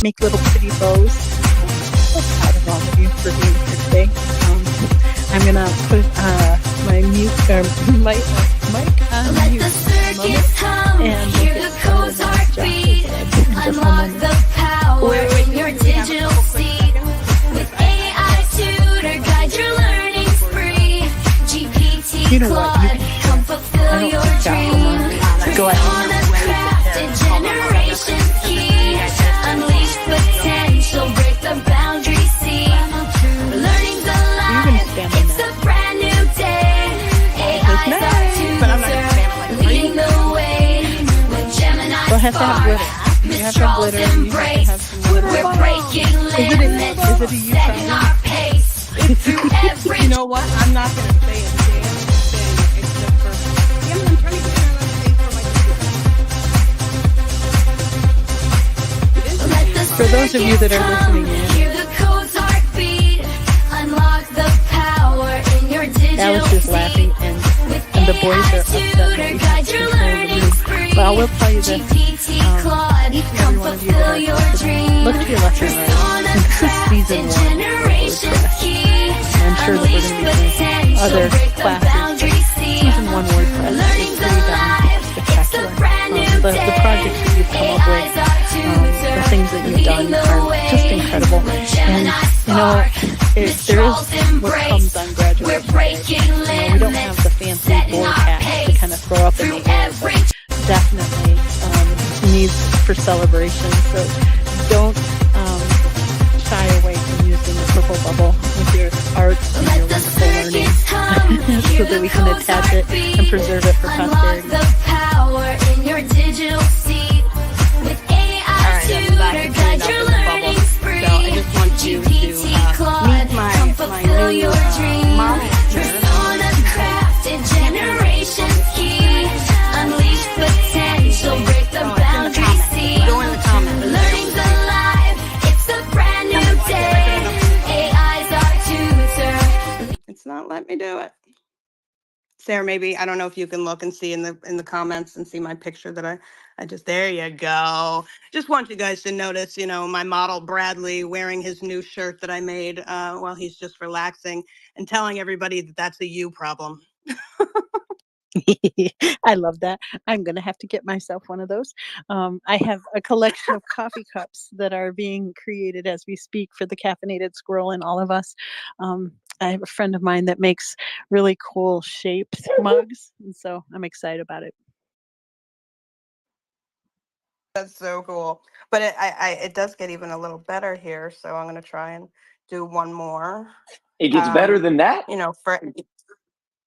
make little pretty bows. So proud of all of you for being here today. I'm gonna put my mute or mic on mute for a moment, and we'll get started on this Josh's Edge in just a Unlock moment. the power in your digital seat with AI Tutor, guide your learning spree. GPT You know what? Claude, come fulfill I don't your think Josh will dream. mind. Go ahead. Persona crafted, generations key. Unleash potential, break the boundary sea. Learning's alive, it's a brand new day. AI's our tutor, leading the way. With Gemini We'll have to have Spark, glitter. You have to have Mistral's glitter. You have to embrace. have some glitter. We're breaking Is it a limits, you setting problem? our pace. Through every You know what? I'm not going to say a damn thing except for, damn it, I'm trying to get another thing for my computer. For those of you that are listening in, hear the code's heartbeat. Unlock the power in your digital Alice is laughing, and the boys are upset that we have to control the room. But I will tell you this, each and every one of you that are listening, look to your left and right. And this is season 1 of WordPress. And I'm sure that we're going to be doing other classes. Season 1 WordPress is pretty darn spectacular. The projects that you've come up with, the things that you've done are just incredible. And you know, there is what comes on graduation day. You know, we don't have the fancy board hats to kind of throw up in the air, but definitely needs for celebration. So don't shy away from using the purple bubble with your art and your wonderful learning so that we can attach it and preserve it for posterity. The power in your digital seat with AI Tutor, guide your learning spree. So I just want you to meet my new mom. Persona crafted, generations key. Unleash potential, break the boundary sea. Go in the comments. Learning's alive, it's a brand new day. AI's our tutor. It's not letting me do it. Sarah, maybe, I don't know if you can look and see in the comments and see my picture that I just, there you go. Just want you guys to notice, you know, my model Bradley wearing his new shirt that I made while he's just relaxing and telling everybody that that's a you problem. I love that. I'm going to have to get myself one of those. I have a collection of coffee cups that are being created as we speak for the Caffeinated Squirrel and all of us. I have a friend of mine that makes really cool shaped mugs, and so I'm excited about it. That's so cool. But it does get even a little better here, so I'm going to try and do one more. It gets better than that? You know,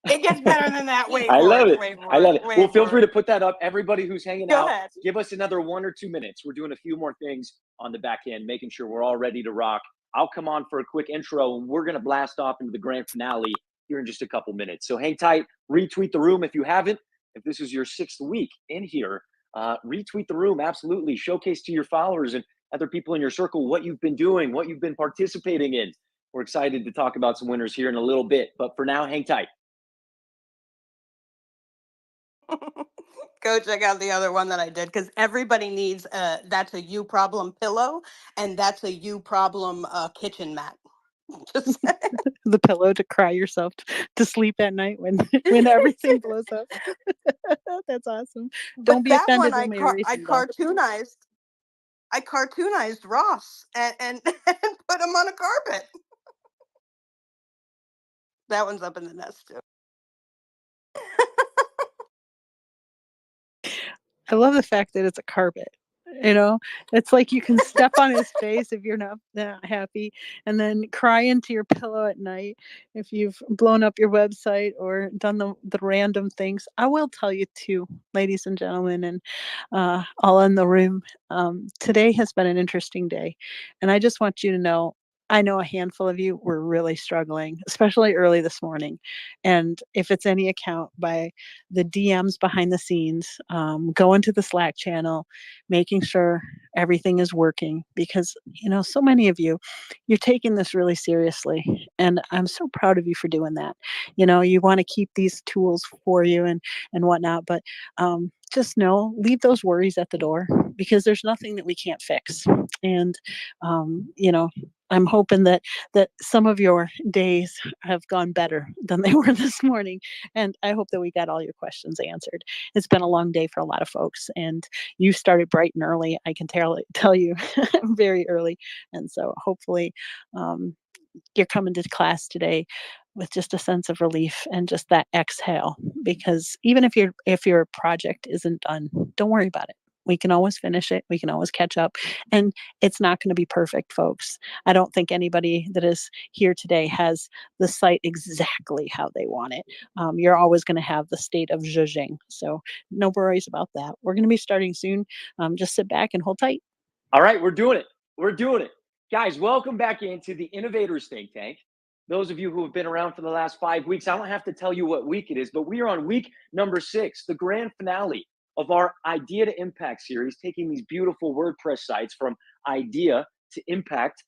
it gets better than that. Wait, I love it. Wait for I love it. Wait Well, feel for free it. to put that up. Everybody who's hanging Go out, ahead. give us another 1 or 2 minutes. We're doing a few more things on the back end, making sure we're all ready to rock. I'll come on for a quick intro, and we're going to blast off into the grand finale here in just a couple minutes. So hang tight. Retweet the room if you haven't. If this is your 6th week in here, retweet the room. Absolutely. Showcase to your followers and other people in your circle what you've been doing, what you've been participating in. We're excited to talk about some winners here in a little bit. But for now, hang tight. Go check out the other one that I did, because everybody needs that's a you problem pillow, and that's a you problem kitchen mat. Just The pillow to cry yourself to sleep at night when everything blows up. That's awesome. Don't be that offended one when we erase I them, though. cartoonized Ross and put him on a carpet. That one's up in the nest too. I love the fact that it's a carpet. You know, it's like you can step on his face if you're not happy, and then cry into your pillow at night if you've blown up your website or done the random things. I will tell you too, ladies and gentlemen, and all in the room. Today has been an interesting day, and I just want you to know I know a handful of you were really struggling, especially early this morning. And if it's any account by the DMs behind the scenes, go into the Slack channel, making sure everything is working because, so many of you, you're taking this really seriously. And I'm so proud of you for doing that. You want to keep these tools for you and whatnot, but just leave those worries at the door because there's nothing that we can't fix. And, I'm hoping that some of your days have gone better than they were this morning, and I hope that we got all your questions answered. It's been a long day for a lot of folks, and you started bright and early. I can tell you very early, and so hopefully, um, you're coming to class today with just a sense of relief and just that exhale. Because even if your project isn't done, don't worry about it. We can always finish it. We can always catch up. And it's not going to be perfect, folks. I don't think anybody that is here today has the site exactly how they want it. You're always going to have the state of zhuzhing. So no worries about that. We're going to be starting soon. Just sit back and hold tight. All right, we're doing it. We're doing it. Guys, welcome back into the Innovators Think Tank. Those of you who have been around for the last 5 weeks, I don't have to tell you what week it is, but we are on week number 6, the grand finale of our Idea to Impact series, taking these beautiful WordPress sites from idea to impact.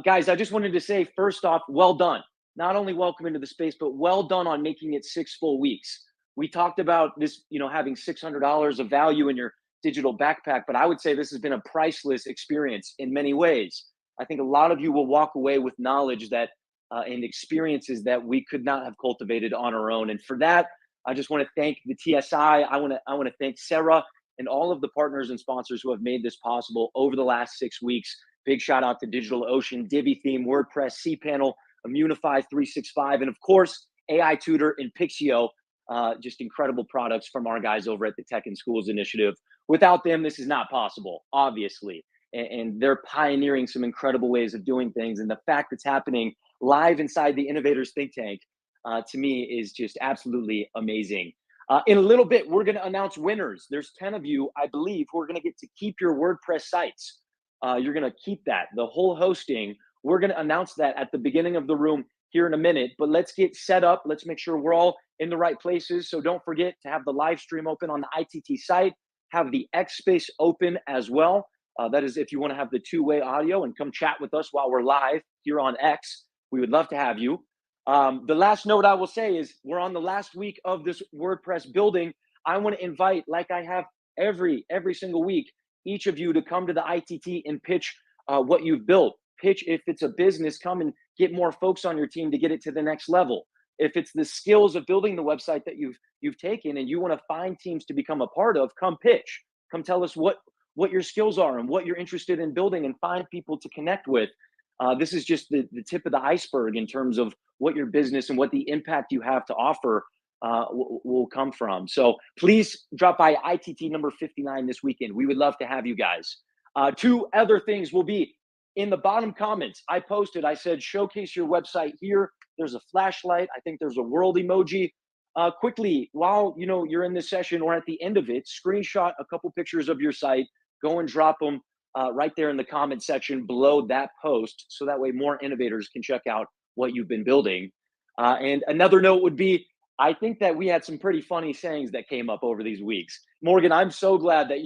Guys, I just wanted to say, first off, well done. Not only welcome into the space, but well done on making it 6 full weeks. We talked about this, having $600 of value in your digital backpack, but I would say this has been a priceless experience in many ways. I think a lot of you will walk away with knowledge that and experiences that we could not have cultivated on our own. And for that, I just want to thank the TSI. I want to thank Sarah and all of the partners and sponsors who have made this possible over the last 6 weeks. Big shout out to DigitalOcean, Divi Theme, WordPress, cPanel, Immunify 365, and of course, AI Tutor and Pixio. Just incredible products from our guys over at the Tech in Schools Initiative. Without them, this is not possible, obviously. And they're pioneering some incredible ways of doing things. And the fact it's happening live inside the Innovators Think Tank, to me, is just absolutely amazing. In a little bit, we're going to announce winners. There's 10 of you, I believe, who are going to get to keep your WordPress sites. You're going to keep that, the whole hosting. We're going to announce that at the beginning of the room here in a minute, but let's get set up. Let's make sure we're all in the right places. So don't forget to have the live stream open on the ITT site, have the X Space open as well. That is if you want to have the two-way audio and come chat with us while we're live here on X. We would love to have you. The last note I will say is we're on the last week of this WordPress building. I want to invite, like I have every single week, each of you to come to the ITT and pitch what you've built. Pitch if it's a business, come and get more folks on your team to get it to the next level. If it's the skills of building the website that you've taken and you want to find teams to become a part of, come pitch. Come tell us what your skills are and what you're interested in building and find people to connect with. This is just the tip of the iceberg in terms of what your business and what the impact you have to offer will come from. So please drop by ITT number 59 this weekend. We would love to have you guys. 2 other things will be in the bottom comments. I said, showcase your website here. There's a flashlight. I think there's a world emoji. Quickly, while you're in this session or at the end of it, screenshot a couple pictures of your site. Go and drop them right there in the comment section below that post, so that way more innovators can check out what you've been building. And another note would be, I think that we had some pretty funny sayings that came up over these weeks. Morgan, I'm so glad that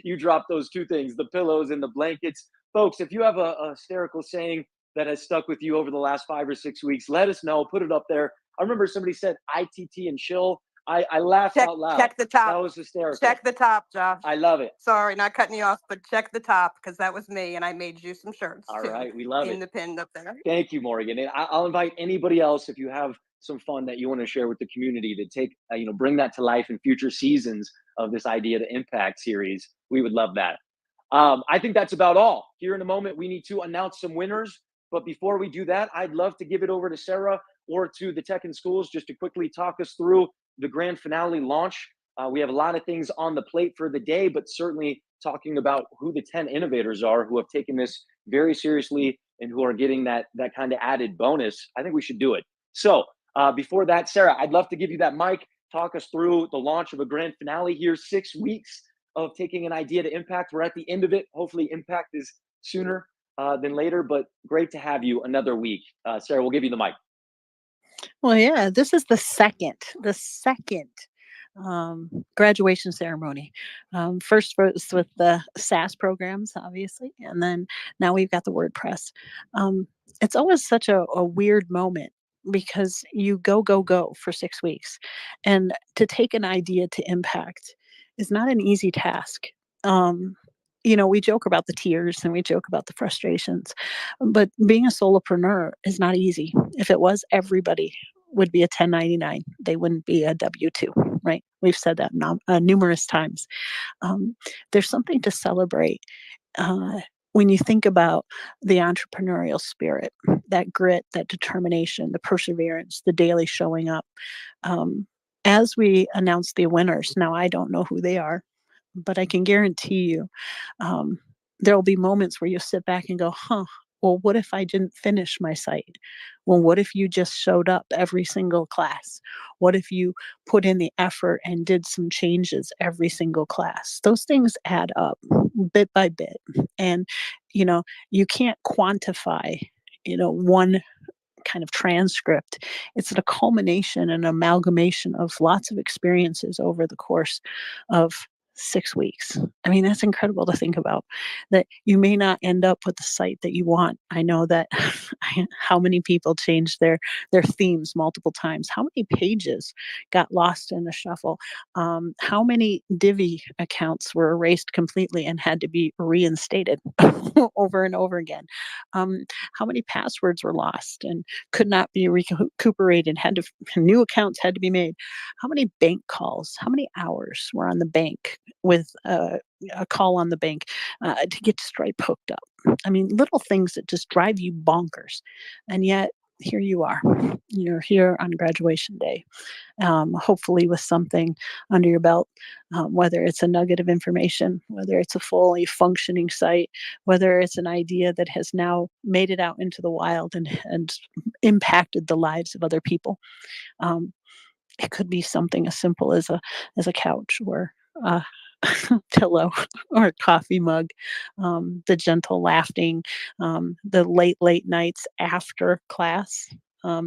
you dropped those 2 things, the pillows and the blankets. Folks, if you have a hysterical saying that has stuck with you over the last 5 or 6 weeks, let us know. Put it up there. I remember somebody said ITT and chill. I laughed out loud. Check the top. That was hysterical. Check the top, Josh. I love it. Sorry, not cutting you off, but check the top because that was me, and I made you some shirts. All too, right, we love in it. the pinned up there. Thank you, Morgan. And I'll invite anybody else, if you have some fun that you want to share with the community, to take, bring that to life in future seasons of this Idea to Impact series. We would love that. I think that's about all. Here in a moment, we need to announce some winners. But before we do that, I'd love to give it over to Sarah or to the Tech in Schools just to quickly talk us through the grand finale launch. We have a lot of things on the plate for the day, but certainly talking about who the 10 innovators are who have taken this very seriously and who are getting that kind of added bonus. I think we should do it. So before that, Sarah, I'd love to give you that mic. Talk us through the launch of a grand finale here, 6 weeks of taking an idea to impact. We're at the end of it. Hopefully impact is sooner than later, but great to have you another week. Sarah, we'll give you the mic. Well, yeah, this is the second graduation ceremony. First was with the SAS programs, obviously, and then now we've got the WordPress. It's always such a weird moment because you go for 6 weeks, and to take an idea to impact is not an easy task. Um, we joke about the tears and we joke about the frustrations, but being a solopreneur is not easy. If it was, everybody would be a 1099. They wouldn't be a W-2, right? We've said that numerous times. Um, there's something to celebrate uh, when you think about the entrepreneurial spirit, that grit, that determination, the perseverance, the daily showing up. Um, as we announce the winners, now I don't know who they are, but I can guarantee you um, there will be moments where you'll sit back and go, well, what if I didn't finish my site? Well, what if you just showed up every single class? What if you put in the effort and did some changes every single class? Those things add up bit by bit. And, you can't quantify, one kind of transcript. It's a culmination and amalgamation of lots of experiences over the course of 6 weeks. I mean, that's incredible to think about, that you may not end up with the site that you want. I know that how many people changed their themes multiple times, how many pages got lost in the shuffle, how many Divi accounts were erased completely and had to be reinstated over and over again, how many passwords were lost and could not be recuperated, new accounts had to be made. How many bank calls, how many hours were on the bank with a call on the bank to get Stripe hooked up? I mean, little things that just drive you bonkers. And yet here you are. You're here on graduation day, hopefully with something under your belt, whether it's a nugget of information, whether it's a fully functioning site, whether it's an idea that has now made it out into the wild and impacted the lives of other people. It could be something as simple as a couch or a pillow or a coffee mug, the gentle laughing, the late nights after class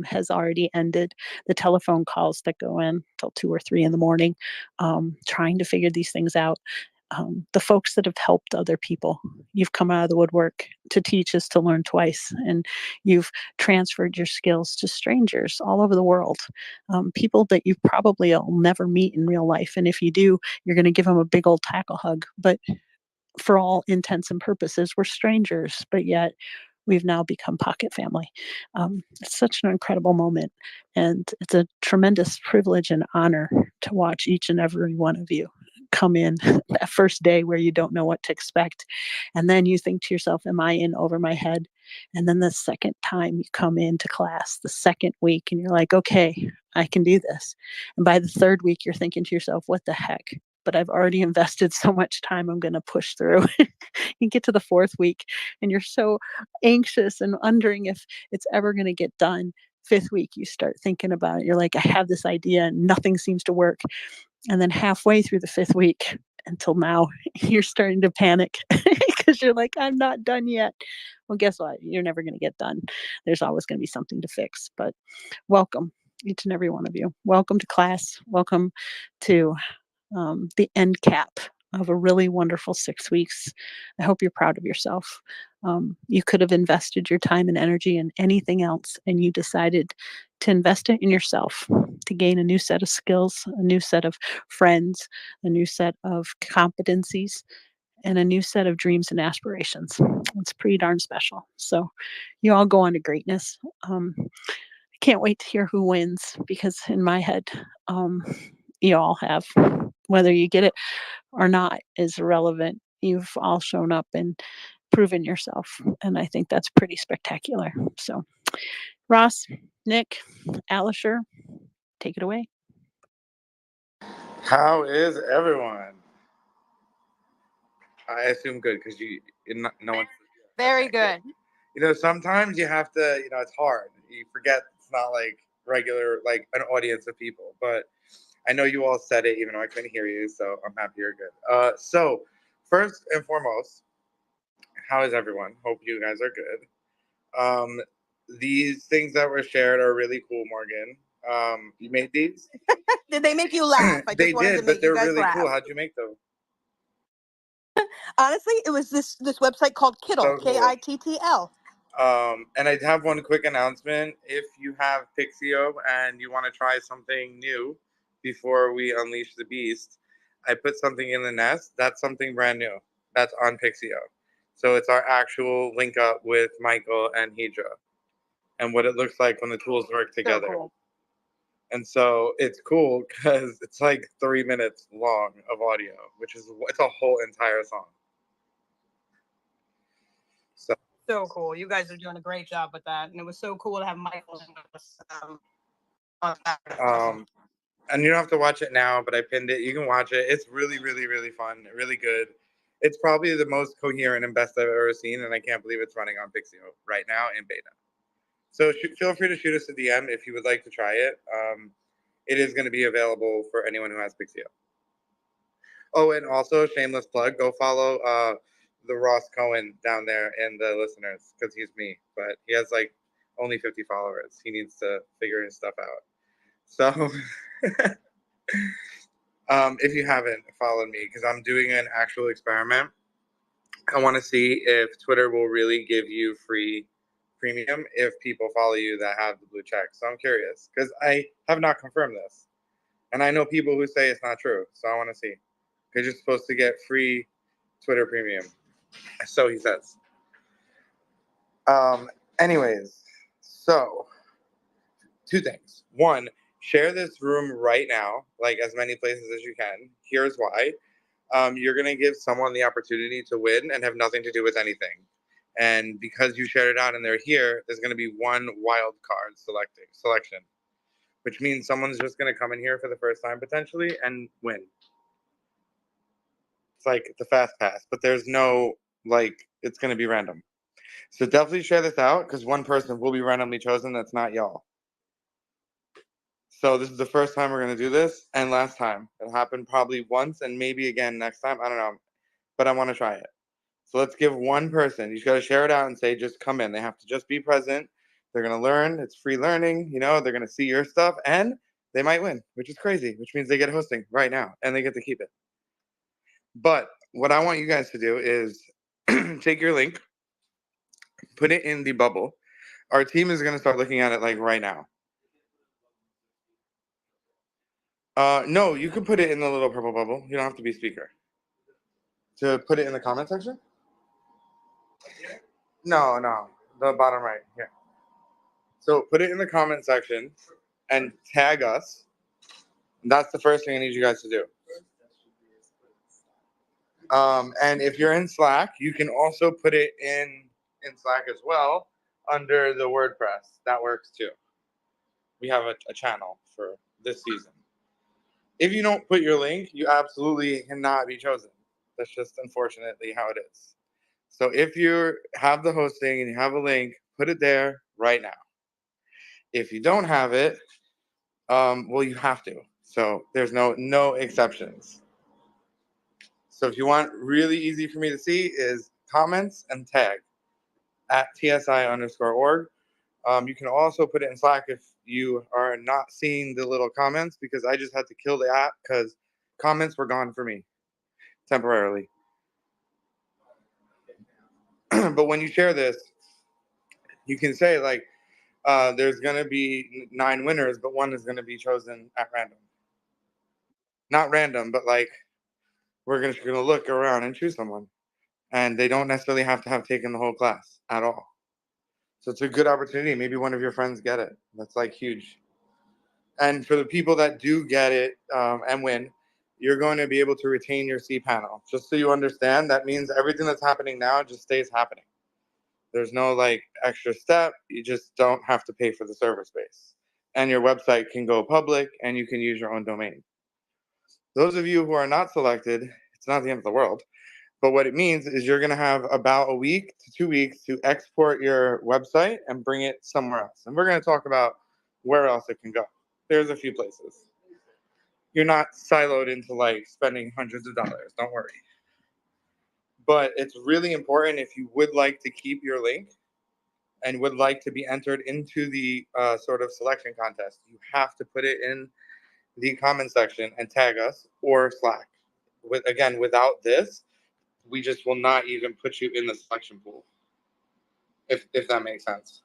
has already ended. The telephone calls that go in till 2 or 3 in the morning, trying to figure these things out. The folks that have helped other people. You've come out of the woodwork to teach us to learn twice, and you've transferred your skills to strangers all over the world, people that you probably will never meet in real life. And if you do, you're going to give them a big old tackle hug. But for all intents and purposes, we're strangers, but yet we've now become pocket family. It's such an incredible moment, and it's a tremendous privilege and honor to watch each and every one of you come in that first day where you don't know what to expect. And then you think to yourself, am I in over my head? And then the second time you come into class, the second week, and you're like, okay, I can do this. And by the third week, you're thinking to yourself, what the heck? But I've already invested so much time, I'm going to push through. You get to the fourth week and you're so anxious and wondering if it's ever going to get done. Fifth week, you start thinking about it. You're like, I have this idea and nothing seems to work. And then halfway through the fifth week until now, you're starting to panic because you're like, I'm not done yet. Well, guess what? You're never going to get done. There's always going to be something to fix. But welcome, each and every one of you. Welcome to class. Welcome to the end cap of a really wonderful 6 weeks. I hope you're proud of yourself. You could have invested your time and energy in anything else, and you decided to invest it in yourself to gain a new set of skills, a new set of friends, a new set of competencies, and a new set of dreams and aspirations. It's pretty darn special. So you all go on to greatness. I can't wait to hear who wins, because in my head, you all have. Whether you get it or not is irrelevant. You've all shown up and proven yourself. And I think that's pretty spectacular. So, Ross, Nick, Alisher, take it away. How is everyone? I assume good, because no one. Very good. Sometimes you have to, it's hard. You forget it's not like regular, like an audience of people. But I know you all said it, even though I couldn't hear you, so I'm happy you're good. So first and foremost, how is everyone? Hope you guys are good. These things that were shared are really cool, Morgan. You made these? Did they make you laugh? I They just wanted did, to but make you they're guys really laugh. cool. How'd you make them? Honestly, it was this website called Kittl, So cool. Kittl. And I have one quick announcement. If you have Pixio and you want to try something new before we unleash the beast, I put something in the nest. That's something brand new. That's on Pixio. So it's our actual link up with Michael and Hedra and what it looks like when the tools work together. So cool. And so it's cool because it's like 3 minutes long of audio, which is it's a whole entire song. So cool. You guys are doing a great job with that, and it was so cool to have Michael in us, on that. And you don't have to watch it now, but I pinned it. You can watch it. It's really, really, really fun. Really good. It's probably the most coherent and best I've ever seen, and I can't believe it's running on Pixio right now in beta. So feel free to shoot us a DM if you would like to try it. It is going to be available for anyone who has Pixio. Oh, and also, shameless plug, go follow the Ross Cohen down there in the listeners, because he's me, but he has like only 50 followers. He needs to figure his stuff out. So if you haven't followed me, because I'm doing an actual experiment, I want to see if Twitter will really give you free premium if people follow you that have the blue check. So I'm curious, because I have not confirmed this. And I know people who say it's not true. So I want to see. Because you're supposed to get free Twitter premium. So he says. Anyways, so 2 things. 1, share this room right now, like as many places as you can. Here's why. You're going to give someone the opportunity to win and have nothing to do with anything. And because you shared it out and they're here, there's going to be 1 wild card selection, which means someone's just going to come in here for the first time potentially and win. It's like the fast pass, but there's no, like, it's going to be random. So definitely share this out because 1 person will be randomly chosen that's not y'all. So this is the first time we're going to do this and last time. It'll happen probably once and maybe again next time. I don't know, but I want to try it. So let's give 1 person. You just got to share it out and say, just come in. They have to just be present. They're going to learn. It's free learning. You know, they're going to see your stuff and they might win, which is crazy, which means they get hosting right now and they get to keep it. But what I want you guys to do is take your link, put it in the bubble. Our team is going to start looking at it like right now. No, you can put it in the little purple bubble. You don't have to be speaker. To put it in the comment section? No, the bottom right here. So put it in the comment section and tag us. That's the first thing I need you guys to do. And if you're in Slack, you can also put it in Slack as well under the WordPress. That works too. We have a channel for this season. If you don't put your link, you absolutely cannot be chosen. That's just unfortunately how it is. So if you have the hosting and you have a link, put it there right now. If you don't have it, well, you have to. So there's no exceptions. So if you want really easy for me to see is comments and tag at TSI_org. You can also put it in Slack if you are not seeing the little comments because I just had to kill the app because comments were gone for me temporarily. But when you share this, you can say like, there's going to be 9 winners, but 1 is going to be chosen at random. Not random, but like we're going to look around and choose someone. And they don't necessarily have to have taken the whole class at all. So it's a good opportunity. Maybe one of your friends get it. That's like huge. And for the people that do get it and win, you're going to be able to retain your cPanel. Just so you understand, that means everything that's happening now just stays happening. There's no like extra step. You just don't have to pay for the server space. And your website can go public and you can use your own domain. Those of you who are not selected, it's not the end of the world. But what it means is you're going to have about a week to 2 weeks to export your website and bring it somewhere else. And we're going to talk about where else it can go. There's a few places. You're not siloed into like spending hundreds of dollars. Don't worry. But it's really important if you would like to keep your link and would like to be entered into the sort of selection contest, you have to put it in the comment section and tag us or Slack. Without this, we just will not even put you in the selection pool. If that makes sense.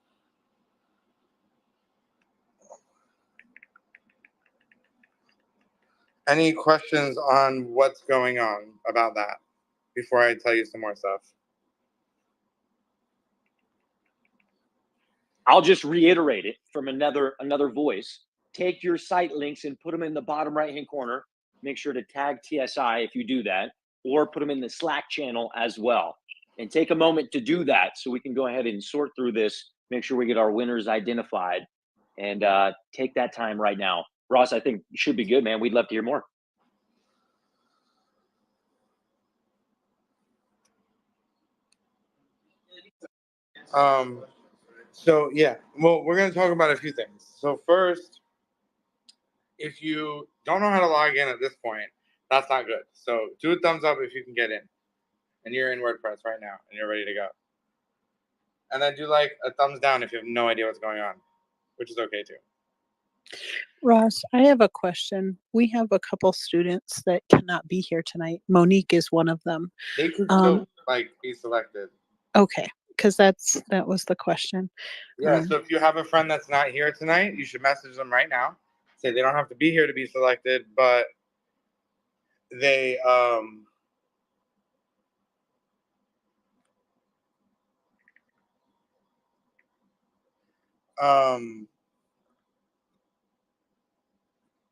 Any questions on what's going on about that before I tell you some more stuff? I'll just reiterate it from another voice. Take your site links and put them in the bottom right-hand corner. Make sure to tag TSI if you do that, or put them in the Slack channel as well. And take a moment to do that so we can go ahead and sort through this, make sure we get our winners identified, and take that time right now. Ross, I think you should be good, man. We'd love to hear more. So yeah, well, we're going to talk about a few things. So first, if you don't know how to log in at this point, that's not good. So do a thumbs up if you can get in and you're in WordPress right now and you're ready to go. And then do like a thumbs down if you have no idea what's going on, which is okay too. Ross, I have a question. We have a couple students that cannot be here tonight. Monique is one of them. They could still be selected. Okay, because that was the question. Yeah, so if you have a friend that's not here tonight, you should message them right now. Say they don't have to be here to be selected, but they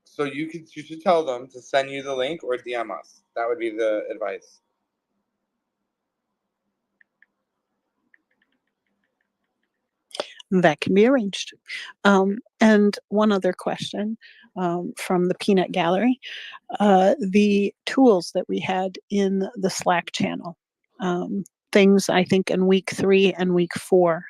so you should tell them to send you the link or DM us. That would be the advice. That can be arranged. And one other question from the Peanut Gallery. The tools that we had in the Slack channel, things I think in week 3 and week 4,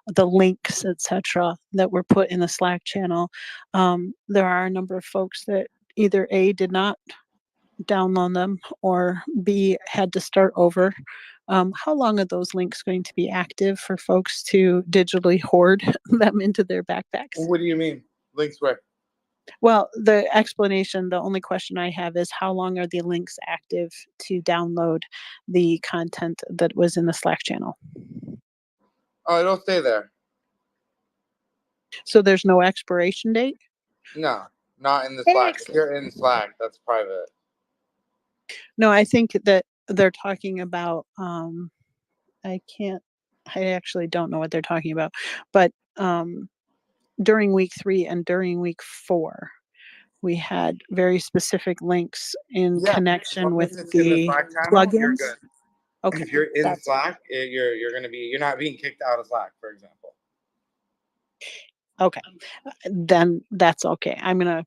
the links, etc., that were put in the Slack channel. There are a number of folks that either A, did not download them, or B, had to start over. How long are those links going to be active for folks to digitally hoard them into their backpacks? What do you mean? Links where? Well, the explanation, the only question I have is how long are the links active to download the content that was in the Slack channel? Oh, it'll stay there. So there's no expiration date? No, not in the Slack. If you're in Slack, that's private. No, I think that they're talking about, I actually don't know what they're talking about, but during week 3 and during week 4, we had very specific links in connection with the plugins. You're good. Okay. If you're in Slack, you're not being kicked out of Slack, for example. Okay, then that's okay. I'm gonna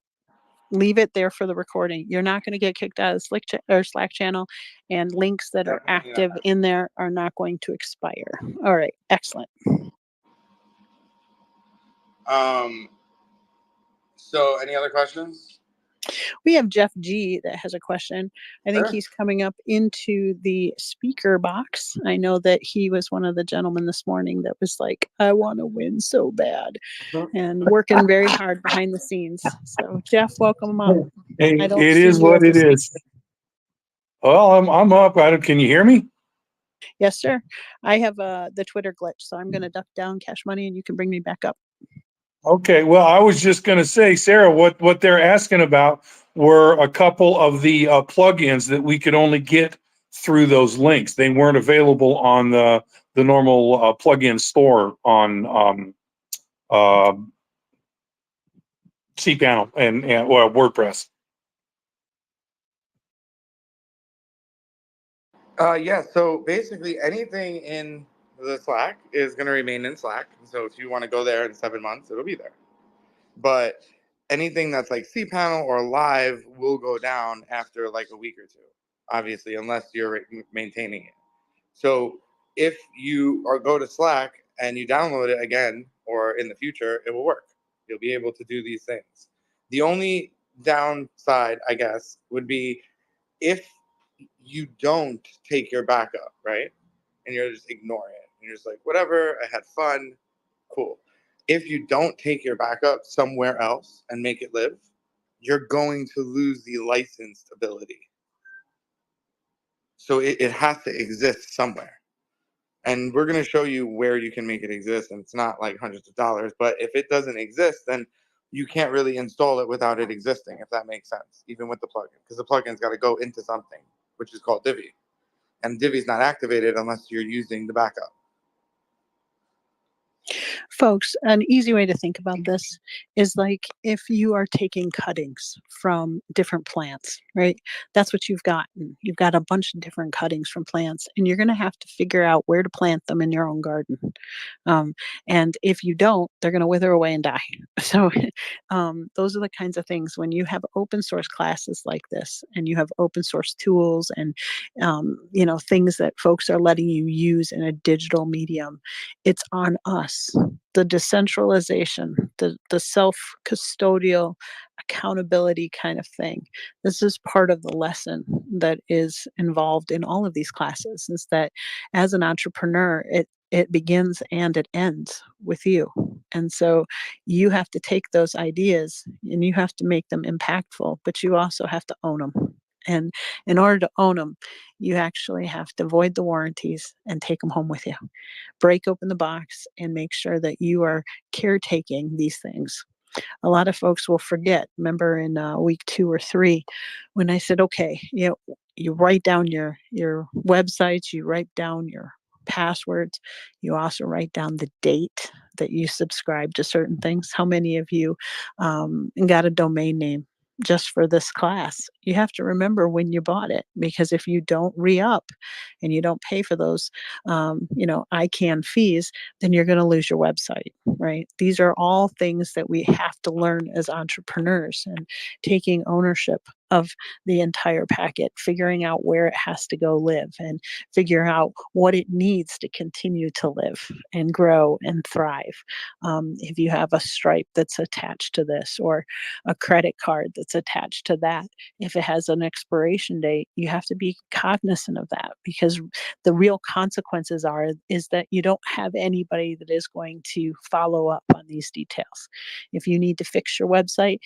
leave it there for the recording. You're not going to get kicked out of the Slack channel, and links that are active in there are not going to expire. All right, excellent. So any other questions? We have Jeff G that has a question. I think he's coming up into the speaker box. I know that he was one of the gentlemen this morning that was like, I want to win so bad, and working very hard behind the scenes. So Jeff, welcome up. Hey, it is what it is. Well, I'm up. Can you hear me? Yes, sir. I have the Twitter glitch, so I'm going to duck down, Cash Money, and you can bring me back up. Okay. Well, I was just going to say, Sarah, what they're asking about were a couple of the plugins that we could only get through those links. They weren't available on the normal plugin store on cPanel and WordPress. Yeah, so basically anything in the Slack is going to remain in Slack. So if you want to go there in 7 months, it'll be there. But anything that's like cPanel or live will go down after like a week or two, obviously, unless you're maintaining it. So if you go to Slack and you download it again, or in the future, it will work. You'll be able to do these things. The only downside, I guess, would be if you don't take your backup, right? And you're just ignoring it. And you're just like, whatever, I had fun, cool. If you don't take your backup somewhere else and make it live, you're going to lose the licensed ability. So it has to exist somewhere. And we're going to show you where you can make it exist. And it's not like hundreds of dollars, but if it doesn't exist, then you can't really install it without it existing, if that makes sense, even with the plugin, because the plugin's got to go into something, which is called Divi. And Divi's not activated unless you're using the backup. Folks, an easy way to think about this is like if you are taking cuttings from different plants, right? That's what you've gotten. You've got a bunch of different cuttings from plants, and you're going to have to figure out where to plant them in your own garden. And if you don't, they're going to wither away and die. So those are the kinds of things when you have open source classes like this, and you have open source tools and things that folks are letting you use in a digital medium. It's on us. The decentralization, the self-custodial accountability kind of thing. This is part of the lesson that is involved in all of these classes, is that as an entrepreneur, it begins and it ends with you. And so you have to take those ideas and you have to make them impactful, but you also have to own them. And in order to own them, you actually have to void the warranties and take them home with you. Break open the box and make sure that you are caretaking these things. A lot of folks will forget. Remember in week 2 or 3, when I said, okay, you write down your websites, you write down your passwords, you also write down the date that you subscribe to certain things. How many of you got a domain name just for this class? You have to remember when you bought it, because if you don't re-up and you don't pay for those ICANN fees, then you're going to lose your website, right? These are all things that we have to learn as entrepreneurs, and taking ownership of the entire packet, figuring out where it has to go live, and figure out what it needs to continue to live and grow and thrive. If you have a Stripe that's attached to this, or a credit card that's attached to that, if it has an expiration date, you have to be cognizant of that, because the real consequences is that you don't have anybody that is going to follow up on these details. If you need to fix your website,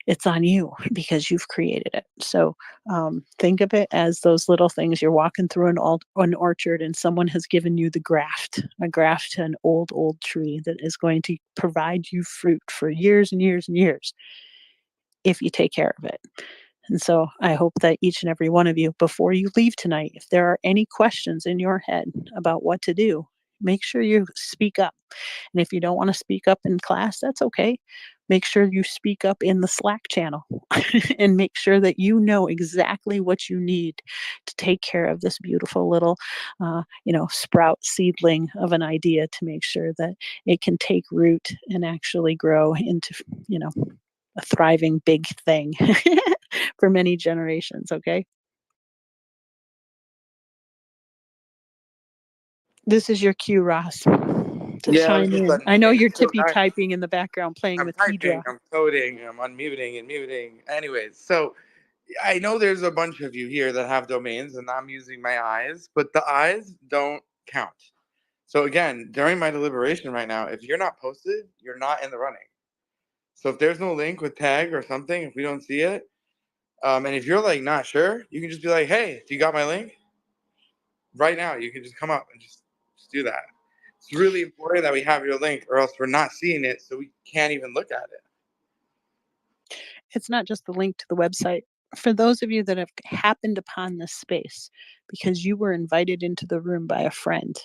it's on you because you've created it. So think of it as those little things. You're walking through an orchard and someone has given you a graft to an old tree that is going to provide you fruit for years and years and years if you take care of it. And so I hope that each and every one of you, before you leave tonight, if there are any questions in your head about what to do, make sure you speak up. And if you don't want to speak up in class, that's okay. Make sure you speak up in the Slack channel and make sure that you know exactly what you need to take care of this beautiful little, sprout seedling of an idea, to make sure that it can take root and actually grow into, a thriving big thing for many generations. Okay. This is your cue, Ross, to Yeah, I was chime just in. letting I you know in. you're So tippy typing in the background, playing I'm with typing, Kedra. I'm coding, I'm unmuting and muting. Anyways, so I know there's a bunch of you here that have domains, and I'm using my eyes, but the eyes don't count. So again, during my deliberation right now, if you're not posted, you're not in the running. So if there's no link with tag or something, if we don't see it, and if you're like not sure, you can just be like, "Hey, do you got my link?" Right now, you can just come up and just do that. It's really important that we have your link, or else we're not seeing it, so we can't even look at it. It's not just the link to the website. For those of you that have happened upon this space because you were invited into the room by a friend,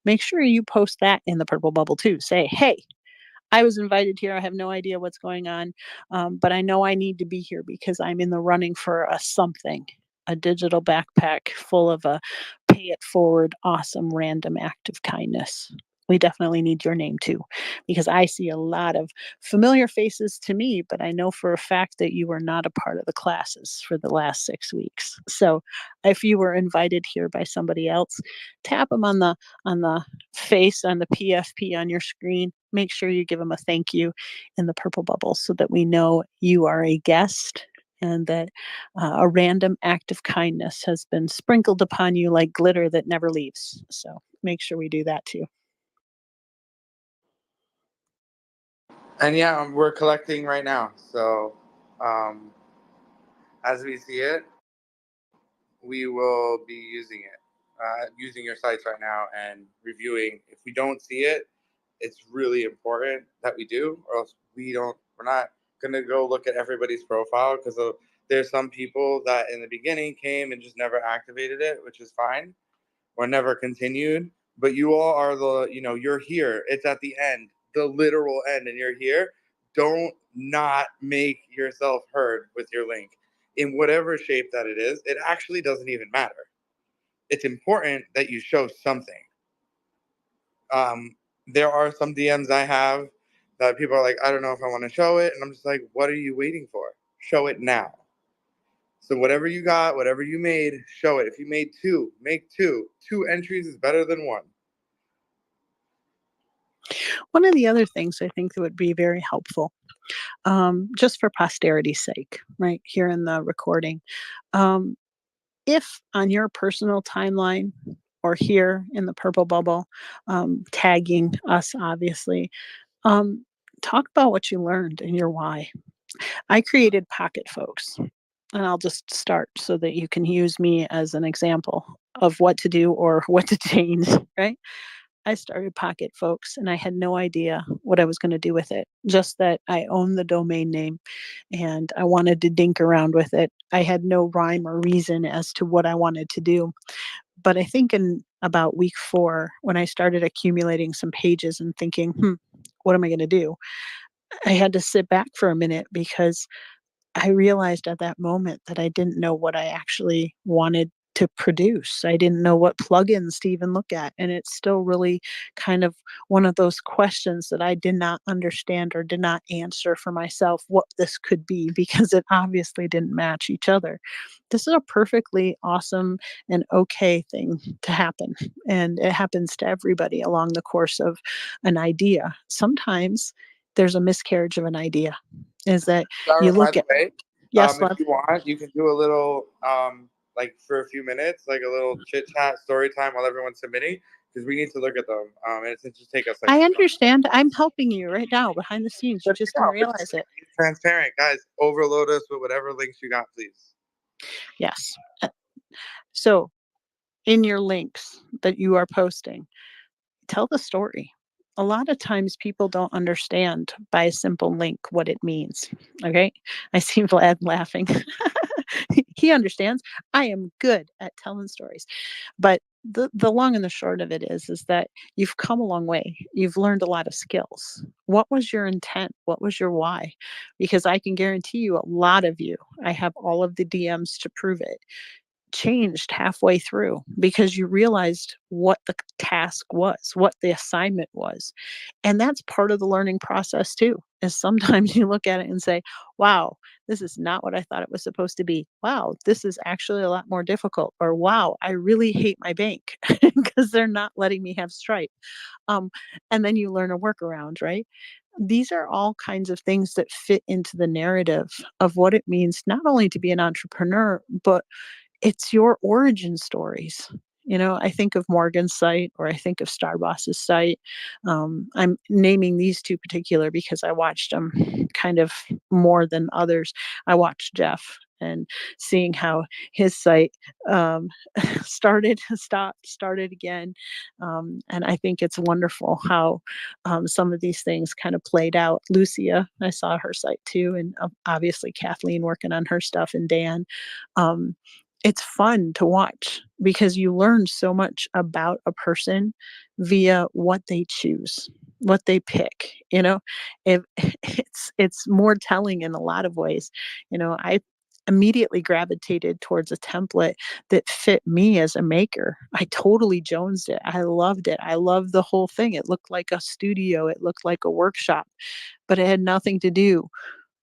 make sure you post that in the purple bubble too. Say, hey, I was invited here. I have no idea what's going on, but I know I need to be here because I'm in the running for a digital backpack full of a pay it forward, awesome, random act of kindness. We definitely need your name too, because I see a lot of familiar faces to me, but I know for a fact that you were not a part of the classes for the last 6 weeks. So if you were invited here by somebody else, tap them on the face, on the PFP on your screen. Make sure you give them a thank you in the purple bubble so that we know you are a guest and that a random act of kindness has been sprinkled upon you like glitter that never leaves. So make sure we do that too. And yeah, we're collecting right now. So um, as we see it, we will be using it, using your sites right now and reviewing. If we don't see it, it's really important that we do, or else we're not gonna go look at everybody's profile, because there's some people that in the beginning came and just never activated it, which is fine, or never continued. But you all are you're here. It's at the end, the literal end, and you're here. Don't not make yourself heard with your link in whatever shape that it is. It actually doesn't even matter. It's important that you show something. There are some DMs I have that people are like, I don't know if I want to show it. And I'm just like, what are you waiting for? Show it now. So whatever you got, whatever you made, show it. If you made two, make two. Two entries is better than one. One of the other things I think that would be very helpful, just for posterity's sake, right here in the recording, if on your personal timeline or here in the purple bubble, tagging us, obviously, um, talk about what you learned and your why. I created Pocket Folks, and I'll just start so that you can use me as an example of what to do or what to change, right? I started Pocket Folks and I had no idea what I was going to do with it. Just that I own the domain name and I wanted to dink around with it. I had no rhyme or reason as to what I wanted to do. But I think in about week 4, when I started accumulating some pages and thinking, what am I going to do? I had to sit back for a minute because I realized at that moment that I didn't know what I actually wanted to produce. I didn't know what plugins to even look at. And it's still really kind of one of those questions that I did not understand or did not answer for myself what this could be, because it obviously didn't match each other. This is a perfectly awesome and okay thing to happen. And it happens to everybody along the course of an idea. Sometimes there's a miscarriage of an idea, is that you By look the at, way, yes, if love. you want, you can do a little, like for a few minutes, like a little chit chat story time while everyone's submitting, because we need to look at them. And it's just take us like. I understand. I'm helping you right now behind the scenes. You But just no, didn't realize it. be transparent, guys. Overload us with whatever links you got, please. Yes. So in your links that you are posting, tell the story. A lot of times people don't understand by a simple link what it means. Okay. I see Vlad laughing. He understands. I am good at telling stories. But the long and the short of it is that you've come a long way. You've learned a lot of skills. What was your intent? What was your why? Because I can guarantee you a lot of you, I have all of the DMs to prove it, changed halfway through because you realized what the task was, what the assignment was. And that's part of the learning process too. Is sometimes you look at it and say, wow, this is not what I thought it was supposed to be. Wow, this is actually a lot more difficult. Or wow, I really hate my bank because they're not letting me have Stripe. Um, and then you learn a workaround, right? These are all kinds of things that fit into the narrative of what it means not only to be an entrepreneur, but it's your origin stories. You know, I think of Morgan's site or I think of Starboss's site. I'm naming these two particular because I watched them kind of more than others. I watched Jeff and seeing how his site started, stopped, started again. And I think it's wonderful how some of these things kind of played out. Lucia, I saw her site too. And obviously Kathleen working on her stuff, and Dan. Um, it's fun to watch because you learn so much about a person via what they choose, what they pick. You know, if it's more telling in a lot of ways. You know, I immediately gravitated towards a template that fit me as a maker. I totally jonesed it. I loved it. I loved the whole thing. It looked like a studio. It looked like a workshop, but it had nothing to do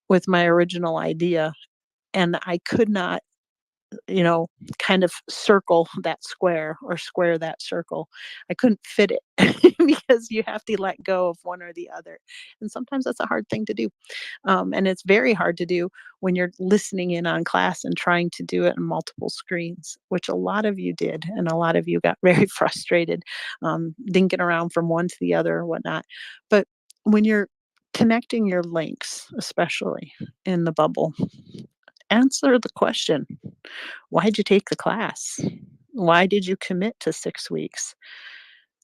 with my original idea. And I could not you know, kind of circle that square or square that circle. I couldn't fit it because you have to let go of one or the other. And sometimes that's a hard thing to do. And it's very hard to do when you're listening in on class and trying to do it on multiple screens, which a lot of you did. And a lot of you got very frustrated, dinking around from one to the other or whatnot. But when you're connecting your links, especially in the bubble, answer the question: why did you take the class? Why did you commit to 6 weeks?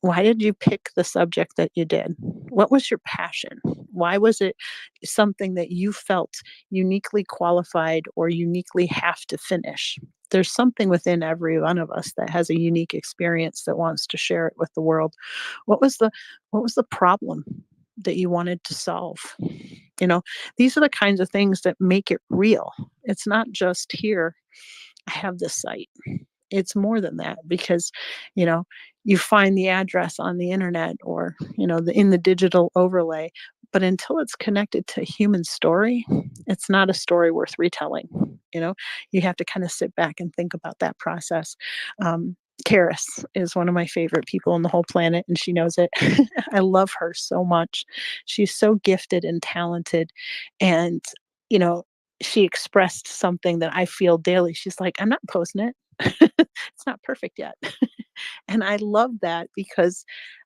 Why did you pick the subject that you did? What was your passion? Why was it something that you felt uniquely qualified or uniquely have to finish? There's something within every one of us that has a unique experience that wants to share it with the world. What was the problem that you wanted to solve? You know, these are the kinds of things that make it real. It's not just here, I have this site. It's more than that because, you know, you find the address on the internet or, you know, in the digital overlay. But until it's connected to a human story, it's not a story worth retelling. You know, you have to kind of sit back and think about that process. Karis is one of my favorite people on the whole planet, and she knows it. I love her so much. She's so gifted and talented. And, you know, she expressed something that I feel daily. She's like, I'm not posting it. It's not perfect yet. And I love that because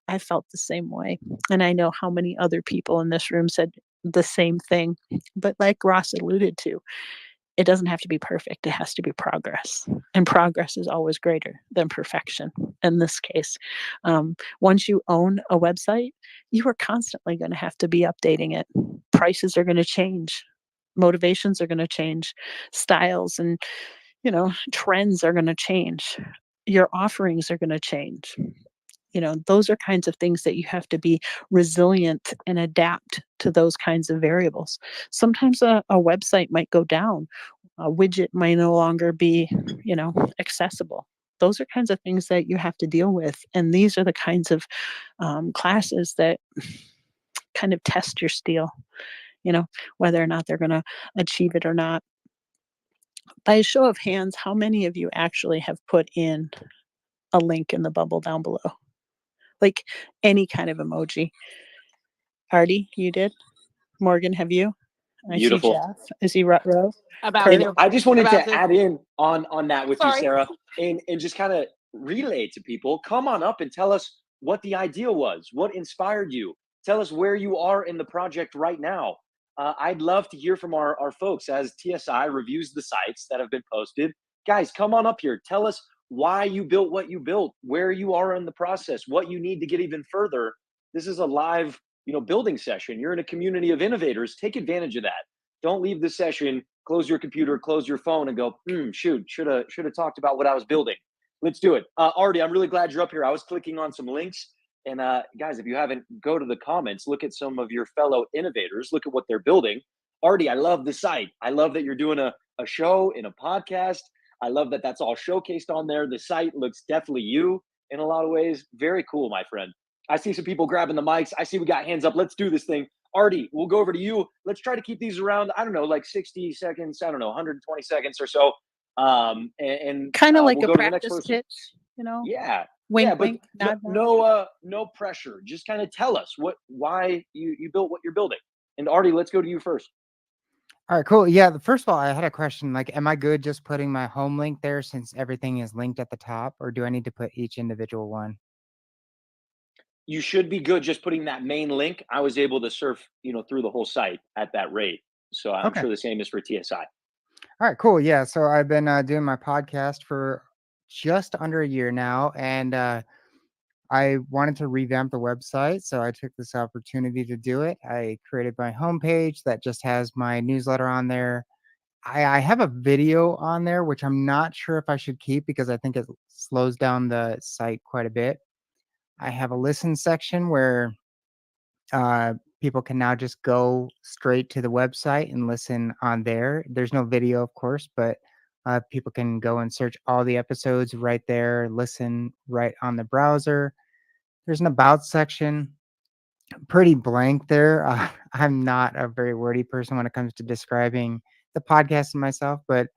I felt the same way. And I know how many other people in this room said the same thing. But like Ross alluded to, it doesn't have to be perfect. It has to be progress. And progress is always greater than perfection in this case. Once you own a website, you are constantly going to have to be updating it. Prices are going to change. Motivations are going to change. Styles and, you know, trends are going to change. Your offerings are going to change. You know, those are kinds of things that you have to be resilient and adapt to those kinds of variables. Sometimes a website might go down, a widget might no longer be, you know, accessible. Those are kinds of things that you have to deal with. And these are the kinds of classes that kind of test your steel, you know, whether or not they're going to achieve it or not. By a show of hands, how many of you actually have put in a link in the bubble down below? Like any kind of emoji. Artie, you did? Morgan, have you? I see Beautiful. Jeff. Is he rut row? About And to. I just wanted About to to. add in on that with you, Sorry. Sarah, and just kind of relay to people. Come on up and tell us what the idea was, what inspired you. Tell us where you are in the project right now. I'd love to hear from our folks as TSI reviews the sites that have been posted. Guys, come on up here. Tell us why you built what you built, where you are in the process, what you need to get even further. This is a live, building session. You're in a community of innovators. Take advantage of that. Don't leave the session, close your computer, close your phone, and go, shoot, should have talked about what I was building. Let's do it. Artie, I'm really glad you're up here. I was clicking on some links. And guys, if you haven't, go to the comments, look at some of your fellow innovators, look at what they're building. Artie, I love the site. I love that you're doing a show in a podcast. I love that that's all showcased on there. The site looks definitely you in a lot of ways. Very cool, my friend. I see some people grabbing the mics. I see we got hands up. Let's do this thing. Artie, we'll go over to you. Let's try to keep these around, I don't know, like 60 seconds, 120 seconds or so. And kind of like we'll a go to the next practice person. pitch, Yeah. Wink, yeah, but wink, nod, nod. no pressure. Just kind of tell us why you built what you're building. And Artie, let's go to you first. All right, cool. Yeah, first of all, I had a question. Like, am I good just putting my home link there since everything is linked at the top, or do I need to put each individual one? You should be good just putting that main link. I was able to surf, through the whole site at that rate. So I'm Okay. sure the same is for TSI. All right, cool. Yeah, so I've been doing my podcast for just under a year now, and I wanted to revamp the website, so I took this opportunity to do it. I created my homepage that just has my newsletter on there. I have a video on there, which I'm not sure if I should keep because I think it slows down the site quite a bit. I have a listen section where people can now just go straight to the website and listen on there. There's no video, of course, but people can go and search all the episodes right there, listen right on the browser. There's an about section, pretty blank there. I'm not a very wordy person when it comes to describing the podcast and myself, but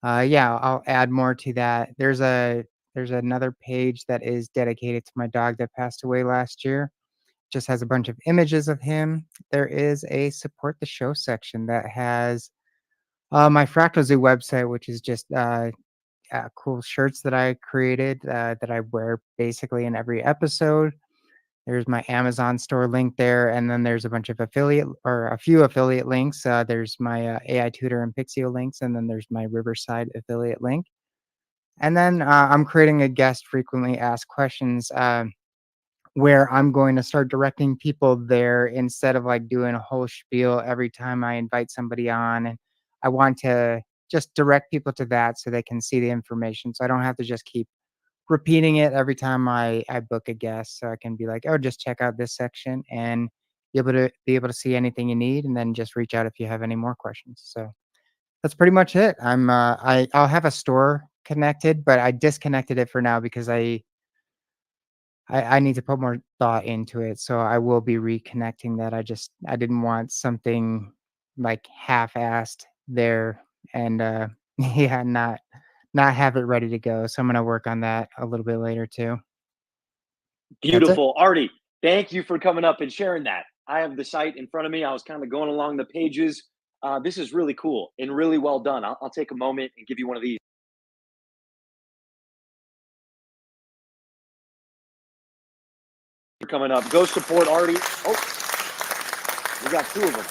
Yeah, I'll add more to that. There's another page that is dedicated to my dog that passed away last year. Just has a bunch of images of him. There is a support the show section that has my Fractal Zoo website, which is just cool shirts that I created that I wear basically in every episode. There's my Amazon store link there, and then there's a bunch of affiliate or a few affiliate links. There's my AI Tutor and Pixio links, and then there's my Riverside affiliate link. And then I'm creating a guest frequently asked questions where I'm going to start directing people there instead of like doing a whole spiel every time I invite somebody on. And I want to just direct people to that so they can see the information. So I don't have to just keep repeating it every time I book a guest. So I can be like, oh, just check out this section and be able to see anything you need, and then just reach out if you have any more questions. So that's pretty much it. I'll have a store connected, but I disconnected it for now because I need to put more thought into it. So I will be reconnecting that. I didn't want something like half-assed there and yeah, not have it ready to go. So I'm gonna work on that a little bit later too. That's it. Beautiful. Artie, thank you for coming up and sharing that. I have the site in front of me. I was kind of going along the pages. This is really cool and really well done. I'll take a moment and give you one of these. For coming up. Go support Artie. Oh, we got two of them.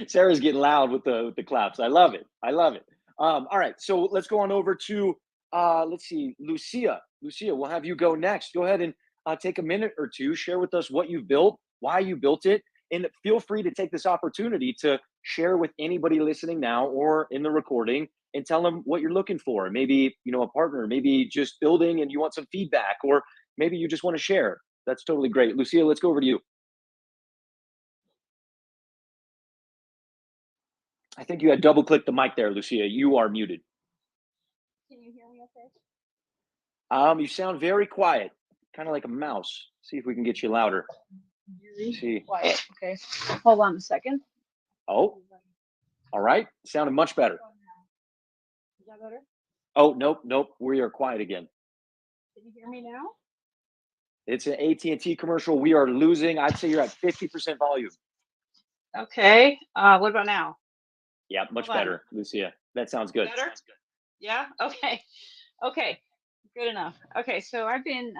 Sarah's getting loud with the claps. I love it. I love it. All right, so let's go on over to let's see, Lucia. Lucia, we'll have you go next. Go ahead and take a minute or two, share with us what you've built, why you built it, and feel free to take this opportunity to share with anybody listening now or in the recording and tell them what you're looking for. Maybe, you know, a partner, maybe just building and you want some feedback, or maybe you just want to share. That's totally great. Lucia, let's go over to you. I think you had double clicked the mic there, Lucia. You are muted. Can you hear me okay? You sound very quiet, kind of like a mouse. See if we can get you louder. Very See. quiet. Okay. Hold on a second. Oh, all right. Sounded much better. Is that better? Oh, nope. We are quiet again. Can you hear me now? It's an AT&T commercial. We are losing. I'd say you're at 50% volume. Okay. What about now? Yeah, much Hold on. better, Lucia. That sounds good. Better? Yeah. Okay. Okay. Good enough. Okay. So I've been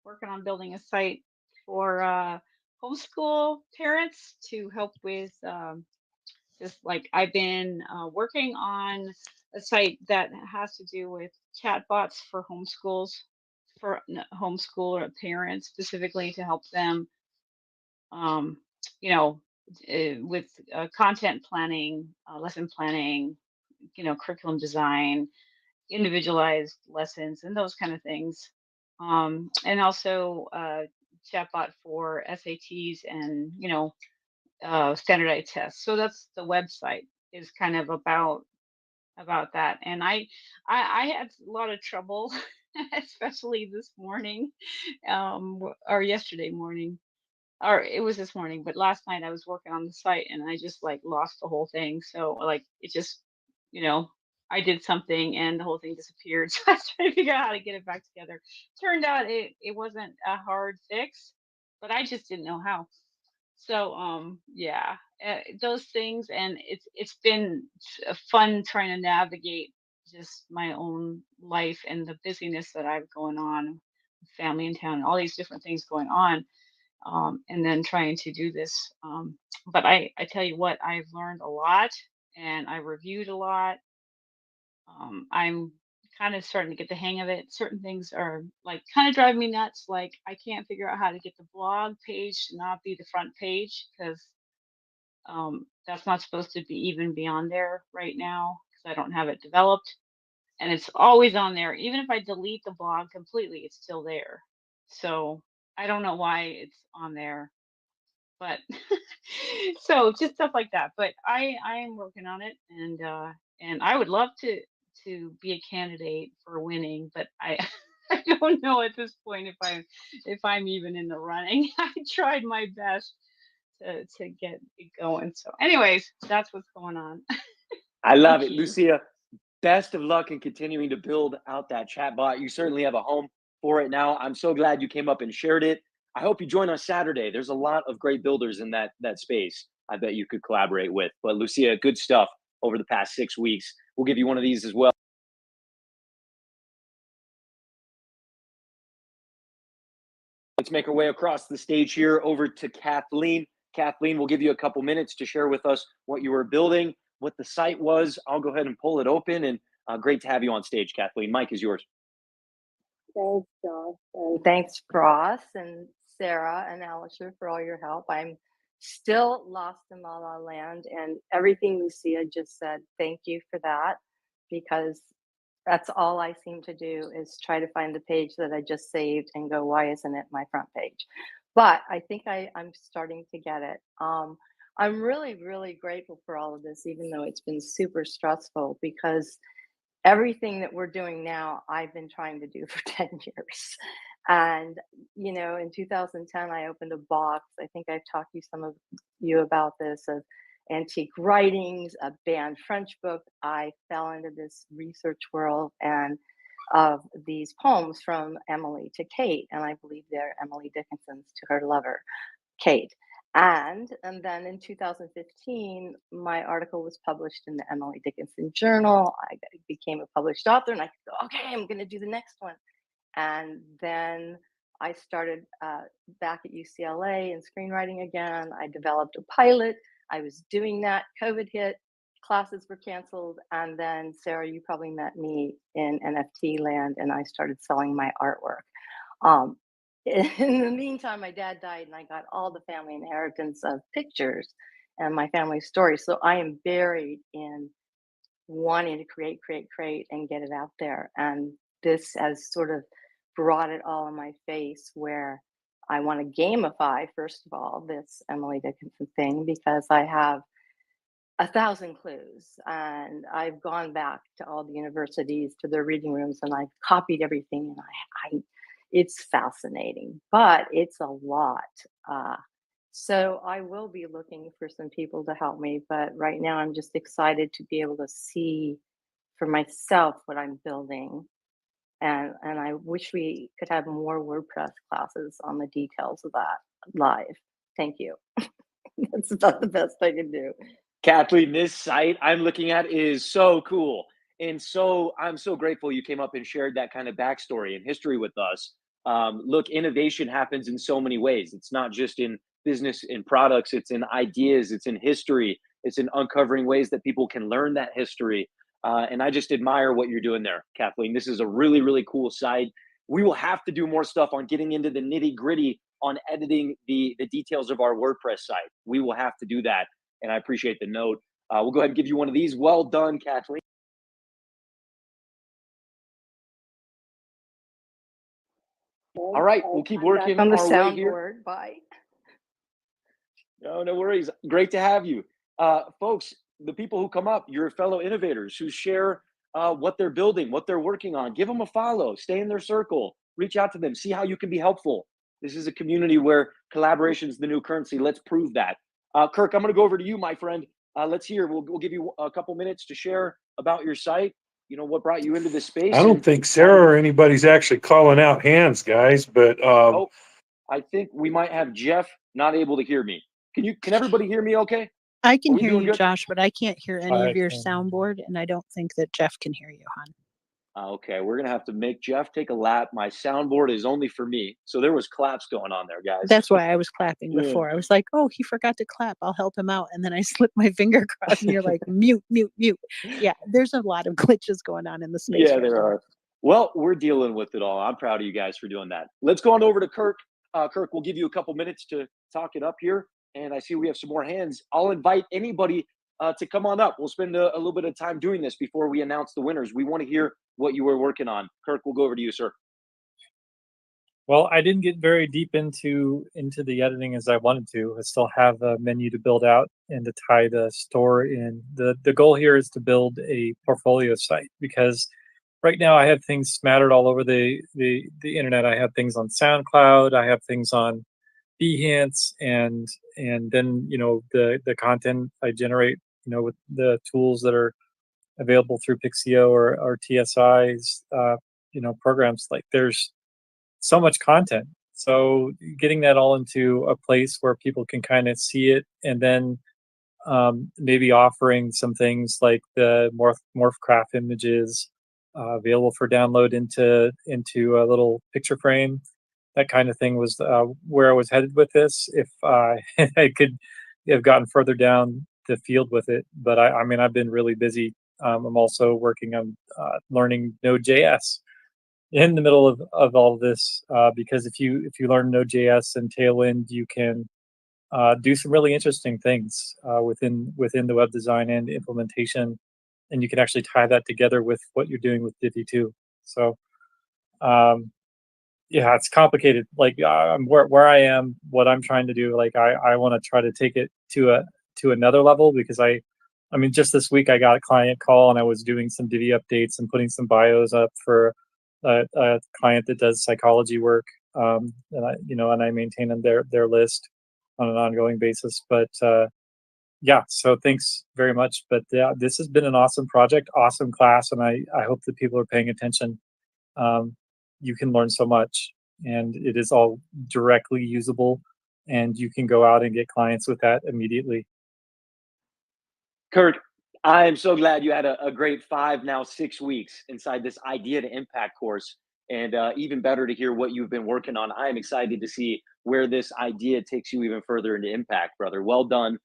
working on building a site for homeschool parents to help with just like I've been working on a site that has to do with chatbots for homeschooler parents specifically to help them, um, you know, with content planning, lesson planning, curriculum design, individualized lessons, and those kind of things. And also chatbot for SATs and standardized tests. So that's the website is kind of about that. And I had a lot of trouble, especially this morning, or yesterday morning, or it was this morning. But last night I was working on the site and I just like lost the whole thing. So like it just, you know. I did something and the whole thing disappeared. So I was trying to figure out how to get it back together. Turned out it wasn't a hard fix, but I just didn't know how. So yeah, those things, and it's been fun trying to navigate just my own life and the busyness that I've going on, family in town, and all these different things going on, and then trying to do this. But I tell you what, I've learned a lot, and I reviewed a lot. I'm kind of starting to get the hang of it. Certain things are like kind of driving me nuts. Like I can't figure out how to get the blog page to not be the front page because that's not supposed to be even be on there right now because I don't have it developed. And it's always on there. Even if I delete the blog completely, it's still there. So I don't know why it's on there, but so just stuff like that. But I am working on it, and I would love to be a candidate for winning, but I I don't know at this point if I'm even in the running. I tried my best to get it going. So anyways, that's what's going on. I love Thank it. you. Lucia, best of luck in continuing to build out that chatbot. You certainly have a home for it now. I'm so glad you came up and shared it. I hope you join us Saturday. There's a lot of great builders in that space. I bet you could collaborate with. But Lucia, good stuff over the past 6 weeks. We'll give you one of these as well. Let's make our way across the stage here over to Kathleen. Kathleen, we'll give you a couple minutes to share with us what you were building, what the site was. I'll go ahead and pull it open, and great to have you on stage, Kathleen. Mike is yours. Thanks, Josh. And thanks, Ross and Sarah and Alistair for all your help. I'm still lost in La La Land, and everything Lucia just said, thank you for that, because that's all I seem to do is try to find the page that I just saved and go, why isn't it my front page? But I think I'm starting to get it. I'm really, really grateful for all of this, even though it's been super stressful, because everything that we're doing now, I've been trying to do for 10 years. And, you know, in 2010, I opened a box. I think I've talked to some of you about this, of antique writings, a banned French book. I fell into this research world and of these poems from Emily to Kate. And I believe they're Emily Dickinson's to her lover, Kate. And then in 2015, my article was published in the Emily Dickinson Journal. I became a published author, and I could go, okay, I'm going to do the next one. And then I started back at UCLA in screenwriting again. I developed a pilot. I was doing that. COVID hit, classes were canceled. And then, Sarah, you probably met me in NFT land, and I started selling my artwork. In the meantime, my dad died, and I got all the family inheritance of pictures and my family story. So I am buried in wanting to create, and get it out there. And this has sort of brought it all in my face, where I want to gamify, first of all, this Emily Dickinson thing, because I have 1,000 clues, and I've gone back to all the universities, to their reading rooms, and I've copied everything, and it's fascinating, but it's a lot. So I will be looking for some people to help me, but right now I'm just excited to be able to see for myself what I'm building. And I wish we could have more WordPress classes on the details of that live. Thank you. That's about the best I can do. Kathleen, this site I'm looking at is so cool. And so I'm so grateful you came up and shared that kind of backstory and history with us. Look, innovation happens in so many ways. It's not just in business and products, it's in ideas, it's in history, it's in uncovering ways that people can learn that history. And I just admire what you're doing there, Kathleen. This is a really, really cool site. We will have to do more stuff on getting into the nitty gritty on editing the details of our WordPress site. We will have to do that. And I appreciate the note. We'll go ahead and give you one of these. Well done, Kathleen. All right, we'll keep working on the our way here. soundboard. Bye. No worries. Great to have you. Folks, the people who come up, your fellow innovators who share what they're building, what they're working on, give them a follow, stay in their circle, reach out to them, see how you can be helpful. This is a community where collaboration is the new currency. Let's prove that. Kirk, I'm going to go over to you, my friend. Let's hear. We'll give you a couple minutes to share about your site. You know, what brought you into this space. I don't think Sarah or anybody's actually calling out hands, guys, but I think we might have Jeff not able to hear me. Can everybody hear me okay? I can we hear doing you, good? Josh, but I can't hear any I of your can. soundboard, and I don't think that Jeff can hear you, hon. Okay, we're gonna have to make Jeff take a lap. My soundboard is only for me, so there was claps going on there, guys. That's why I was clapping Yeah. before. I was like, oh, he forgot to clap. I'll help him out. And then I slipped my finger across, and you're like, mute. Yeah, there's a lot of glitches going on in the space. Yeah, right there now. are. Well, we're dealing with it all. I'm proud of you guys for doing that. Let's go on over to Kirk. Kirk, we'll give you a couple minutes to talk it up here. And I see we have some more hands. I'll invite anybody to come on up. We'll spend a little bit of time doing this before we announce the winners. We want to hear what you were working on. Kirk, we'll go over to you, sir. Well, I didn't get very deep into the editing as I wanted to. I still have a menu to build out and to tie the store in. The goal here is to build a portfolio site, because right now I have things smattered all over the internet. I have things on SoundCloud, I have things on Behance, and then, you know, the content I generate, you know, with the tools that are available through Pixio or TSI's, programs. Like there's so much content. So getting that all into a place where people can kind of see it, and then maybe offering some things like the Morphcraft images available for download into a little picture frame. That kind of thing was where I was headed with this. If I could have gotten further down the field with it, but I mean, I've been really busy. I'm also working on learning Node.js in the middle of all of this, because if you learn Node.js and Tailwind, you can do some really interesting things within the web design and implementation, and you can actually tie that together with what you're doing with Divi too. So yeah, it's complicated. Like where I am, what I'm trying to do, like I want to try to take it to another level, because I mean, just this week I got a client call and I was doing some Divi updates and putting some bios up for a client that does psychology work, and I maintain them their list on an ongoing basis. But yeah, so thanks very much. But yeah, this has been an awesome project, awesome class, and I hope that people are paying attention. You can learn so much, and it is all directly usable, and you can go out and get clients with that immediately. Kirk, I am so glad you had a great 5, now 6 weeks inside this Idea to Impact course. And even better to hear what you've been working on. I am excited to see where this idea takes you even further into impact, brother. Well done.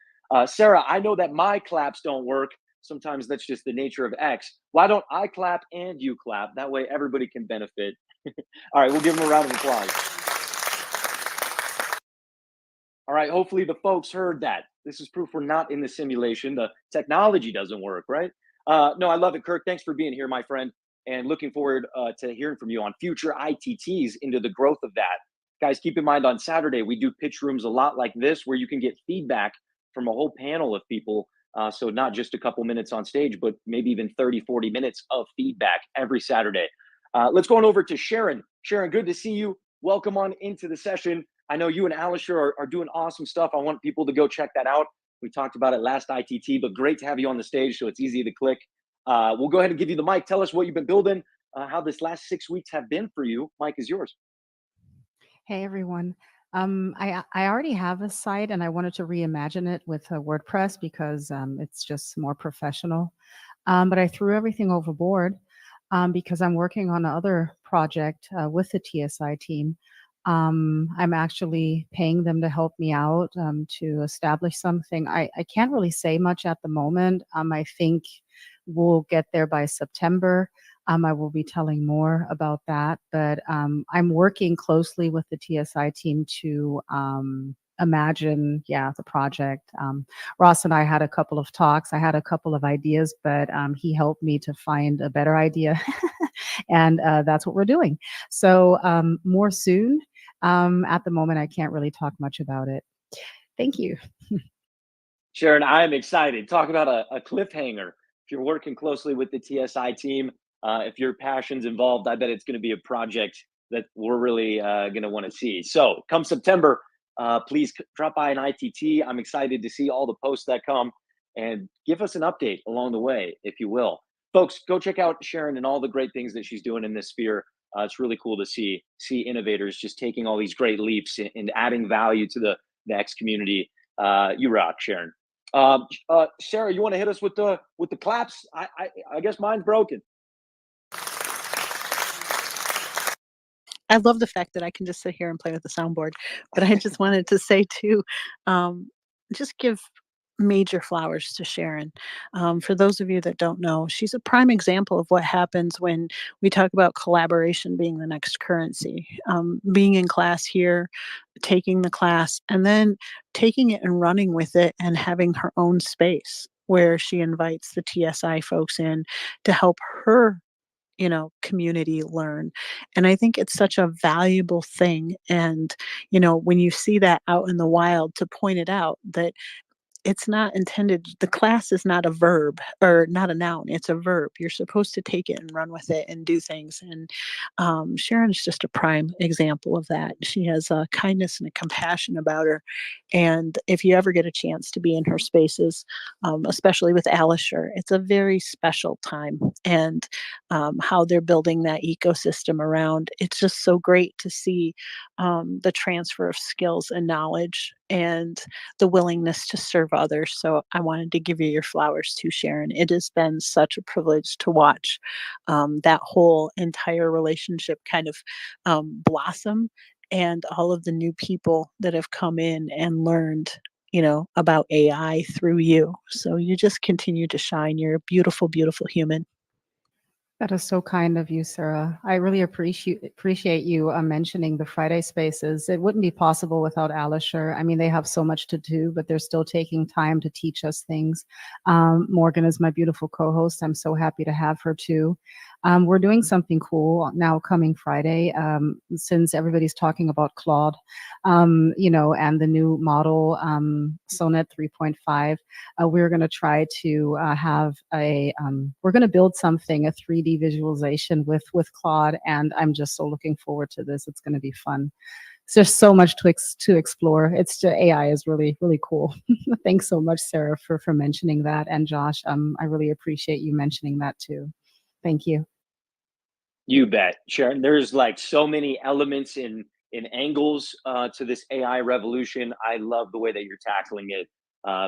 Sarah, I know that my claps don't work. Sometimes that's just the nature of X. Why don't I clap and you clap? That way everybody can benefit. All right, we'll give them a round of applause. All right, hopefully the folks heard that. This is proof we're not in the simulation. The technology doesn't work, right? No, I love it, Kirk. Thanks for being here, my friend, and looking forward to hearing from you on future ITTs into the growth of that. Guys, keep in mind on Saturday, we do pitch rooms a lot like this where you can get feedback from a whole panel of people. So not just a couple minutes on stage, but maybe even 30, 40 minutes of feedback every Saturday. Let's go on over to Sharon. Sharon, good to see you. Welcome on into the session. I know you and Alisher are doing awesome stuff. I want people to go check that out. We talked about it last ITT, but great to have you on the stage, so it's easy to click. We'll go ahead and give you the mic. Tell us what you've been building, how this last 6 weeks have been for you. Mic is yours. Hey everyone. I already have a site and I wanted to reimagine it with WordPress because it's just more professional. But I threw everything overboard because I'm working on another project with the TSI team. I'm actually paying them to help me out to establish something. I can't really say much at the moment. I think we'll get there by September. I will be telling more about that, but I'm working closely with the TSI team to imagine, the project. Ross and I had a couple of talks. I had a couple of ideas, but he helped me to find a better idea, and that's what we're doing. So more soon. At the moment, I can't really talk much about it. Thank you. Sharon, I'm excited. Talk about a cliffhanger. If you're working closely with the TSI team, if your passion's involved, I bet it's going to be a project that we're really going to want to see. So come September, please drop by an ITT. I'm excited to see all the posts that come and give us an update along the way, if you will. Folks, go check out Sharon and all the great things that she's doing in this sphere. It's really cool to see innovators just taking all these great leaps and adding value to the X community. You rock, Sharon. Sarah, you want to hit us with the claps? I guess mine's broken. I love the fact that I can just sit here and play with the soundboard, but I just wanted to say too, just give major flowers to Sharon. For those of you that don't know, she's a prime example of what happens when we talk about collaboration being the next currency. Being in class here, taking the class, and then taking it and running with it and having her own space where she invites the TSI folks in to help her community learn. And I think it's such a valuable thing. And, when you see that out in the wild, to point it out that it's not intended, the class is not a verb or not a noun, it's a verb. You're supposed to take it and run with it and do things. And Sharon's just a prime example of that. She has a kindness and a compassion about her. And if you ever get a chance to be in her spaces, especially with Alisher, it's a very special time. And how they're building that ecosystem around, it's just so great to see the transfer of skills and knowledge and the willingness to serve others. So I wanted to give you your flowers too, Sharon. It has been such a privilege to watch that whole entire relationship kind of blossom, and all of the new people that have come in and learned, about AI through you. So you just continue to shine. You're a beautiful, beautiful human. That is so kind of you, Sarah. I really appreciate you mentioning the Friday spaces. It wouldn't be possible without Alisher. I mean, they have so much to do, but they're still taking time to teach us things. Morgan is my beautiful co-host. I'm so happy to have her too. We're doing something cool now coming Friday, since everybody's talking about Claude, and the new model, Sonnet 3.5. We're going to try to we're going to build something, a 3D visualization with Claude, and I'm just so looking forward to this. It's going to be fun. There's so much to explore. It's just, AI is really, really cool. Thanks so much, Sarah, for mentioning that. And Josh, I really appreciate you mentioning that too. Thank you. You bet, Sharon. There's like so many elements in angles to this AI revolution. I love the way that you're tackling it.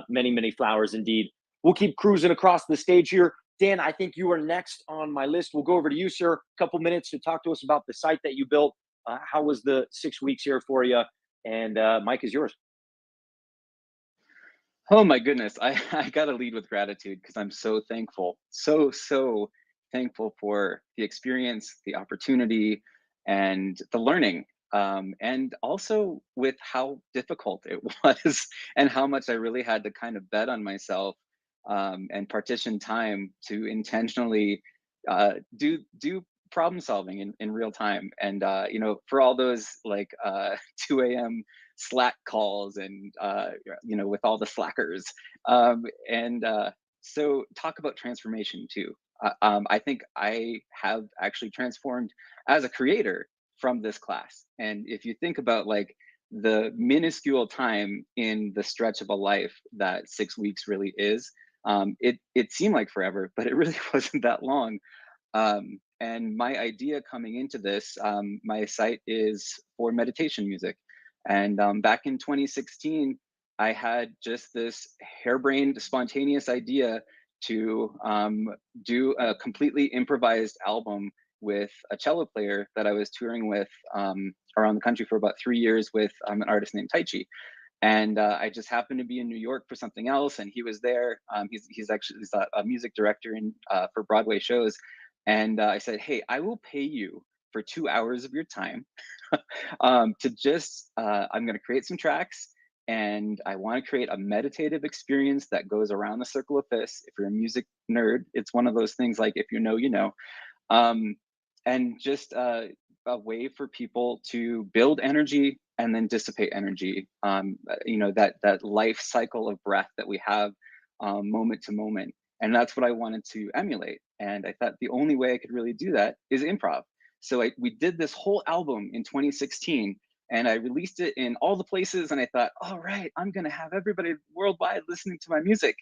Many, many flowers indeed. We'll keep cruising across the stage here. Dan, I think you are next on my list. We'll go over to you, sir. A couple minutes to talk to us about the site that you built. How was the 6 weeks here for you? And Mike is yours. Oh my goodness, I got to lead with gratitude because I'm so thankful, so thankful for the experience, the opportunity, and the learning. And also with how difficult it was and how much I really had to kind of bet on myself, and partition time to intentionally do problem solving in real time. And for all those like 2 a.m. Slack calls and with all the slackers, and so talk about transformation too. I think I have actually transformed as a creator from this class. And if you think about like the minuscule time in the stretch of a life that 6 weeks really is, it seemed like forever, but it really wasn't that long. And my idea coming into this, my site is for meditation music. And back in 2016, I had just this harebrained, spontaneous idea to do a completely improvised album with a cello player that I was touring with around the country for about 3 years with an artist named Taichi. And I just happened to be in New York for something else, and he was there. He's a music director for Broadway shows. And I said, hey, I will pay you for 2 hours of your time to just, I'm going to create some tracks, and I want to create a meditative experience that goes around the circle of Fifths. If you're a music nerd, it's one of those things like, if you know, you know. And just a way for people to build energy and then dissipate energy. That life cycle of breath that we have moment to moment. And that's what I wanted to emulate. And I thought the only way I could really do that is improv. So we did this whole album in 2016, and I released it in all the places. And I thought, all right, I'm going to have everybody worldwide listening to my music.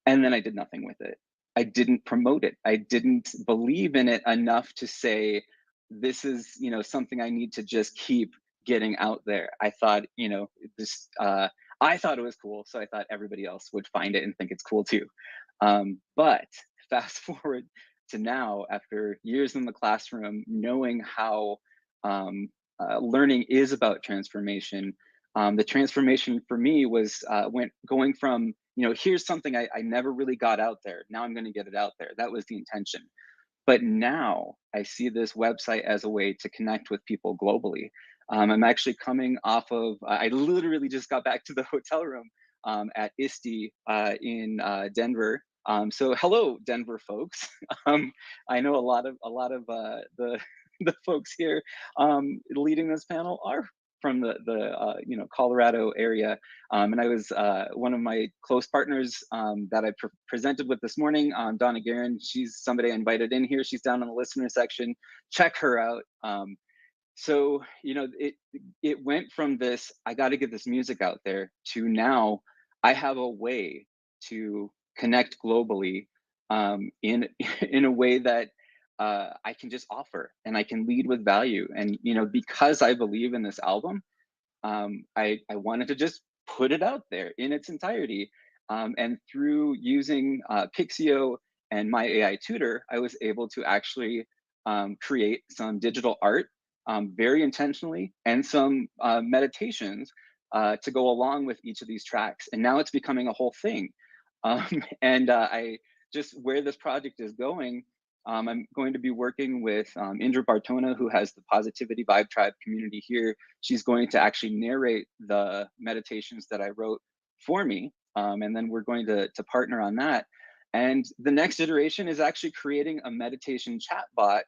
And then I did nothing with it. I didn't promote it. I didn't believe in it enough to say, this is, something I need to just keep getting out there. I thought, I thought it was cool. So I thought everybody else would find it and think it's cool too. But fast forward to now, after years in the classroom, knowing how learning is about transformation, the transformation for me was going from, here's something I never really got out there. Now I'm going to get it out there. That was the intention. But now I see this website as a way to connect with people globally. I'm actually coming off of, I literally just got back to the hotel room at ISTE in Denver. So hello, Denver folks. I know a lot of the the folks here leading this panel are from the Colorado area, and I was one of my close partners that I presented with this morning, Donna Guerin. She's somebody I invited in here. She's down in the listener section. Check her out. So it went from this, I got to get this music out there, to now I have a way to connect globally in in a way that I can just offer, and I can lead with value. And because I believe in this album, I wanted to just put it out there in its entirety. And through using Pixio and my AI tutor, I was able to actually create some digital art very intentionally, and some meditations to go along with each of these tracks. And now it's becoming a whole thing. And I just, where this project is going, I'm going to be working with Indra Bartona, who has the Positivity Vibe Tribe community here. She's going to actually narrate the meditations that I wrote for me. And then we're going to partner on that. And the next iteration is actually creating a meditation chatbot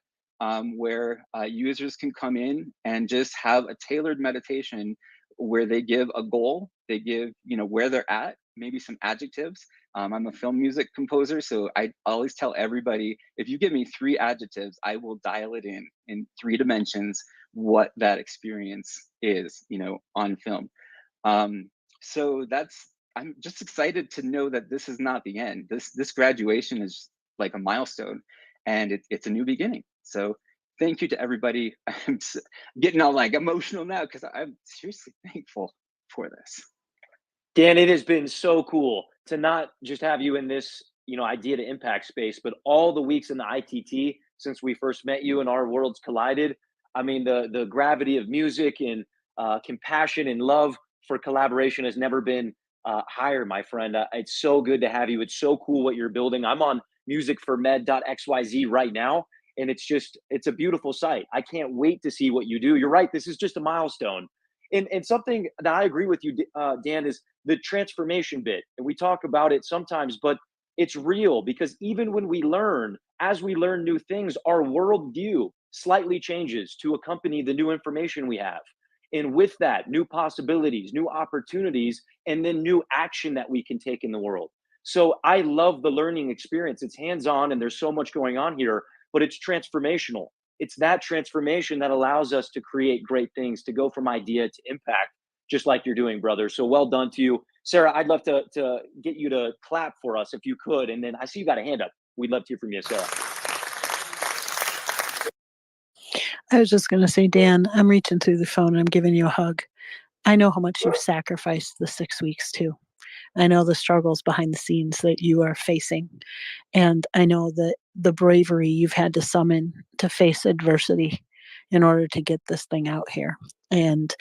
where users can come in and just have a tailored meditation where they give a goal, they give where they're at, maybe some adjectives. I'm a film music composer, so I always tell everybody, if you give me 3 adjectives, I will dial it in 3 dimensions what that experience is, on film. So I'm just excited to know that this is not the end. This graduation is like a milestone, and it's a new beginning. So thank you to everybody. I'm getting all like emotional now because I'm seriously thankful for this. Dan, it has been so cool to not just have you in this, idea to impact space, but all the weeks in the ITT since we first met you and our worlds collided. I mean, the gravity of music and compassion and love for collaboration has never been higher, my friend. It's so good to have you. It's so cool what you're building. I'm on musicformed.xyz right now, and it's a beautiful site. I can't wait to see what you do. You're right. This is just a milestone. And something that I agree with you, Dan, is the transformation bit. And we talk about it sometimes, but it's real, because even when we learn, as we learn new things, our worldview slightly changes to accompany the new information we have. And with that, new possibilities, new opportunities, and then new action that we can take in the world. So I love the learning experience. It's hands-on, and there's so much going on here, but it's transformational. It's that transformation that allows us to create great things, to go from idea to impact, just like you're doing, brother. So well done to you. Sarah, I'd love to get you to clap for us if you could. And then I see you got a hand up. We'd love to hear from you, Sarah. I was just going to say, Dan, I'm reaching through the phone and I'm giving you a hug. I know how much you've sacrificed the 6 weeks too. I know the struggles behind the scenes that you are facing. And I know that the bravery you've had to summon to face adversity in order to get this thing out here. And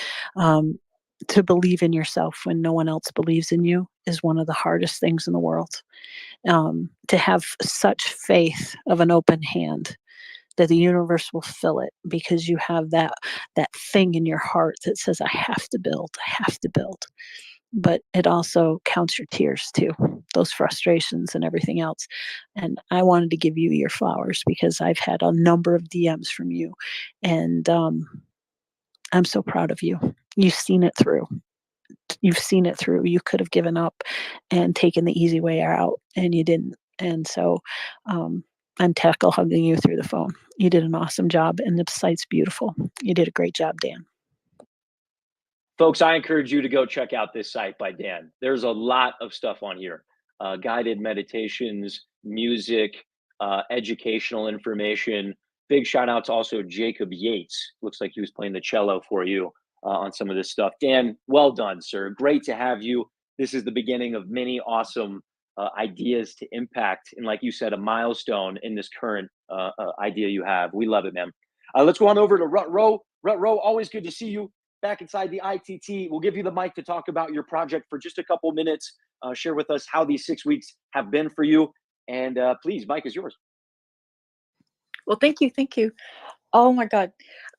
to believe in yourself when no one else believes in you is one of the hardest things in the world. To have such faith of an open hand that the universe will fill it because you have that thing in your heart that says, I have to build. But it also counts your tears too, those frustrations and everything else. And I wanted to give you your flowers because I've had a number of DMs from you, and I'm so proud of you. You've seen it through. You could have given up and taken the easy way out, and you didn't. And so I'm tackle hugging you through the phone. You did an awesome job, and the site's beautiful. You did a great job, Dan. Folks, I encourage you to go check out this site by Dan. There's a lot of stuff on here. Guided meditations, music, educational information. Big shout out to also Jacob Yates. Looks like he was playing the cello for you on some of this stuff. Dan, well done, sir. Great to have you. This is the beginning of many awesome ideas to impact. And like you said, a milestone in this current idea you have. We love it, man. Let's go on over to Rut Row. Rut Row, always good to see you back inside the ITT. We'll give you the mic to talk about your project for just a couple minutes. Share with us how these 6 weeks have been for you. And please, mic is yours. Well, thank you. Oh my God.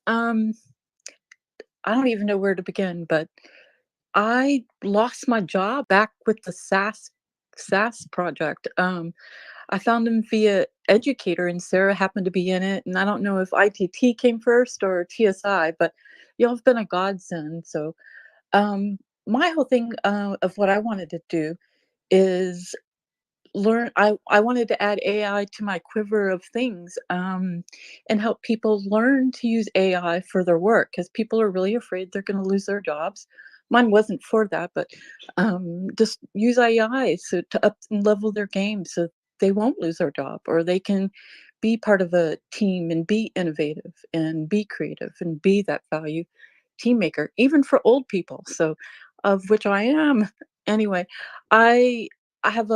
I don't even know where to begin, but I lost my job back with the SAS project. I found him via Educator, and Sarah happened to be in it. And I don't know if ITT came first or TSI, but y'all have been a godsend. So my whole thing of what I wanted to do is learn. I wanted to add AI to my quiver of things, and help people learn to use AI for their work, because people are really afraid they're going to lose their jobs. Mine wasn't for that, but just use AI so to up and level their game so they won't lose their job, or they can be part of a team and be innovative and be creative and be that value team maker, even for old people. So, of which I am. Anyway, I I have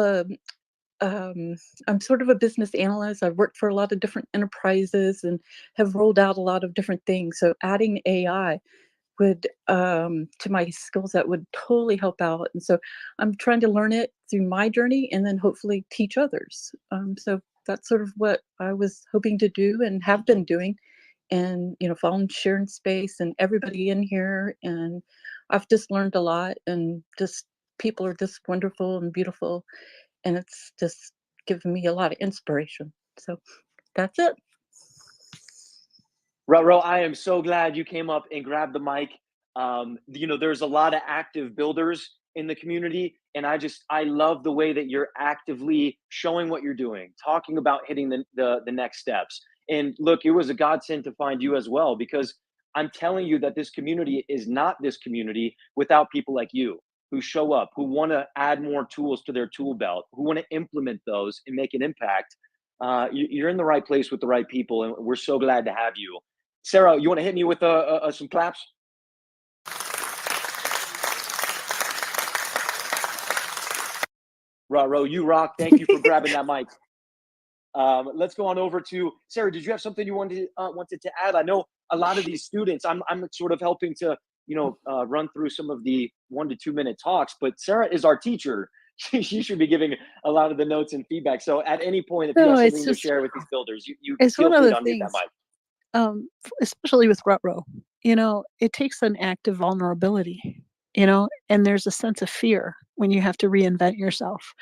I'm sort of a business analyst. I've worked for a lot of different enterprises and have rolled out a lot of different things. So adding AI would to my skills that would totally help out. And so I'm trying to learn it through my journey and then hopefully teach others. So that's sort of what I was hoping to do and have been doing. And following Sharon Space and everybody in here. And I've just learned a lot, and just people are just wonderful and beautiful, and it's just given me a lot of inspiration. So that's it. Ro, I am so glad you came up and grabbed the mic. There's a lot of active builders in the community, and I love the way that you're actively showing what you're doing, talking about hitting the next steps. And look, it was a godsend to find you as well, because I'm telling you that this community is not this community without people like you who show up, who want to add more tools to their tool belt, who want to implement those and make an impact. You're in the right place with the right people, and we're so glad to have you. Sarah, you want to hit me with some claps? Ro, you rock. Thank you for grabbing that mic. Let's go on over to Sarah. Did you have something you wanted to add? I know a lot of these students. I'm sort of helping to run through some of the 1 to 2 minute talks, but Sarah is our teacher. She should be giving a lot of the notes and feedback. So at any point, if you have something to share with these builders, you it's feel one of free the to unmute that things, mic. especially with Rutro, it takes an act of vulnerability, and there's a sense of fear when you have to reinvent yourself.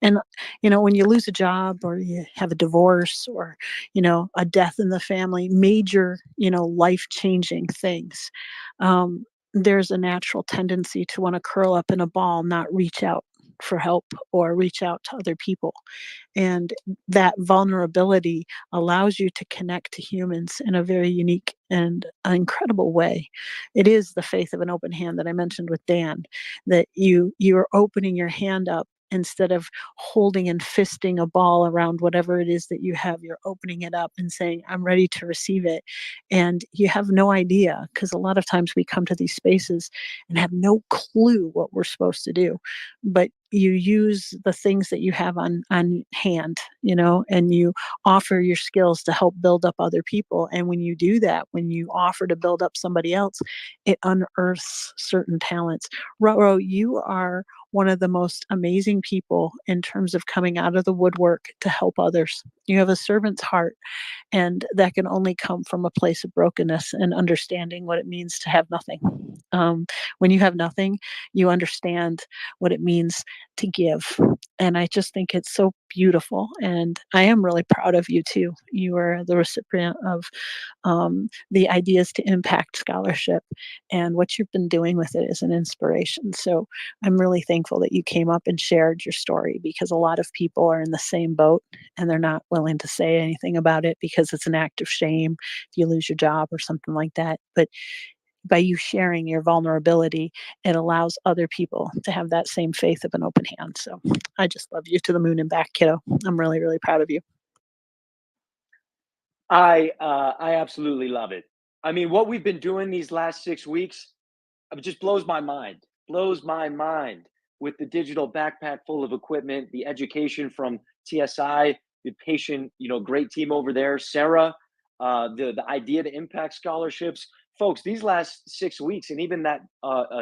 And, when you lose a job or you have a divorce or, a death in the family, major, life-changing things, there's a natural tendency to want to curl up in a ball, not reach out for help or reach out to other people. And that vulnerability allows you to connect to humans in a very unique and incredible way. It is the faith of an open hand that I mentioned with Dan, that you're opening your hand up instead of holding and fisting a ball around whatever it is that you have. You're opening it up and saying, I'm ready to receive it. And you have no idea, because a lot of times we come to these spaces and have no clue what we're supposed to do. But you use the things that you have on hand, and you offer your skills to help build up other people. And when you do that, when you offer to build up somebody else, it unearths certain talents. Roro, you are one of the most amazing people in terms of coming out of the woodwork to help others. You have a servant's heart, and that can only come from a place of brokenness and understanding what it means to have nothing. When you have nothing, you understand what it means to give. And I just think it's so beautiful. And I am really proud of you too. You are the recipient of the Ideas to Impact Scholarship, and what you've been doing with it is an inspiration. So I'm really thankful that you came up and shared your story, because a lot of people are in the same boat and they're not willing to say anything about it because it's an act of shame if you lose your job or something like that. But by you sharing your vulnerability, it allows other people to have that same faith of an open hand. So I just love you to the moon and back, kiddo. I'm really, really proud of you. I absolutely love it. I mean, what we've been doing these last 6 weeks, it just blows my mind. Blows my mind with the digital backpack full of equipment, the education from TSI, the patient, great team over there, Sarah, the Idea to Impact scholarships, folks. These last 6 weeks, and even that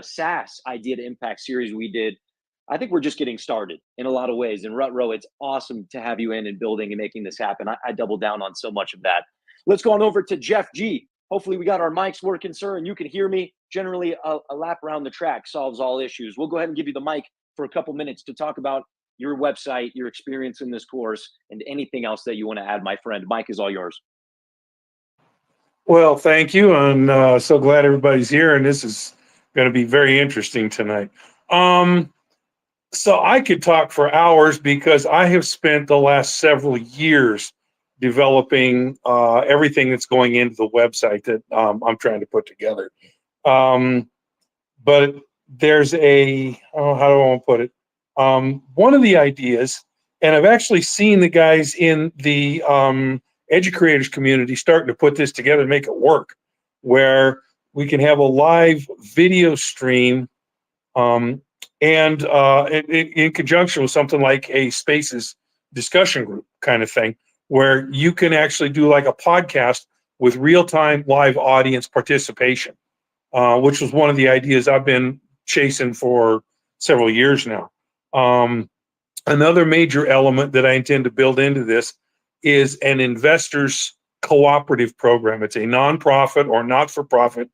SAS Idea to Impact series we did, I think we're just getting started in a lot of ways. And Rutro, it's awesome to have you in and building and making this happen. I double down on so much of that. Let's go on over to Jeff G. Hopefully we got our mics working, sir, and you can hear me. Generally, a lap around the track solves all issues. We'll go ahead and give you the mic for a couple minutes to talk about your website, your experience in this course, and anything else that you want to add, my friend. Mic is all yours. Well, thank you. And so glad everybody's here. And this is going to be very interesting tonight. So I could talk for hours because I have spent the last several years developing everything that's going into the website that I'm trying to put together. But there's how do I want to put it? One of the ideas, and I've actually seen the guys in the educators community starting to put this together and make it work, where we can have a live video stream and in conjunction with something like a Spaces discussion group kind of thing, where you can actually do like a podcast with real-time live audience participation, which was one of the ideas I've been chasing for several years now. Another major element that I intend to build into this is an investors cooperative program. It's a nonprofit or not-for-profit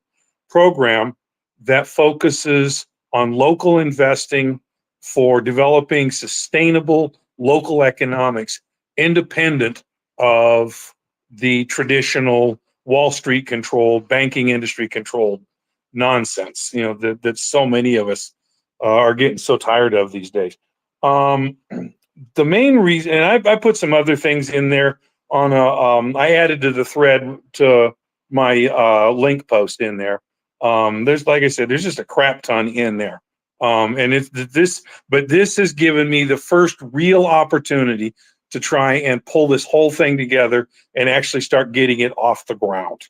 program that focuses on local investing for developing sustainable local economics, independent of the traditional Wall Street controlled, banking industry controlled nonsense, that so many of us are getting so tired of these days. The main reason, and I put some other things in there on I added to the thread to my link post in there. There's, like I said, there's just a crap ton in there. And this has given me the first real opportunity to try and pull this whole thing together and actually start getting it off the ground,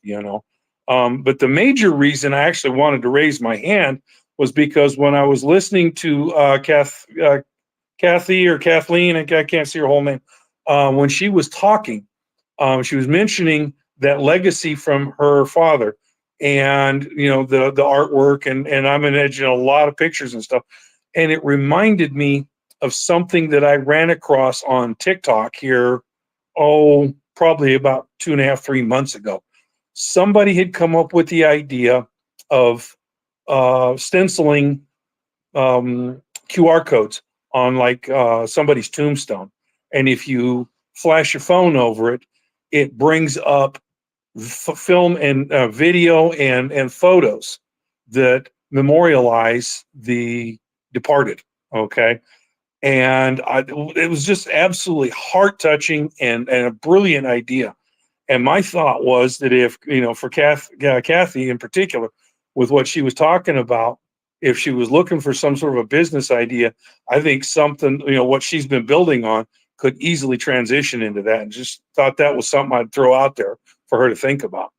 But the major reason I actually wanted to raise my hand was because when I was listening to Kathy or Kathleen, I can't see her whole name, when she was talking, she was mentioning that legacy from her father and, the artwork and I'm in a lot of pictures and stuff. And it reminded me of something that I ran across on TikTok here, probably about 2.5, 3 months ago. Somebody had come up with the idea of stenciling QR codes on like somebody's tombstone. And if you flash your phone over it, it brings up film and video and photos that memorialize the departed. Okay. And it was just absolutely heart touching and a brilliant idea. And my thought was that if, for Kathy in particular, with what she was talking about, if she was looking for some sort of a business idea, I think something, what she's been building on could easily transition into that. And just thought that was something I'd throw out there for her to think about.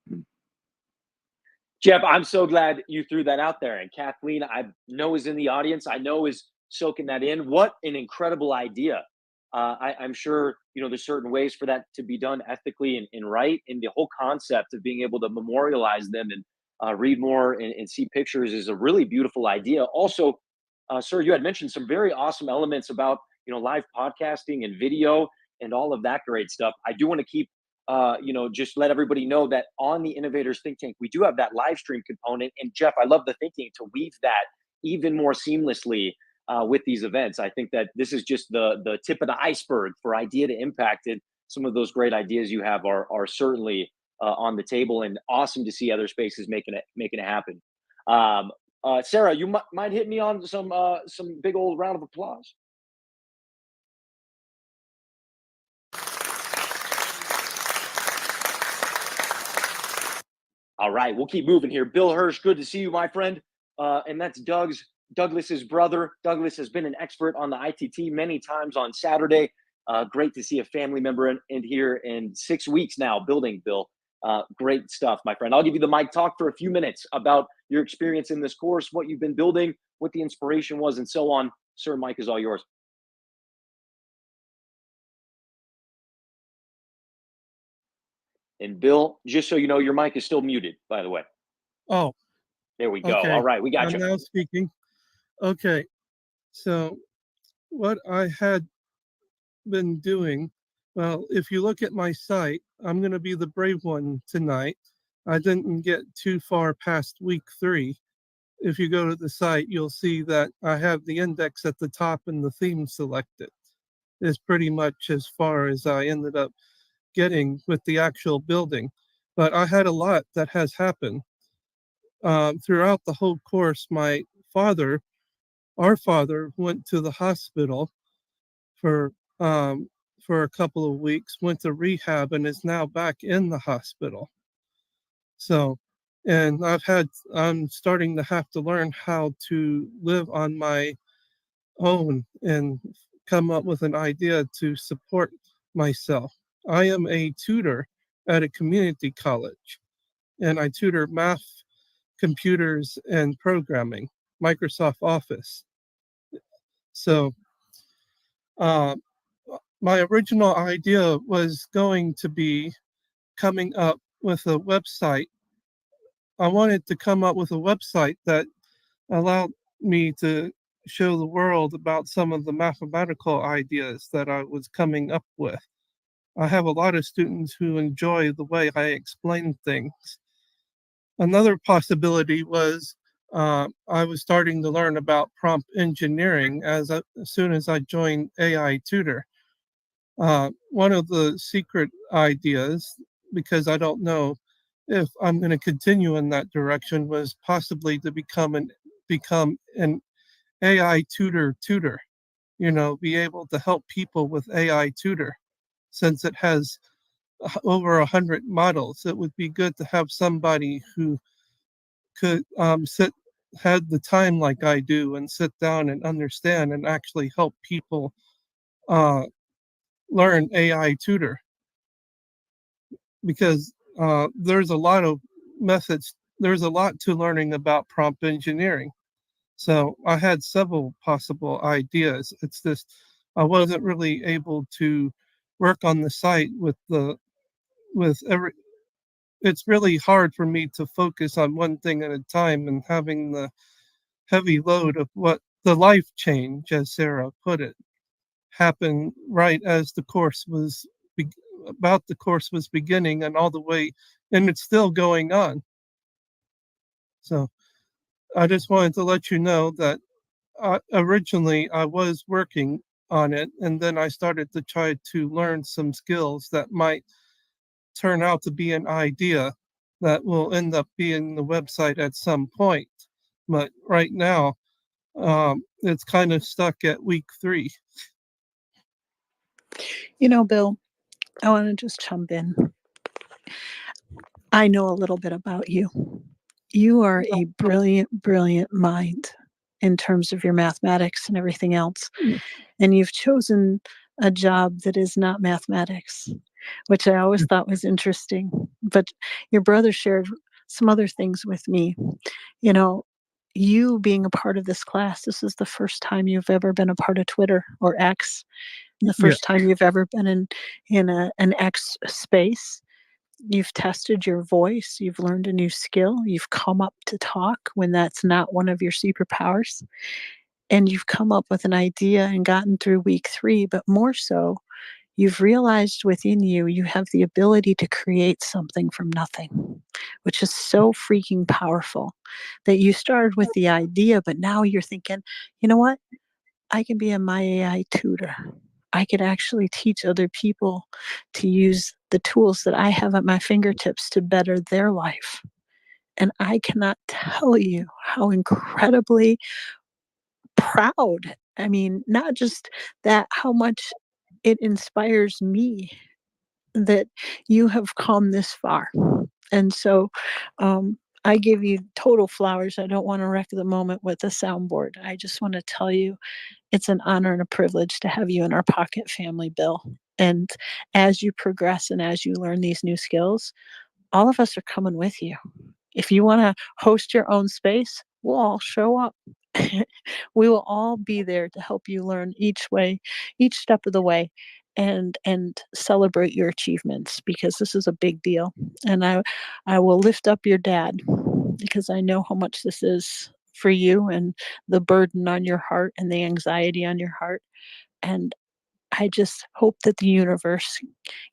Jeff, I'm so glad you threw that out there. And Kathleen, I know is in the audience. I know is soaking that in. What an incredible idea. I'm sure, there's certain ways for that to be done ethically and right. And the whole concept of being able to memorialize them and read more and see pictures is a really beautiful idea. Also, sir, you had mentioned some very awesome elements about, live podcasting and video and all of that great stuff. I do want to keep, just let everybody know that on the Innovators Think Tank, we do have that live stream component. And Jeff, I love the thinking to weave that even more seamlessly with these events. I think that this is just the tip of the iceberg for idea to impact it. Some of those great ideas you have are certainly on the table, and awesome to see other spaces making it happen. Sarah, you might hit me on some big old round of applause. All right, we'll keep moving here. Bill Hirsch, good to see you, my friend. And that's Douglas's brother. Douglas has been an expert on the ITT many times on Saturday. Great to see a family member in here in 6 weeks now building, Bill. Great stuff, my friend. I'll give you the mic. Talk for a few minutes about your experience in this course, what you've been building, what the inspiration was, and so on. Sir, mic is all yours. And Bill, just so you know, your mic is still muted, by the way. Oh, there we go. okay. All right, we got you. I'm now speaking. Okay, so what I had been doing, well, if you look at my site, I'm going to be the brave one tonight. I didn't get too far past week 3. If you go to the site, you'll see that I have the index at the top and the theme selected. It's pretty much as far as I ended up getting with the actual building. but I had a lot that has happened. Throughout the whole course, our father went to the hospital for for a couple of weeks, went to rehab, and is now back in the hospital. So, and I'm starting to have to learn how to live on my own and come up with an idea to support myself. I am a tutor at a community college, and I tutor math, computers, and programming, Microsoft Office. So, my original idea was going to be coming up with a website. I wanted to come up with a website that allowed me to show the world about some of the mathematical ideas that I was coming up with. I have a lot of students who enjoy the way I explain things. Another possibility was I was starting to learn about prompt engineering as soon as I joined AI Tutor. One of the secret ideas, because I don't know if I'm going to continue in that direction, was possibly to become an AI tutor, be able to help people with AI Tutor. Since it has over 100 models, it would be good to have somebody who could had the time like I do and sit down and understand and actually help people learn AI Tutor. Because there's a lot of methods, there's a lot to learning about prompt engineering. So I had several possible ideas. It's just I wasn't really able to work on the site with every. It's really hard for me to focus on one thing at a time, and having the heavy load of what the life change, as Sarah put it, happened right as the course was beginning and all the way, and it's still going on. So I just wanted to let you know that originally I was working on it, and then I started to try to learn some skills that might turn out to be an idea that will end up being the website at some point. But right now, it's kind of stuck at week 3. Bill, I want to just jump in. I know a little bit about you. You are a brilliant, brilliant mind in terms of your mathematics and everything else. And you've chosen a job that is not mathematics, which I always thought was interesting. But your brother shared some other things with me. You being a part of this class, this is the first time you've ever been a part of Twitter or X, and the first time you've ever been in an X space. You've tested your voice, you've learned a new skill, you've come up to talk when that's not one of your superpowers, and you've come up with an idea and gotten through week 3, but more so, you've realized within you, you have the ability to create something from nothing, which is so freaking powerful that you started with the idea, but now you're thinking, you know what? I can be a My AI tutor. I could actually teach other people to use the tools that I have at my fingertips to better their life. And I cannot tell you how incredibly proud, I mean, not just that, how much it inspires me that you have come this far. And so I give you total flowers. I don't want to wreck the moment with a soundboard. I just want to tell you it's an honor and a privilege to have you in our pocket family, Bill. And as you progress and as you learn these new skills, all of us are coming with you. If you want to host your own space, we'll all show up. We will all be there to help you learn each step of the way, and celebrate your achievements, because this is a big deal. And I will lift up your dad, because I know how much this is for you, and the burden on your heart and the anxiety on your heart. And I just hope that the universe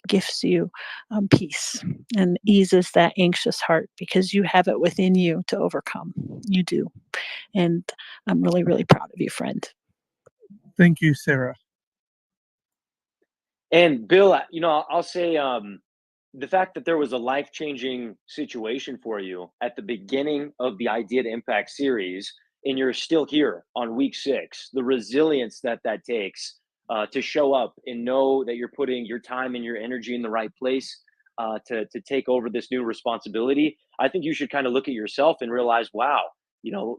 gifts you peace and eases that anxious heart, because you have it within you to overcome. You do. And I'm really, really proud of you, friend. Thank you, Sarah. And Bill, I'll say, the fact that there was a life-changing situation for you at the beginning of the Idea to Impact series, and you're still here on week 6, the resilience that that takes to show up and know that you're putting your time and your energy in the right place to take over this new responsibility. I think you should kind of look at yourself and realize, wow,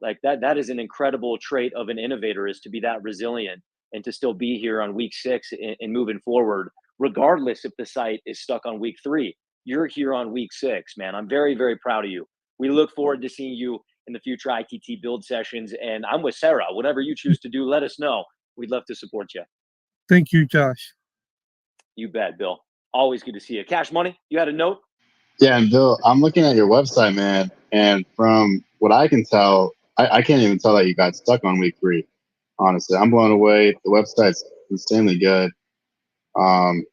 like that is an incredible trait of an innovator, is to be that resilient and to still be here on week 6 and moving forward, regardless if the site is stuck on week 3. You're here on week 6, man. I'm very, very proud of you. We look forward to seeing you in the future ITT build sessions. And I'm with Sarah. Whatever you choose to do, let us know. We'd love to support you. Thank you, Josh. You bet, Bill. Always good to see you. Cash Money, you had a note? Yeah, and Bill, I'm looking at your website, man, and from what I can tell, I can't even tell that you got stuck on week 3. Honestly, I'm blown away. The website's insanely good. The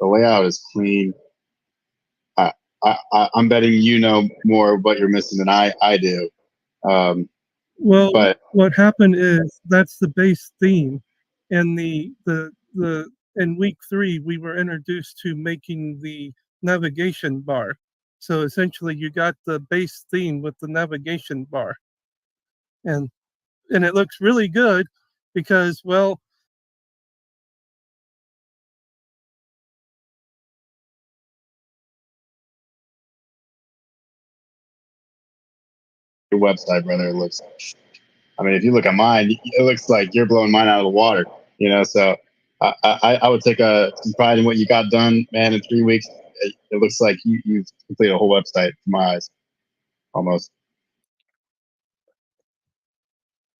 layout is clean. I'm betting you know more of what you're missing than I do. Well, but what happened is that's the base theme, and the in week 3 we were introduced to making the navigation bar. So essentially, you got the base theme with the navigation bar, and it looks really good because, well, your website, brother, looks. I mean, if you look at mine, it looks like you're blowing mine out of the water. So I would take some pride in what you got done, man. In 3 weeks, it looks like you've completed a whole website from my eyes, almost.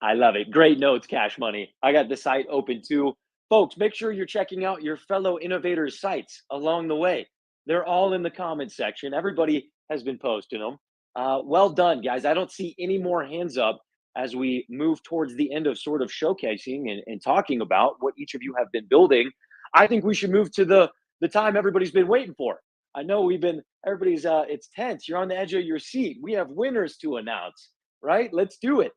I love it. Great notes, Cash Money. I got the site open too. Folks, make sure you're checking out your fellow innovators' sites along the way. They're all in the comments section. Everybody has been posting them. Well done, guys. I don't see any more hands up as we move towards the end of sort of showcasing and talking about what each of you have been building. I think we should move to the time everybody's been waiting for. I know everybody's, it's tense. You're on the edge of your seat. We have winners to announce, right? Let's do it.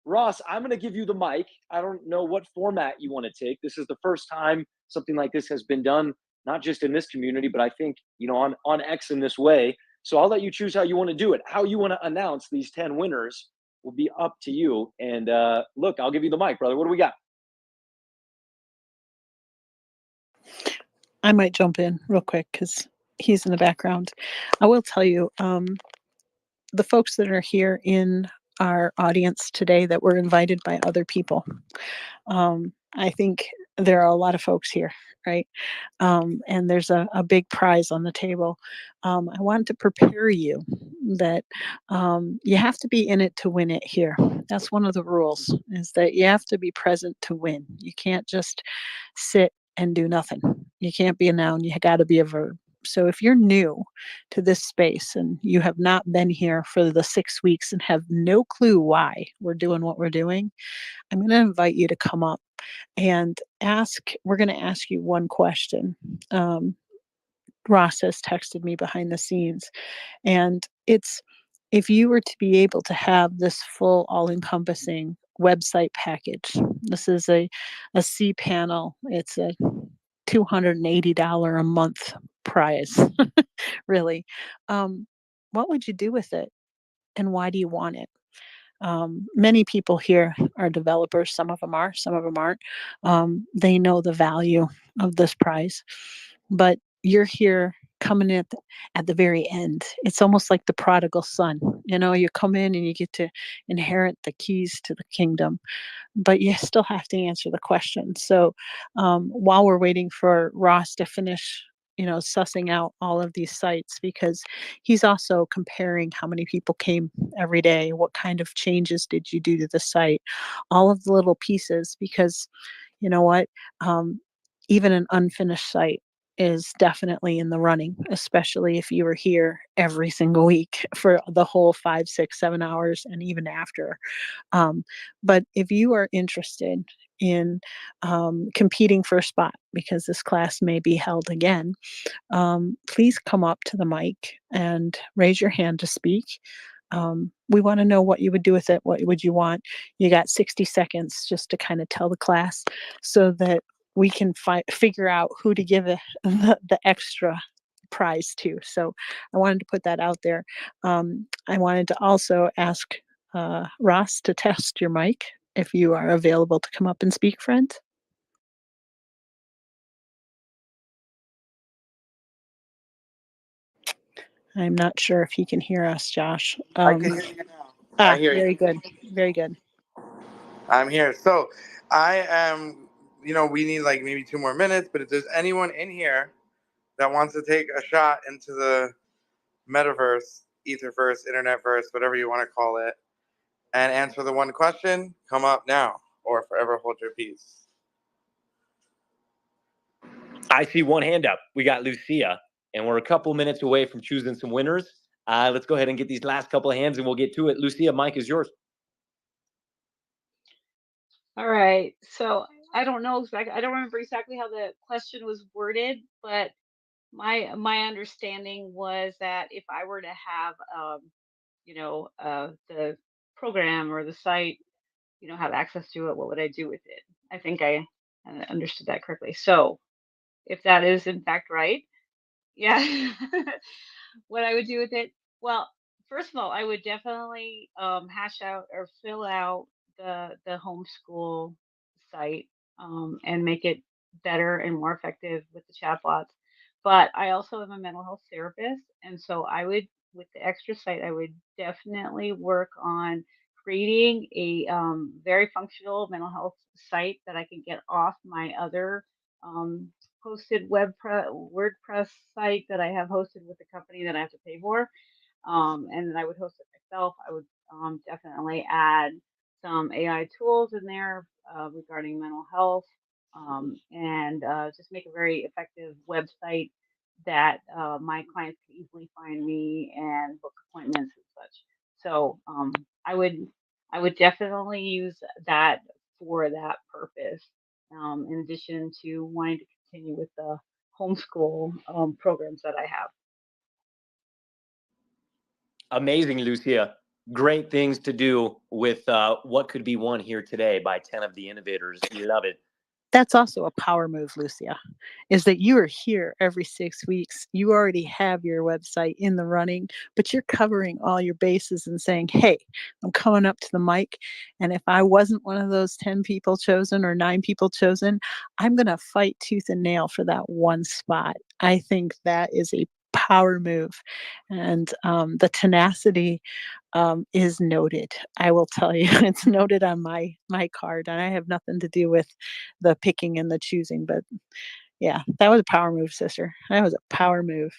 Ross, I'm going to give you the mic. I don't know what format you want to take. This is the first time something like this has been done, not just in this community, but I think, on X in this way. So I'll let you choose how you want to do it. How you want to announce these 10 winners will be up to you. And look, I'll give you the mic, brother. What do we got? I might jump in real quick because he's in the background. I will tell you, the folks that are here in our audience today that were invited by other people. I think there are a lot of folks here, right? And there's a big prize on the table. I want to prepare you that you have to be in it to win it here. That's one of the rules, is that you have to be present to win. You can't just sit and do nothing. You can't be a noun. You got to be a verb. So if you're new to this space and you have not been here for the 6 weeks and have no clue why we're doing what we're doing, I'm going to invite you to come up and we're going to ask you one question. Ross has texted me behind the scenes, and it's, if you were to be able to have this full all-encompassing website package, this is a cPanel, it's a $280 a month prize, really. What would you do with it, and why do you want it? Many people here are developers. Some of them are, some of them aren't. They know the value of this prize, but you're here coming at the very end. It's almost like the prodigal son. You come in and you get to inherit the keys to the kingdom, but you still have to answer the question. So while we're waiting for Ross to finish, sussing out all of these sites, because he's also comparing how many people came every day, what kind of changes did you do to the site, all of the little pieces, because you know what, even an unfinished site is definitely in the running, especially if you were here every single week for the whole 5, 6, 7 hours and even after. But if you are interested in competing for a spot, because this class may be held again, please come up to the mic and raise your hand to speak. We want to know what you would do with it. What would you want? You got 60 seconds just to kind of tell the class so that we can figure out who to give the extra prize too. So I wanted to put that out there. I wanted to also ask Ross to test your mic if you are available to come up and speak, friend. I'm not sure if he can hear us, Josh. I can hear you now. I hear Very you. good. Very good. I'm here. So I am, we need like maybe 2 more minutes, but if there's anyone in here that wants to take a shot into the metaverse, etherverse, internetverse, whatever you want to call it, and answer the one question, come up now or forever hold your peace. I see one hand up. We got Lucia, and we're a couple minutes away from choosing some winners. Let's go ahead and get these last couple of hands, and we'll get to it. Lucia, mic is yours. All right. So I don't know exactly. I don't remember exactly how the question was worded, but my understanding was that if I were to have, the program or the site, have access to it, what would I do with it? I think I understood that correctly. So if that is in fact right, yeah, what I would do with it. Well, first of all, I would definitely hash out or fill out the homeschool site and make it better and more effective with the chatbots. But I also am a mental health therapist, and so I would, with the extra site, I would definitely work on creating a very functional mental health site that I can get off my other um, hosted WordPress site that I have hosted with the company that I have to pay for. And then I would host it myself. I would definitely add some AI tools in there regarding mental health and just make a very effective website that my clients can easily find me and book appointments and such. So I would definitely use that for that purpose. In addition to wanting to continue with the homeschool programs that I have. Amazing, Lucia. Great things to do with what could be won here today by 10 of the innovators. Love it. That's also a power move, Lucia, is that you are here every 6 weeks. You already have your website in the running, but you're covering all your bases and saying, hey, I'm coming up to the mic. And if I wasn't one of those 10 people chosen or 9 people chosen, I'm going to fight tooth and nail for that one spot. I think that is a power move. And the tenacity is noted. I will tell you, it's noted on my card, and I have nothing to do with the picking and the choosing. But yeah, that was a power move, sister. That was a power move.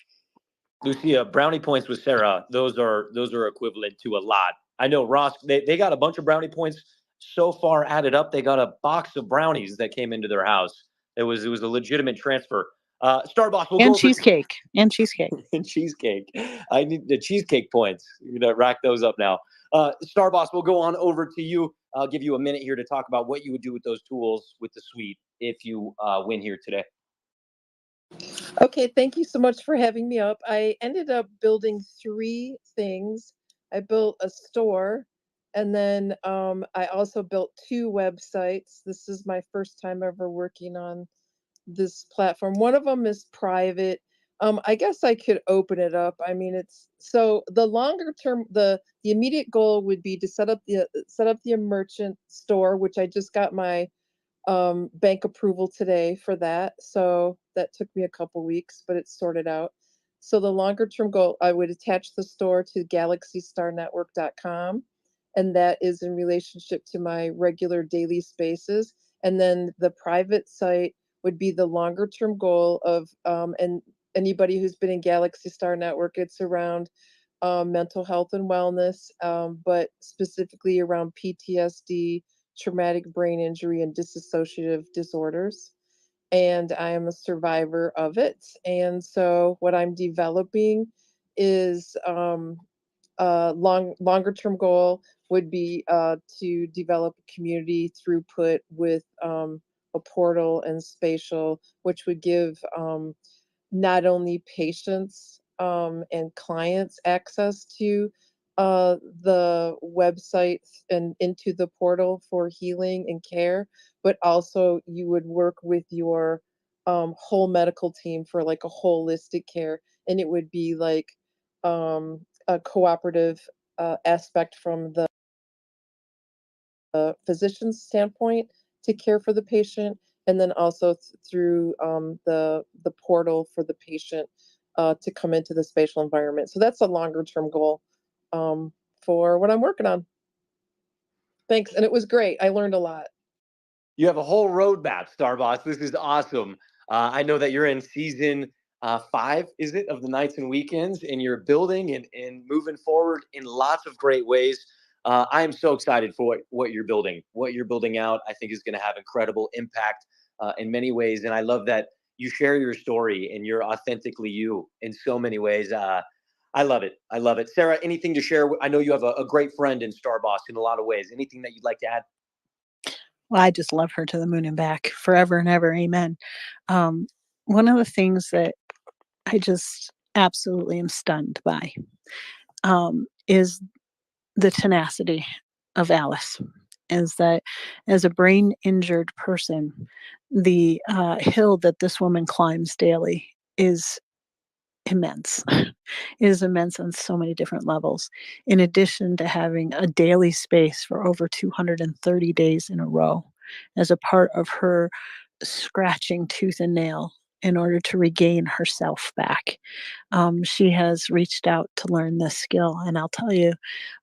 Lucia, brownie points with Sarah, those are equivalent to a lot. I know Ross, they got a bunch of brownie points so far added up. They got a box of brownies that came into their house. It was a legitimate transfer. Starboss, we'll And go cheesecake. And cheesecake. and cheesecake. I need the cheesecake points. You're gonna rack those up now. Starboss, we'll go on over to you. I'll give you a minute here to talk about what you would do with those tools with the suite if you win here today. Okay, thank you so much for having me up. I ended up building 3 things. I built a store, and then I also built 2 websites. This is my first time ever working on this platform. One of them is private. I guess I could open it up. I mean, it's so the longer term, the immediate goal would be to set up the merchant store, which I just got my bank approval today for that. So that took me a couple weeks, but it's sorted out. So the longer term goal, I would attach the store to galaxystarnetwork.com, and that is in relationship to my regular daily spaces. And then the private site would be the longer term goal of, and anybody who's been in Galaxy Star Network, it's around mental health and wellness, but specifically around PTSD, traumatic brain injury, and dissociative disorders. And I am a survivor of it. And so what I'm developing is longer term goal would be to develop a community throughput with a portal and spatial, which would give not only patients and clients access to the website and into the portal for healing and care, but also you would work with your whole medical team for like a holistic care and it would be like a cooperative aspect from the physician's standpoint to care for the patient, and then also through the portal for the patient to come into the spatial environment. So that's a longer term goal for what I'm working on. Thanks, and it was great. I learned a lot. You have a whole roadmap, Starboss. This is awesome. I know that you're in season 5, is it, of the Nights and Weekends, and you're building and moving forward in lots of great ways. I am so excited for what you're building. What you're building out, I think, is going to have incredible impact in many ways. And I love that you share your story and you're authentically you in so many ways. I love it. I love it. Sarah, anything to share? I know you have a great friend in Starboss in a lot of ways. Anything that you'd like to add? Well, I just love her to the moon and back forever and ever. Amen. One of the things that I just absolutely am stunned by is the tenacity of Alice. Is that as a brain injured person, the hill that this woman climbs daily is immense. It is immense on so many different levels. In addition to having a daily space for over 230 days in a row as a part of her scratching tooth and nail in order to regain herself back. She has reached out to learn this skill. And I'll tell you,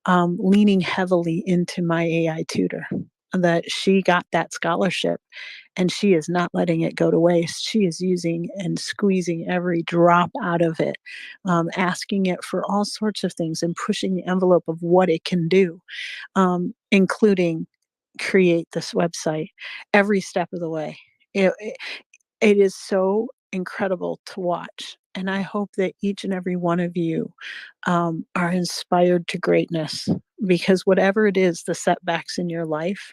leaning heavily into my AI tutor, that she got that scholarship and she is not letting it go to waste. She is using and squeezing every drop out of it, asking it for all sorts of things and pushing the envelope of what it can do, including create this website every step of the way. It is so incredible to watch. And I hope that each and every one of you are inspired to greatness, because whatever it is, the setbacks in your life,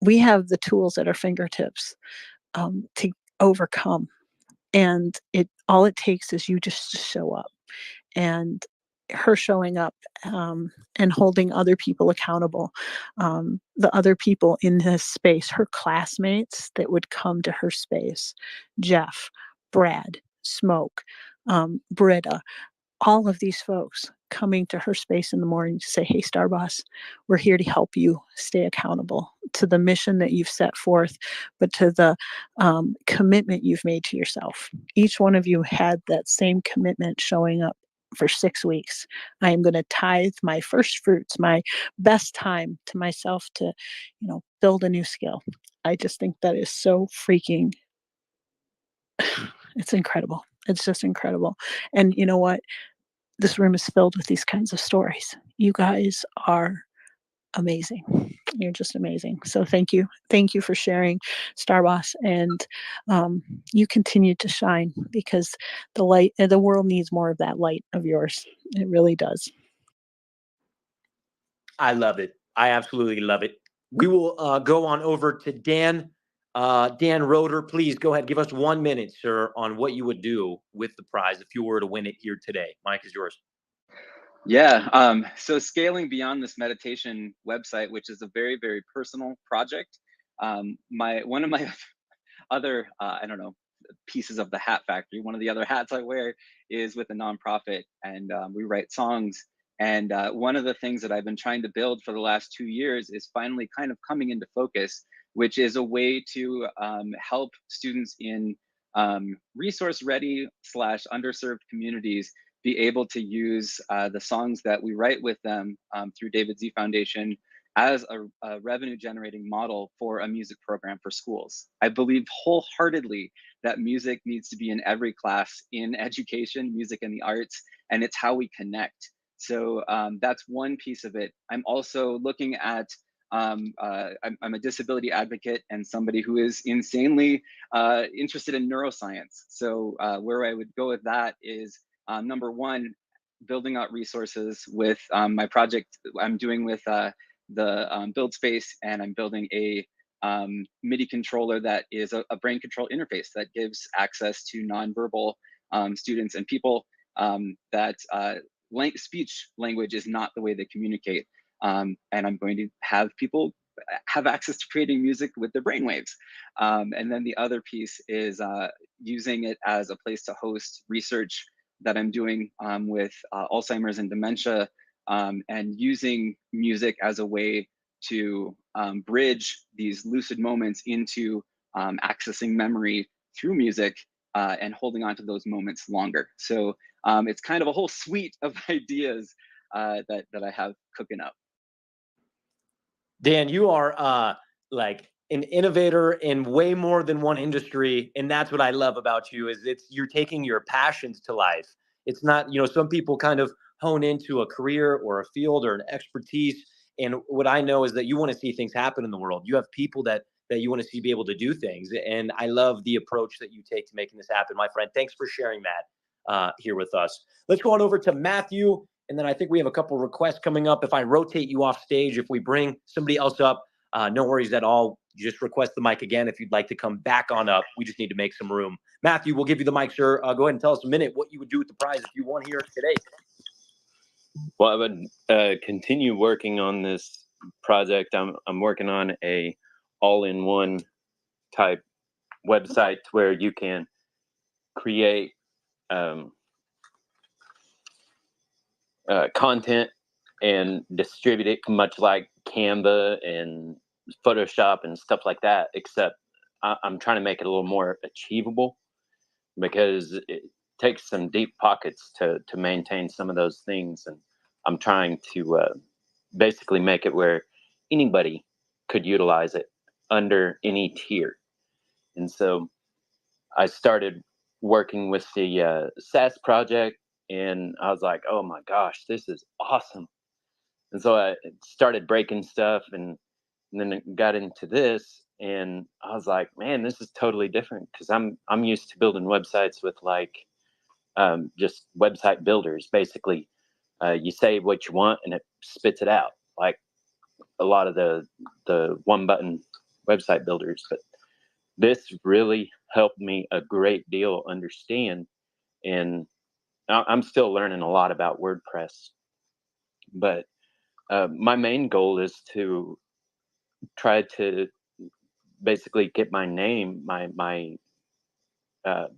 we have the tools at our fingertips to overcome. And all it takes is you just to show up. And her showing up and holding other people accountable, the other people in this space, her classmates that would come to her space, Jeff, Brad, Smoke, Britta, all of these folks coming to her space in the morning to say, hey, Starboss, we're here to help you stay accountable to the mission that you've set forth, but to the commitment you've made to yourself. Each one of you had that same commitment showing up for 6 weeks. I am going to tithe my first fruits, my best time to myself to, build a new skill. I just think that is so freaking, it's incredible. It's just incredible. And you know what? This room is filled with these kinds of stories. You guys are amazing. You're just amazing. So thank you. Thank you for sharing, Starboss. And you continue to shine, because the world needs more of that light of yours. It really does. I love it. I absolutely love it. We will go on over to Dan. Dan Roeder, please go ahead. Give us 1 minute, sir, on what you would do with the prize if you were to win it here today. Mike is yours. Yeah. So scaling beyond this meditation website, which is a very, very personal project. One of my other, pieces of the hat factory, one of the other hats I wear is with a nonprofit, and we write songs. And one of the things that I've been trying to build for the last 2 years is finally kind of coming into focus, which is a way to help students in resource ready / underserved communities be able to use the songs that we write with them through David Z Foundation as a revenue generating model for a music program for schools. I believe wholeheartedly that music needs to be in every class in education, music and the arts, and it's how we connect. So that's one piece of it. I'm also looking at, I'm a disability advocate and somebody who is insanely interested in neuroscience. So where I would go with that is, number one, building out resources with my project I'm doing with the Build Space, and I'm building a MIDI controller that is a brain control interface that gives access to nonverbal students and people that speech language is not the way they communicate. And I'm going to have people have access to creating music with their brainwaves. And then the other piece is using it as a place to host research that I'm doing with Alzheimer's and dementia, and using music as a way to bridge these lucid moments into accessing memory through music and holding on to those moments longer. So it's kind of a whole suite of ideas that I have cooking up. Dan, you are like an innovator in way more than one industry, and that's what I love about you. Is you're taking your passions to life. It's not, you know, some people kind of hone into a career or a field or an expertise, and what I know is that you want to see things happen in the world. You have people that you want to see be able to do things, and I love the approach that you take to making this happen, my friend. Thanks for sharing that here with us. Let's go on over to Matthew. And then I think we have a couple requests coming up. If I rotate you off stage, if we bring somebody else up, no worries at all. Just request the mic again if you'd like to come back on up. We just need to make some room. Matthew, we'll give you the mic, sir. Go ahead and tell us a minute what you would do with the prize if you won here today. Well, I would continue working on this project. I'm working on a all-in-one type website where you can create content and distribute it, much like Canva and Photoshop and stuff like that, except I'm trying to make it a little more achievable, because it takes some deep pockets to maintain some of those things. And I'm trying to basically make it where anybody could utilize it under any tier. And so I started working with the SaaS project, and I was like, oh my gosh, this is awesome. And so I started breaking stuff, and then it got into this, and I was like, man, this is totally different, because I'm used to building websites with like just website builders. Basically, you say what you want and it spits it out, like a lot of the one button website builders. But this really helped me a great deal understand, and I'm still learning a lot about WordPress, but my main goal is to try to basically get my name, my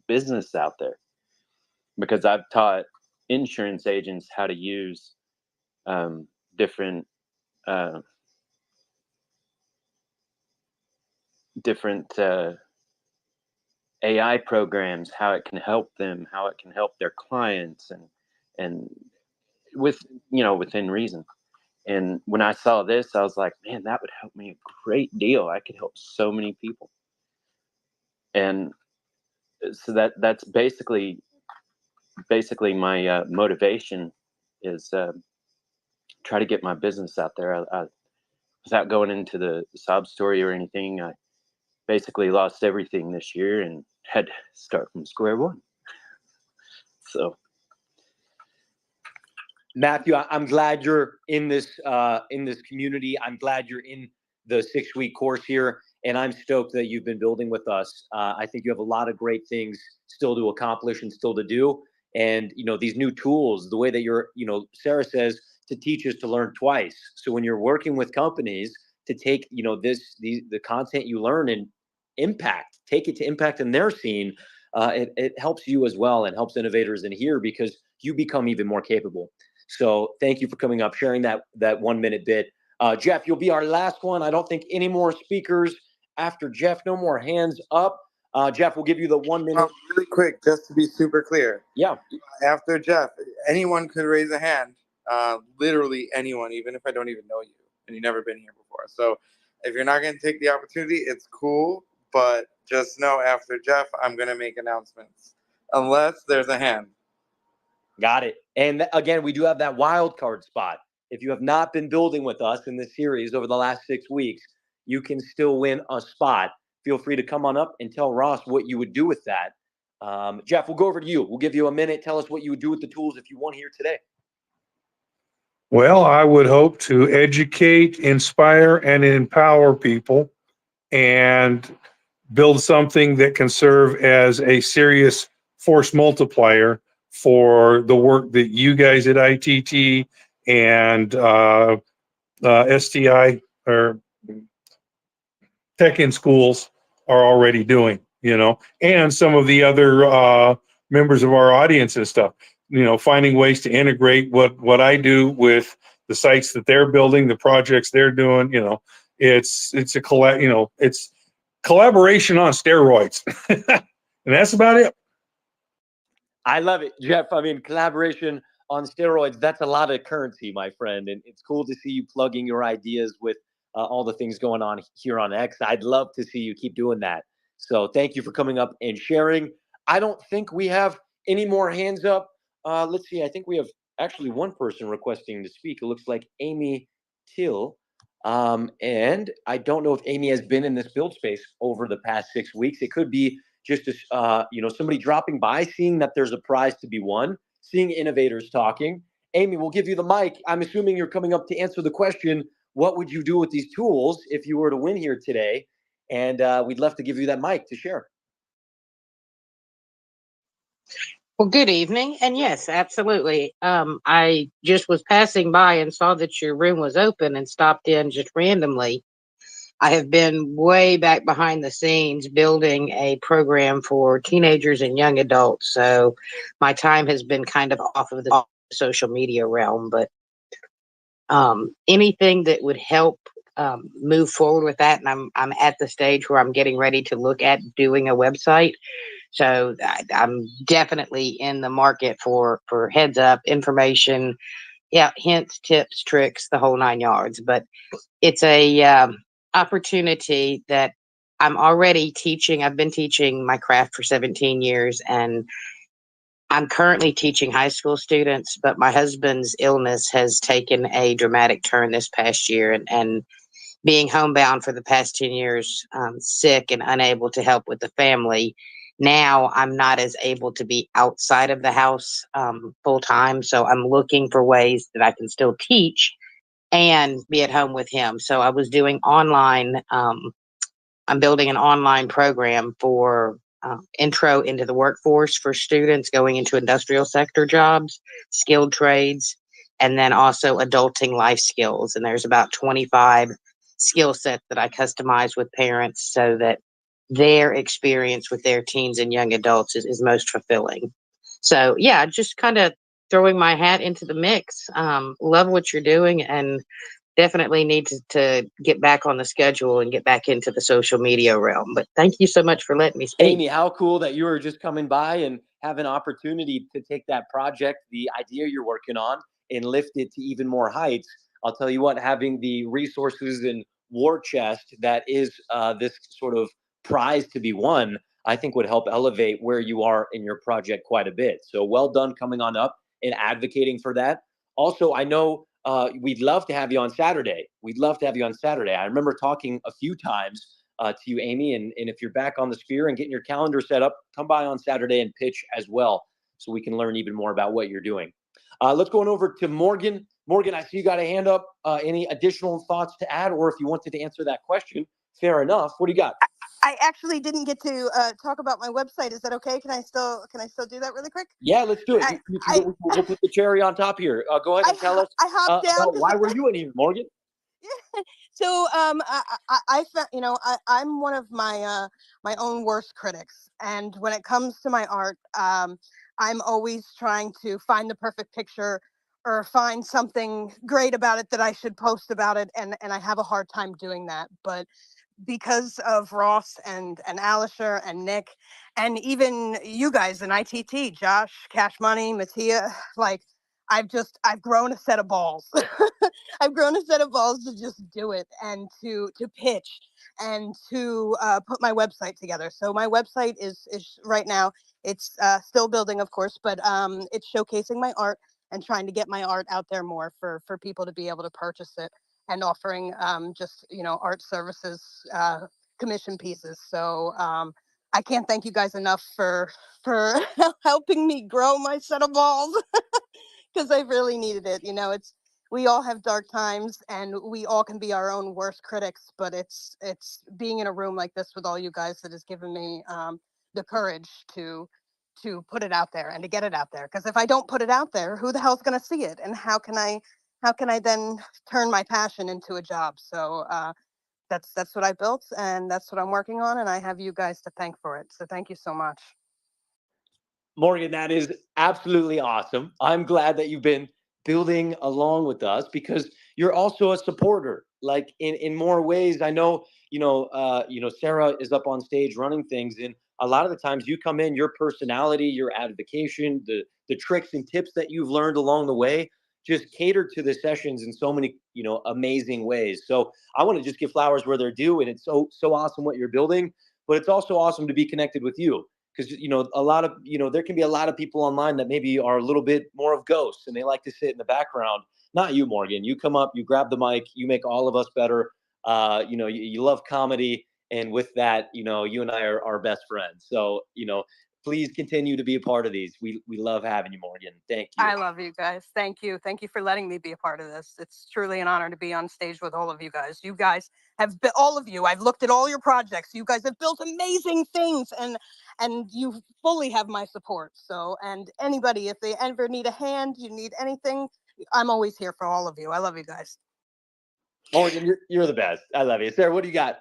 business out there, because I've taught insurance agents how to use different AI programs, how it can help them, how it can help their clients, and with, you know, within reason. And when I saw this, I was like, man, that would help me a great deal. I could help so many people. And so that's basically my motivation is try to get my business out there. I, without going into the sob story or anything, I basically lost everything this year and had to start from square one. So, Matthew, I'm glad you're in this community. I'm glad you're in the 6-week course here, and I'm stoked that you've been building with us. I think you have a lot of great things still to accomplish and still to do. And, you know, these new tools, the way that you're, you know, Sarah says to teach is to learn twice. So when you're working with companies to take, you know, the content you learn and take it to impact in their scene, it helps you as well, and helps innovators in here, because you become even more capable. So thank you for coming up, sharing that 1 minute bit. Jeff, you'll be our last one. I don't think any more speakers after Jeff. No more hands up. Jeff, we'll give you the 1 minute. Really quick, just to be super clear. Yeah. After Jeff, anyone could raise a hand. Literally anyone, even if I don't even know you and you've never been here before. So if you're not going to take the opportunity, it's cool. But just know after Jeff, I'm going to make announcements. Unless there's a hand. Got it. And again, we do have that wild card spot. If you have not been building with us in this series over the last 6 weeks, you can still win a spot. Feel free to come on up and tell Ross what you would do with that. Jeff, we'll go over to you. We'll give you a minute. Tell us what you would do with the tools if you won here today. Well, I would hope to educate, inspire, and empower people, and build something that can serve as a serious force multiplier for the work that you guys at ITT and STI or Tech in Schools are already doing, you know, and some of the other members of our audience and stuff, finding ways to integrate what I do with the sites that they're building, the projects they're doing. It's it's collaboration on steroids. And that's about it. I love it, Jeff. I mean, collaboration on steroids, that's a lot of currency, my friend. And it's cool to see you plugging your ideas with all the things going on here on X. I'd love to see you keep doing that. So thank you for coming up and sharing. I don't think we have any more hands up. Let's see. I think we have actually one person requesting to speak. It looks like Amy Till. And I don't know if Amy has been in this build space over the past 6 weeks. It could be just somebody dropping by, seeing that there's a prize to be won, seeing innovators talking. Amy, we'll give you the mic. I'm assuming you're coming up to answer the question, what would you do with these tools if you were to win here today? And we'd love to give you that mic to share. Well, good evening. And yes, absolutely. I just was passing by and saw that your room was open and stopped in just randomly. I have been way back behind the scenes building a program for teenagers and young adults. So my time has been kind of off of the social media realm, but anything that would help move forward with that. And I'm at the stage where I'm getting ready to look at doing a website. So I'm definitely in the market for heads up information, hints, tips, tricks, the whole 9 yards. But it's a opportunity that I'm already teaching. I've been teaching my craft for 17 years, and I'm currently teaching high school students. But my husband's illness has taken a dramatic turn this past year, and being homebound for the past 10 years, sick and unable to help with the family. Now I'm not as able to be outside of the house full time. So I'm looking for ways that I can still teach and be at home with him. So I was doing online. I'm building an online program for intro into the workforce for students going into industrial sector jobs, skilled trades, and then also adulting life skills. And there's about 25 skill sets that I customize with parents so that their experience with their teens and young adults is most fulfilling. So yeah, just kind of throwing my hat into the mix. Love what you're doing, and definitely need to get back on the schedule and get back into the social media realm. But thank you so much for letting me speak. Amy, how cool that you were just coming by and have an opportunity to take that project, the idea you're working on, and lift it to even more heights. I'll tell you what, having the resources and war chest that is this sort of prize to be won, I think would help elevate where you are in your project quite a bit. So well done coming on up and advocating for that. Also, I know we'd love to have you on Saturday. We'd love to have you on Saturday. I remember talking a few times to you, Amy, and if you're back on the Sphere and getting your calendar set up, come by on Saturday and pitch as well so we can learn even more about what you're doing. Let's go on over to Morgan. Morgan, I see you got a hand up. Any additional thoughts to add, or if you wanted to answer that question, fair enough. What do you got? I actually didn't get to talk about my website. Is that okay? Can I still do that really quick? Yeah, let's do it. We'll put the cherry on top here. Go ahead and tell us about why were you in here, Morgan? So I found, I'm one of my my own worst critics, and when it comes to my art, I'm always trying to find the perfect picture or find something great about it that I should post about it, and I have a hard time doing that. But because of Ross and Alisher and Nick, and even you guys in ITT, Josh, Cash Money, Mattia, like I've grown a set of balls. I've grown a set of balls to just do it and to pitch and to put my website together. So my website is right now, it's still building, of course, but it's showcasing my art and trying to get my art out there more for people to be able to purchase it, and offering just, art services, commission pieces. So I can't thank you guys enough for helping me grow my set of balls, because I really needed it. We all have dark times, and we all can be our own worst critics, but it's being in a room like this with all you guys that has given me the courage to put it out there and to get it out there. Because if I don't put it out there, who the hell's going to see it? And how can I then turn my passion into a job? So that's what I built, and that's what I'm working on, and I have you guys to thank for it. So thank you so much. Morgan, that is absolutely awesome. I'm glad that you've been building along with us because you're also a supporter. Like in more ways, I know Sarah is up on stage running things, and a lot of the times you come in, your personality, your advocation, the tricks and tips that you've learned along the way, just cater to the sessions in so many amazing ways. So I want to just give flowers where they're due, and it's so awesome what you're building, but it's also awesome to be connected with you because a lot of there can be a lot of people online that maybe are a little bit more of ghosts and they like to sit in the background. Not you, Morgan. You come up, you grab the mic, you make all of us better. You love comedy, and with that, you and I are best friends. So please continue to be a part of these. We love having you, Morgan. Thank you. I love you guys. Thank you. Thank you for letting me be a part of this. It's truly an honor to be on stage with all of you guys. You guys have been, all of you. I've looked at all your projects. You guys have built amazing things, and you fully have my support. So, and anybody, if they ever need a hand, you need anything, I'm always here for all of you. I love you guys. Morgan, you're the best. I love you. Sarah, what do you got?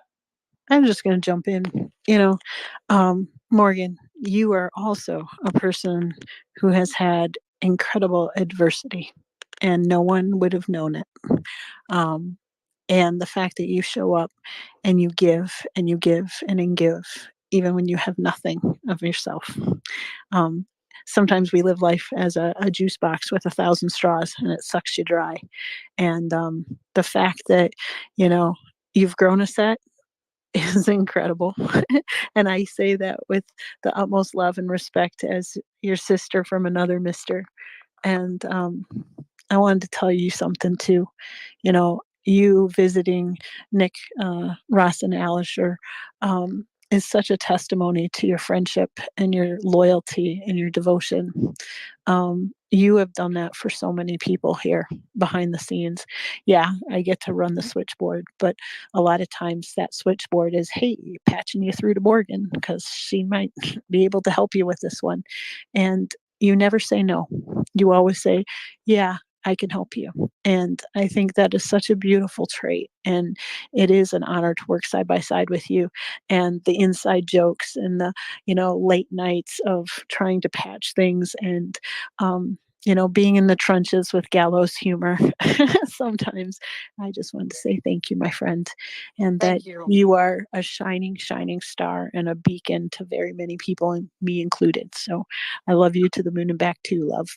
I'm just going to jump in. Morgan, you are also a person who has had incredible adversity, and no one would have known it. And the fact that you show up and you give and you give and then give, even when you have nothing of yourself. Sometimes we live life as a juice box with 1,000 straws, and it sucks you dry. And the fact that you've grown a set is incredible. And I say that with the utmost love and respect as your sister from another mister. And I wanted to tell you something too. You visiting Nick, Ross, and Alisher is such a testimony to your friendship and your loyalty and your devotion. You have done that for so many people here behind the scenes. Yeah, I get to run the switchboard, but a lot of times that switchboard is, hey, patching you through to Morgan because she might be able to help you with this one. And you never say no. You always say, yeah, I can help you. And I think that is such a beautiful trait. And it is an honor to work side by side with you. And the inside jokes and the, late nights of trying to patch things and, being in the trenches with gallows humor. Sometimes I just wanted to say thank you, my friend. And that you are a shining, shining star and a beacon to very many people, and me included. So I love you to the moon and back too, love.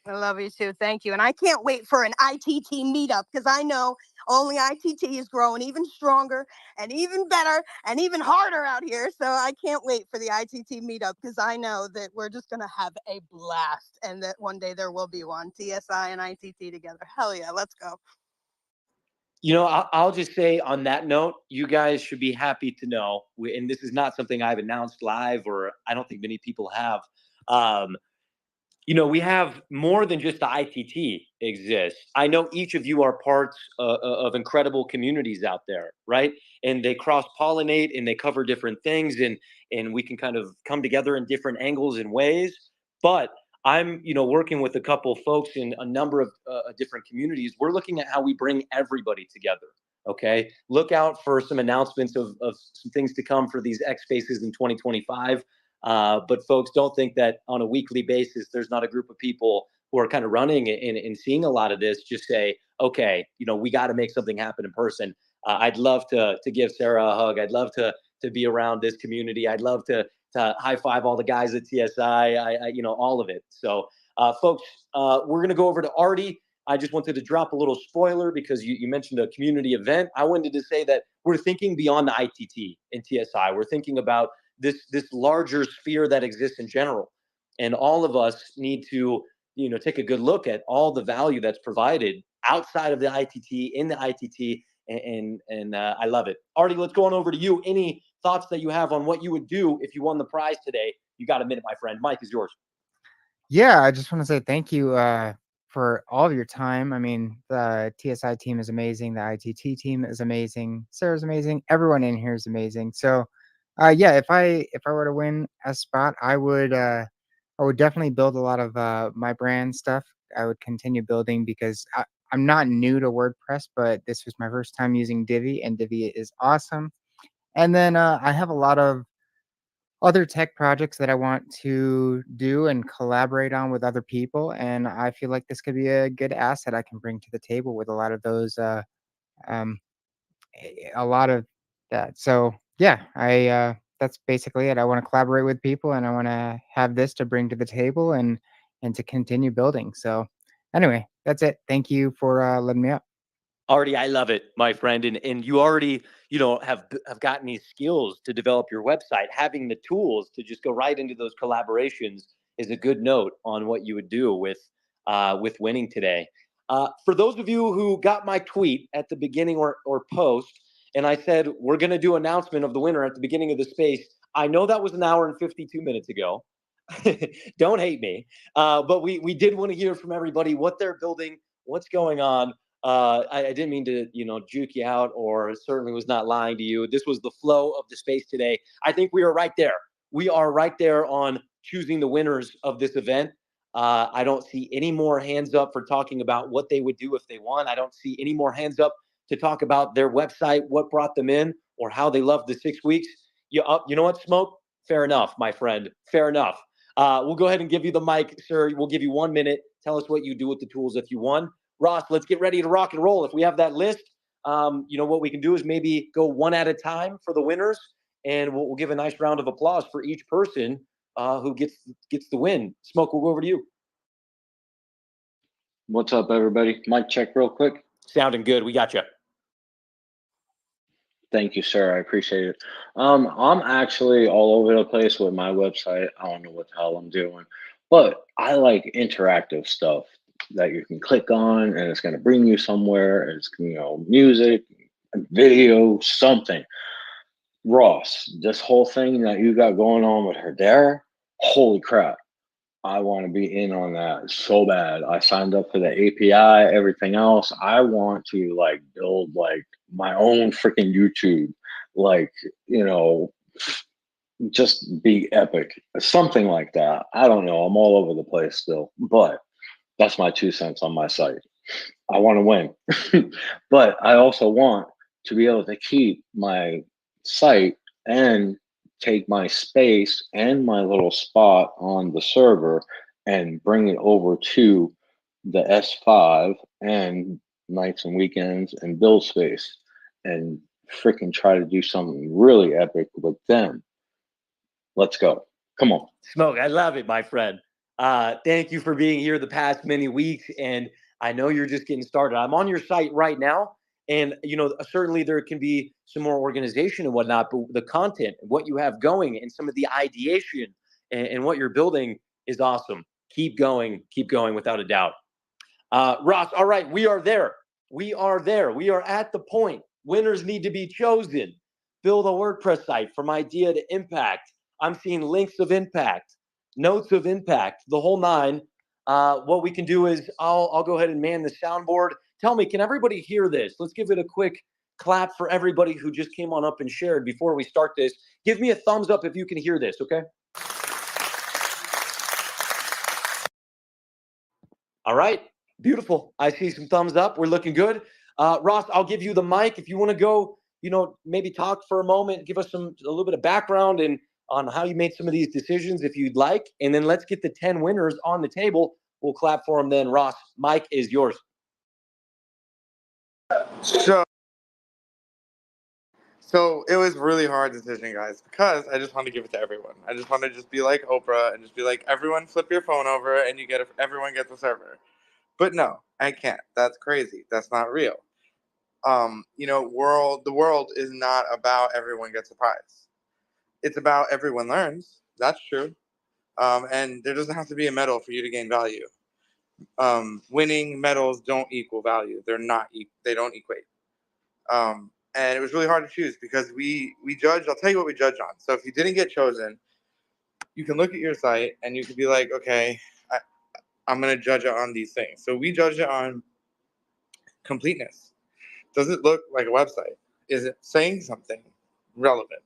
I love you too. Thank you. And I can't wait for an ITT meetup because I know only ITT is growing even stronger and even better and even harder out here. So I can't wait for the ITT meetup because I know that we're just going to have a blast and that one day there will be one. TSI and ITT together. Hell yeah. Let's go. I'll just say on that note, you guys should be happy to know, and this is not something I've announced live or I don't think many people have. We have more than just the ITT exists. I know each of you are parts of incredible communities out there, right? And they cross-pollinate and they cover different things, and we can kind of come together in different angles and ways. But I'm, working with a couple of folks in a number of different communities. We're looking at how we bring everybody together. Okay, look out for some announcements of some things to come for these X Spaces in 2025. But folks, don't think that on a weekly basis, there's not a group of people who are kind of running and seeing a lot of this. Just say, okay, we got to make something happen in person. I'd love to give Sarah a hug. I'd love to be around this community. I'd love to high five all the guys at TSI. All of it. So, folks, we're gonna go over to Artie. I just wanted to drop a little spoiler because you mentioned a community event. I wanted to say that we're thinking beyond the ITT in TSI. We're thinking about this larger sphere that exists in general, and all of us need to take a good look at all the value that's provided outside of the ITT, in the ITT, and I love it. Artie, let's go on over to you. Any thoughts that you have on what you would do if you won the prize today? You got a minute, my friend. Mike is yours. Yeah, I just want to say thank you for all of your time. I mean, the TSI team is amazing. The ITT team is amazing. Sarah's amazing. Everyone in here is amazing. So, yeah, if I were to win a spot, I would definitely build a lot of my brand stuff. I would continue building because I'm not new to WordPress, but this was my first time using Divi, and Divi is awesome. And then I have a lot of other tech projects that I want to do and collaborate on with other people. And I feel like this could be a good asset I can bring to the table with a lot of those, um, a lot of that. So yeah, that's basically it. I want to collaborate with people and I want to have this to bring to the table and to continue building. So anyway, that's it. Thank you for letting me up. Already, I love it, my friend, and you already, have gotten these skills to develop your website. Having the tools to just go right into those collaborations is a good note on what you would do with winning today. For those of you who got my tweet at the beginning or post, and I said we're going to do announcement of the winner at the beginning of the space. I know that was an hour and 52 minutes ago. Don't hate me, but we did want to hear from everybody what they're building, what's going on. I didn't mean to, juke you out, or certainly was not lying to you. This was the flow of the space today. I think we are right there. We are right there on choosing the winners of this event. I don't see any more hands up for talking about what they would do if they won. I don't see any more hands up to talk about their website, what brought them in, or how they loved the 6 weeks. You know what, Smoke? Fair enough, my friend. Fair enough. We'll go ahead and give you the mic, sir. We'll give you 1 minute. Tell us what you do with the tools if you won. Ross, let's get ready to rock and roll. If we have that list, what we can do is maybe go one at a time for the winners, and we'll give a nice round of applause for each person who gets the win. Smoke, we'll go over to you. What's up, everybody? Mic check real quick. Sounding good. We got you. Thank you, sir. I appreciate it. I'm actually all over the place with my website. I don't know what the hell I'm doing, but I like interactive stuff that you can click on and it's going to bring you somewhere. It's, music, video, something. Ross, this whole thing that you got going on with her there, holy crap. I want to be in on that so bad. I signed up for the API, everything else. I want to build my own freaking YouTube, just be epic, something like that. I don't know. I'm all over the place still, but that's my 2 cents on my site. I want to win, but I also want to be able to keep my site and take my space and my little spot on the server and bring it over to the S5 and nights and weekends and build space and freaking try to do something really epic with them. Let's go. Come on. Smoke, I love it, my friend. Thank you for being here the past many weeks. And I know you're just getting started. I'm on your site right now. And, certainly there can be some more organization and whatnot, but the content, what you have going and some of the ideation and what you're building is awesome. Keep going without a doubt. Ross, all right, we are there. We are there. We are at the point. Winners need to be chosen. Build a WordPress site from idea to impact. I'm seeing links of impact, notes of impact, the whole nine. What we can do is I'll go ahead and man the soundboard. Tell me, can everybody hear this? Let's give it a quick clap for everybody who just came on up and shared before we start this. Give me a thumbs up if you can hear this, okay? All right, beautiful. I see some thumbs up. We're looking good. Ross, I'll give you the mic. If you want to go, maybe talk for a moment, give us a little bit of background and on how you made some of these decisions if you'd like. And then let's get the 10 winners on the table. We'll clap for them then. Ross, mic is yours. So it was really hard decision, guys, because I just want to give it to everyone. I just want to just be like Oprah and just be like, everyone flip your phone over and everyone gets a server. But no, I can't. That's crazy. That's not real. The world is not about everyone gets a prize. It's about everyone learns. That's true. And there doesn't have to be a medal for you to gain value. Winning medals don't equal value. They don't equate. And it was really hard to choose because we judge. I'll tell you what we judge on. So if you didn't get chosen, you can look at your site and you can be like, okay, I'm going to judge it on these things. So we judge it on completeness. Does it look like a website? Is it saying something relevant?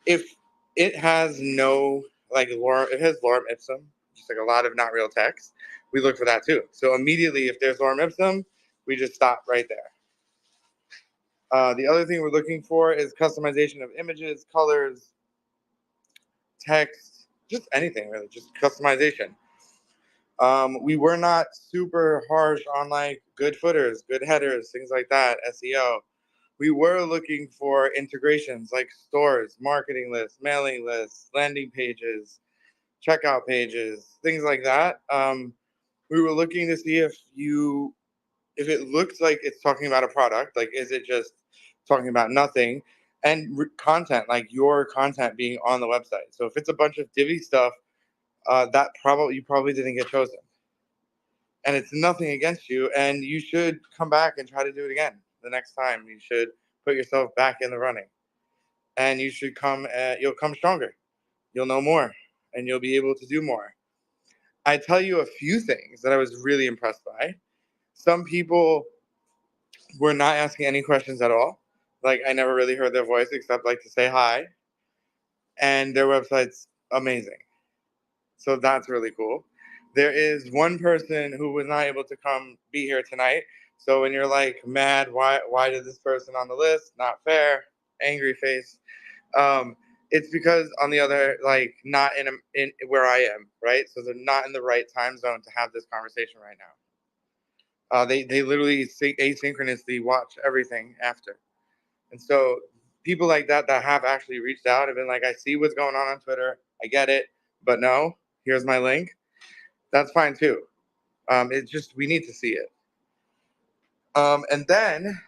If it has no it has lorem ipsum, just like a lot of not real text, we look for that too. So immediately, if there's lorem ipsum, we just stop right there. The other thing we're looking for is customization of images, colors, text, just anything really, just customization. We were not super harsh on like good footers, good headers, things like that, SEO. We were looking for integrations like stores, marketing lists, mailing lists, landing pages, checkout pages, things like that. We were looking to see if it looks like it's talking about a product, like is it just talking about nothing, and content, like your content being on the website. So if it's a bunch of Divi stuff, you probably didn't get chosen, and it's nothing against you, and you should come back and try to do it again the next time. You should put yourself back in the running, and you should you'll come stronger, you'll know more, and you'll be able to do more. I tell you a few things that I was really impressed by. Some people were not asking any questions at all. Like I never really heard their voice except like to say hi, and their website's amazing. So that's really cool. There is one person who was not able to come be here tonight. So when you're like mad, why did this person on the list? Not fair, angry face. It's because on the other, like not in where I am, right? So they're not in the right time zone to have this conversation right now. They literally asynchronously watch everything after. And so people like that have actually reached out have been like, I see what's going on Twitter. I get it, but no, here's my link. That's fine too. It's just, we need to see it. And then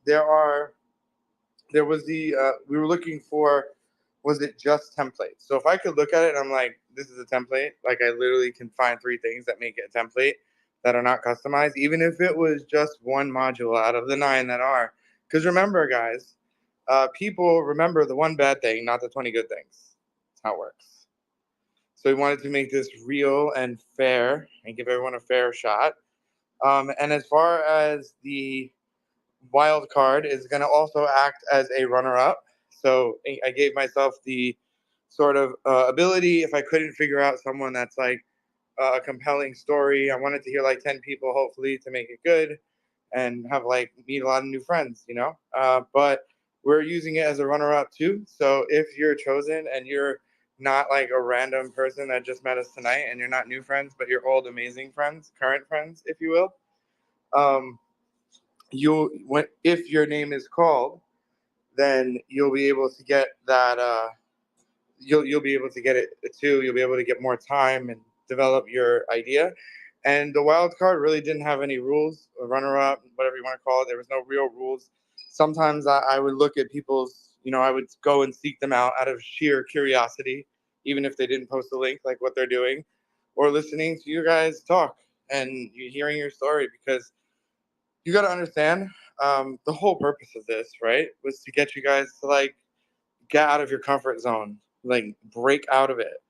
we were looking for, was it just templates? So if I could look at it and I'm like, this is a template, like I literally can find 3 things that make it a template that are not customized, even if it was just one module out of the 9 that are. Because remember, guys, people remember the one bad thing, not the 20 good things. That's how it works. So we wanted to make this real and fair and give everyone a fair shot. And as far as the wild card is going to also act as a runner-up. So I gave myself the sort of ability, if I couldn't figure out someone that's like a compelling story, I wanted to hear like 10 people, hopefully, to make it good and have like meet a lot of new friends, you know? But we're using it as a runner-up too. So if you're chosen and you're not like a random person that just met us tonight and you're not new friends, but you're old, amazing friends, current friends, if you will, if your name is called, then you'll be able to get that. You'll be able to get it too. You'll be able to get more time and develop your idea. And the wild card really didn't have any rules, or runner up, whatever you want to call it. There was no real rules. Sometimes I would look at people's, I would go and seek them out of sheer curiosity, even if they didn't post a link, like what they're doing, or listening to you guys talk and you hearing your story, because you got to understand, the whole purpose of this, right, was to get you guys to like get out of your comfort zone, like break out of it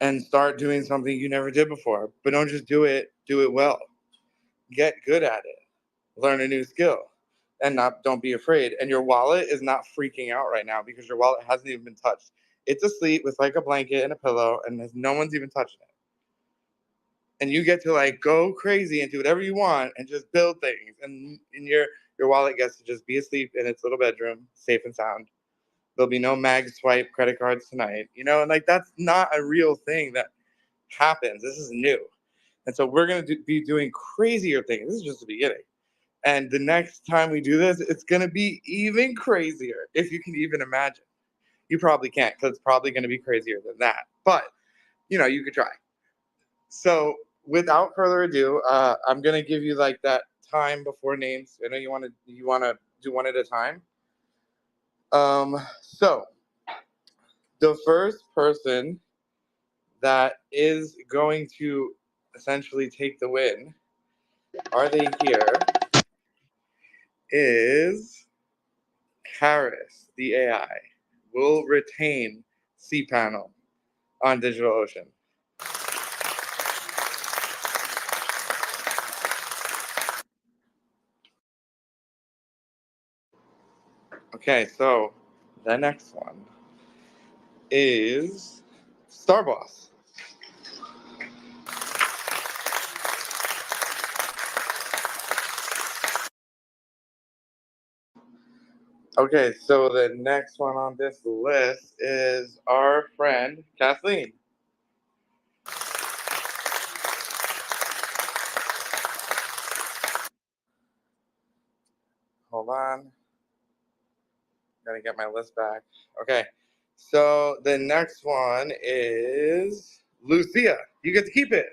and start doing something you never did before. But don't just do it well. Get good at it. Learn a new skill, and don't be afraid. And your wallet is not freaking out right now because your wallet hasn't even been touched. It's asleep with like a blanket and a pillow, and no one's even touching it. And you get to like go crazy and do whatever you want and just build things. And your wallet gets to just be asleep in its little bedroom, safe and sound. There'll be no mag swipe credit cards tonight, and like that's not a real thing that happens. This is new. And so we're going to be doing crazier things. This is just the beginning. And the next time we do this, it's going to be even crazier, if you can even imagine. You probably can't, because it's probably going to be crazier than that. But, you could try. So without further ado, I'm going to give you like that time before names. I know you want to do one at a time. So the first person that is going to essentially take the win, are they here, is Karis, the AI, will retain cPanel on DigitalOcean. Okay, so the next one is Starboss. Okay, so the next one on this list is our friend Kathleen. Hold on. Gotta get my list back. Okay, so the next one is Lucia. You get to keep it.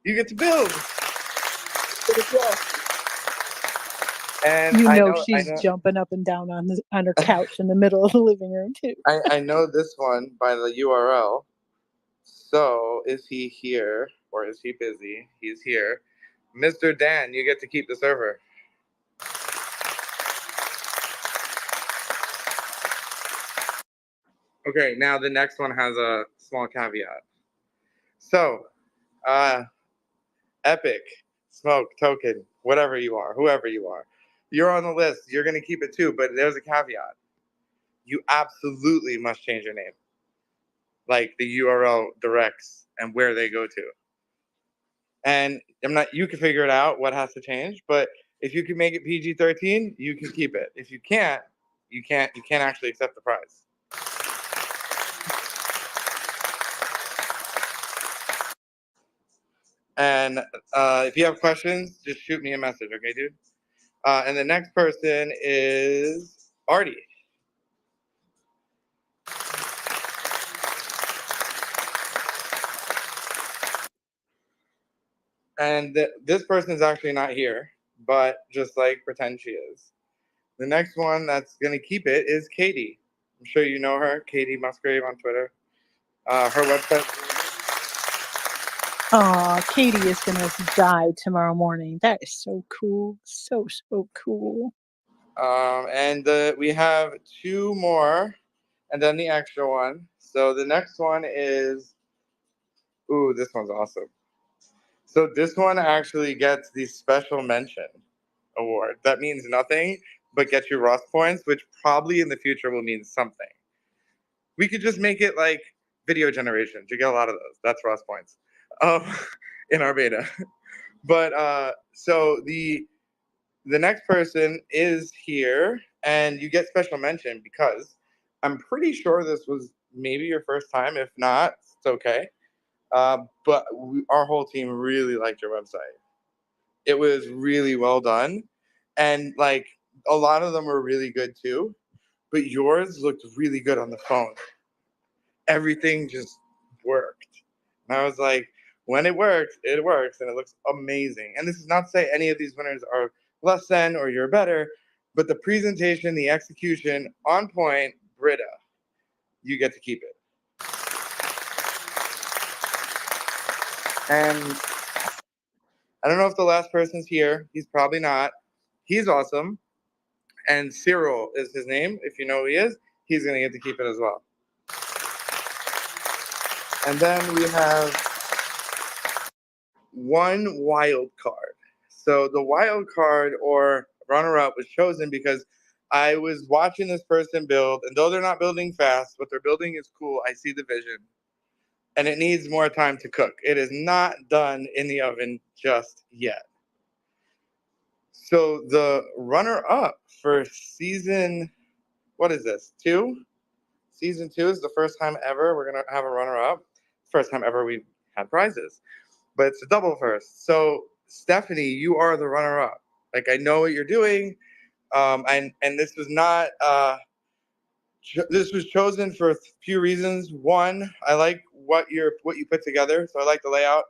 You get to build. And You I know know, she's jumping up and down on her couch in the middle of the living room too. I know this one by the URL. So is he here or is he busy? He's here. Mr. Dan, you get to keep the server. Okay, now the next one has a small caveat. So, Epic, Smoke, Token, whatever you are, whoever you are, you're on the list. You're going to keep it too, but there's a caveat. You absolutely must change your name. Like the URL directs and where they go to. And you can figure it out what has to change, but if you can make it PG-13, you can keep it. If you can't actually accept the prize. And if you have questions, just shoot me a message, okay, dude? And the next person is Artie. And this person is actually not here, but just like pretend she is. The next one that's going to keep it is Katie. I'm sure you know her, Katie Musgrave on Twitter. Her website. Aw, Katie is gonna die tomorrow morning. That is so cool. So cool. And we have two more, and then the extra one. So the next one is, ooh, this one's awesome. So this one actually gets the special mention award. That means nothing, but gets you Rust points, which probably in the future will mean something. We could just make it like video generations. You get a lot of those. That's Rust points in our beta. But so the next person is here, and you get special mention because I'm pretty sure this was maybe your first time. If not, it's okay. But our whole team really liked your website. It was really well done, and like a lot of them were really good too. But yours looked really good on the phone. Everything just worked. And I was like, when it works, and it looks amazing. And this is not to say any of these winners are less than or you're better, but the presentation, the execution, on point, Brita, you get to keep it. And I don't know if the last person's here. He's probably not. He's awesome. And Cyril is his name. If you know who he is, he's going to get to keep it as well. And then we have one wild card. So the wild card or runner-up was chosen because I was watching this person build, and though they're not building fast, what they're building is cool. I see the vision. And it needs more time to cook. It is not done in the oven just yet. So the runner-up for season, what is this, 2? Season 2 is the first time ever we're going to have a runner-up. First time ever we've had prizes. But it's a double first. So Stephanie, you are the runner-up. Like, I know what you're doing. And this was not, this was chosen for a few reasons. One, I like what you put together. So I like the layout.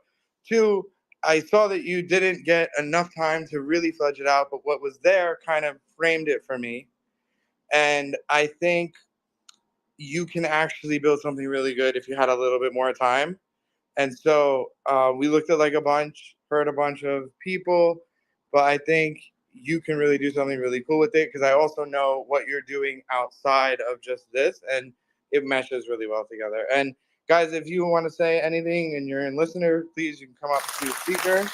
2, I saw that you didn't get enough time to really fledge it out, but what was there kind of framed it for me. And I think you can actually build something really good if you had a little bit more time. And so we looked at like a bunch, heard a bunch of people, but I think you can really do something really cool with it because I also know what you're doing outside of just this, and it meshes really well together. And guys, if you want to say anything and you're in listener, please, you can come up to speaker.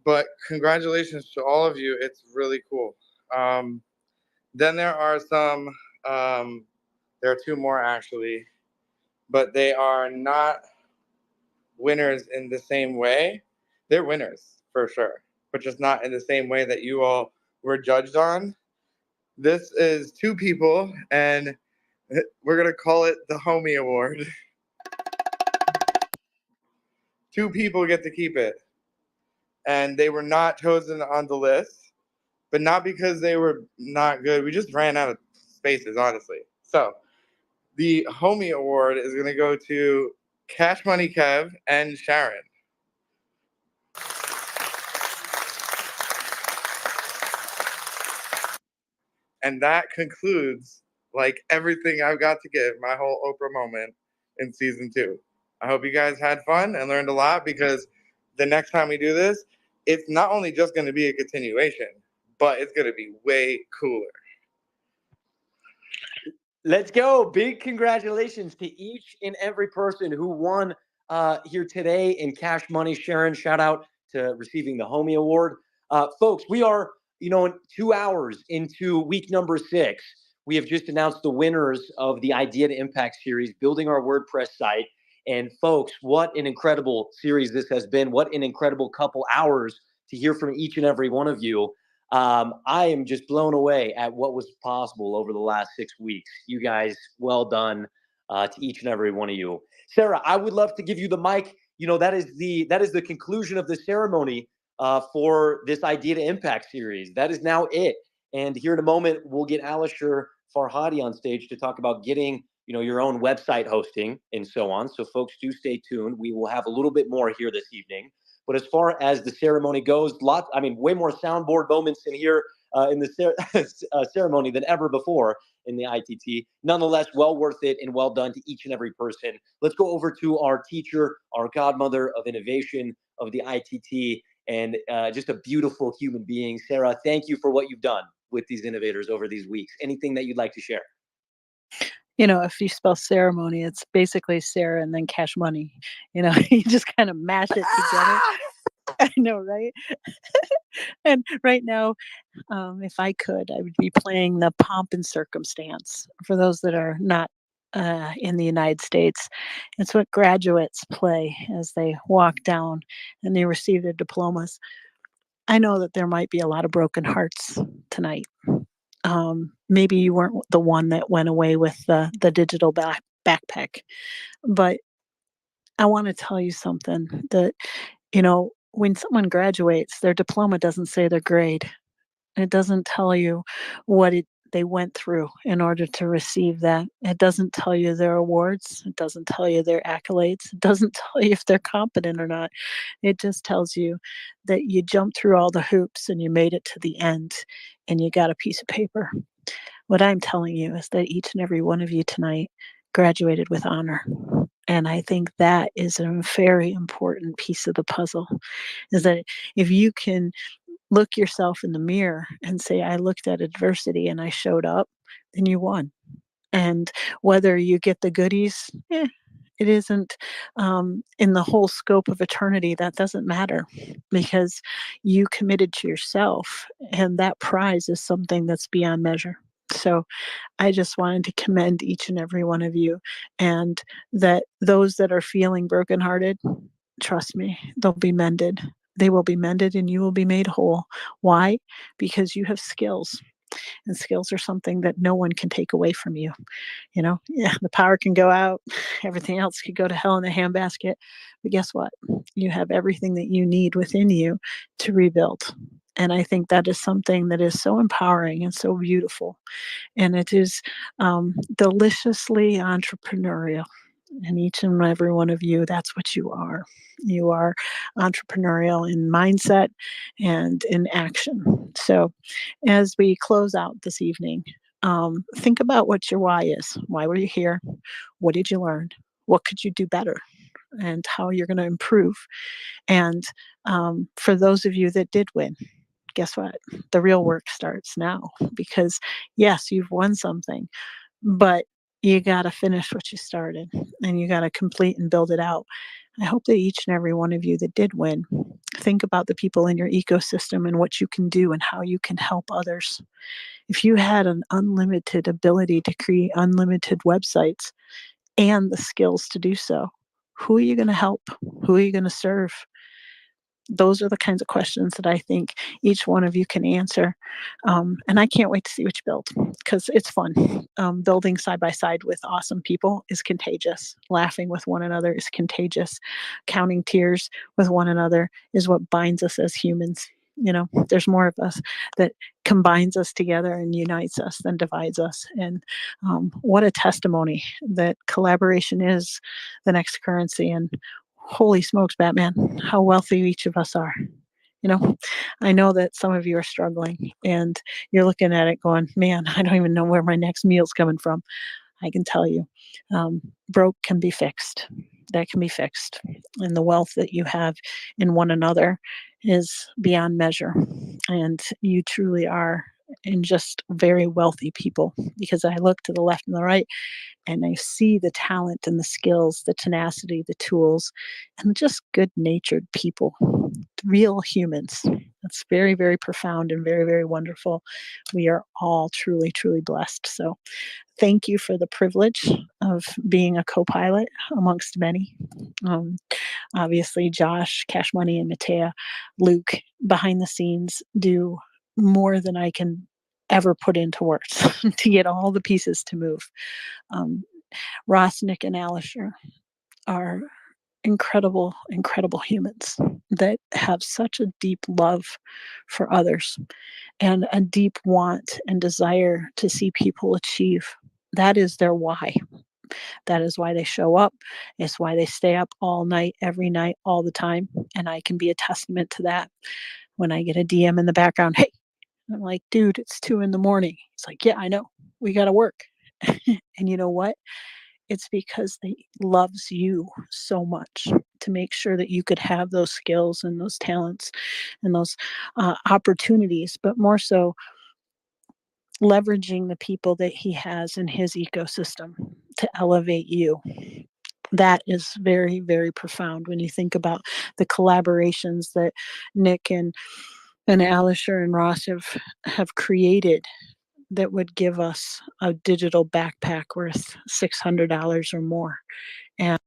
But congratulations to all of you. It's really cool. Then there are some, there are 2 more actually, but they are not winners in the same way. They're winners for sure. but just not in the same way that you all were judged on. This is two people, and we're going to call it the Homie Award. Two people get to keep it. And they were not chosen on the list, but not because they were not good. We just ran out of spaces, honestly. So the Homie Award is going to go to Cash Money Kev and Sharon. And that concludes like everything I've got to give, my whole Oprah moment in season 2. I hope you guys had fun and learned a lot, because the next time we do this, it's not only just going to be a continuation, but it's going to be way cooler. Let's go. Big congratulations to each and every person who won here today in Cash Money. Sharon, shout out to receiving the Homie Award. Folks, we are, in 2 hours into week number 6. We have just announced the winners of the Idea to Impact series, Building Our WordPress Site. And folks, what an incredible series this has been. What an incredible couple hours to hear from each and every one of you. I am just blown away at what was possible over the last 6 weeks. You guys, well done to each and every one of you. Sarah, I would love to give you the mic. That is the conclusion of the ceremony for this Idea to Impact series. That is now it. And here in a moment, we'll get Alisher Farhadi on stage to talk about getting your own website hosting and so on. So folks, do stay tuned. We will have a little bit more here this evening. But as far as the ceremony goes, way more soundboard moments in here in the ceremony than ever before in the ITT. Nonetheless, well worth it and well done to each and every person. Let's go over to our teacher, our godmother of innovation of the ITT, and just a beautiful human being. Sarah, thank you for what you've done with these innovators over these weeks. Anything that you'd like to share? If you spell ceremony, it's basically Sarah and then Cash Money. You just kind of mash it together. I know, right? And right now, if I could, I would be playing the Pomp and Circumstance. For those that are not in the United States, it's what graduates play as they walk down and they receive their diplomas. I know that there might be a lot of broken hearts tonight. Maybe you weren't the one that went away with the digital backpack, but I want to tell you something that, when someone graduates, their diploma doesn't say their grade. It doesn't tell you what they went through in order to receive that. It doesn't tell you their awards. It doesn't tell you their accolades. It doesn't tell you if they're competent or not. It just tells you that you jumped through all the hoops and you made it to the end and you got a piece of paper. What I'm telling you is that each and every one of you tonight graduated with honor. And I think that is a very important piece of the puzzle, is that if you can look yourself in the mirror and say, I looked at adversity and I showed up, then you won. And whether you get the goodies, it isn't in the whole scope of eternity. That doesn't matter, because you committed to yourself, and that prize is something that's beyond measure. So I just wanted to commend each and every one of you, and that those that are feeling brokenhearted, trust me, they'll be mended. They will be mended and you will be made whole. Why? Because you have skills. And skills are something that no one can take away from you. The power can go out. Everything else could go to hell in a handbasket. But guess what? You have everything that you need within you to rebuild. And I think that is something that is so empowering and so beautiful. And it is deliciously entrepreneurial. And each and every one of you, that's what you are. You are entrepreneurial in mindset and in action. So as we close out this evening, think about what your why is. Why were you here? What did you learn? What could you do better? And how you're going to improve. And for those of you that did win, guess what? The real work starts now, because yes, you've won something, but you got to finish what you started, and you got to complete and build it out. I hope that each and every one of you that did win, think about the people in your ecosystem and what you can do and how you can help others. If you had an unlimited ability to create unlimited websites and the skills to do so, who are you going to help? Who are you going to serve? Those are the kinds of questions that I think each one of you can answer. And I can't wait to see what you build because it's fun. Building side by side with awesome people is contagious. Laughing with one another is contagious. Counting tears with one another is what binds us as humans. You know, there's more of us that combines us together and unites us than divides us. And what a testimony that collaboration is the next currency. And holy smokes, Batman, how wealthy each of us are. You know, I know that some of you are struggling and you're looking at it going, man, I don't even know where my next meal's coming from. I can tell you, broke can be fixed. That can be fixed. And the wealth that you have in one another is beyond measure. And you truly are in just very wealthy people, because I look to the left and the right and I see the talent and the skills, the tenacity, the tools, and just good natured people, real humans. That's very, very profound and very, very wonderful. We are all truly, truly blessed. So thank you for the privilege of being a co-pilot amongst many. Obviously, Josh, Cash Money, and Matea, Luke, behind the scenes do more than I can ever put into words to get all the pieces to move. Ross, Nick, and Alisher are incredible, incredible humans that have such a deep love for others and a deep want and desire to see people achieve. That is their why. That is why they show up. It's why they stay up all night, every night, all the time. And I can be a testament to that. When I get a DM in the background, hey, I'm like, dude, it's 2 a.m. It's like, yeah, I know. We got to work. And you know what? It's because they loves you so much to make sure that you could have those skills and those talents and those opportunities, but more so leveraging the people that he has in his ecosystem to elevate you. That is very, very profound when you think about the collaborations that Nick and Alisher and Ross have created that would give us a digital backpack worth $600 or more. And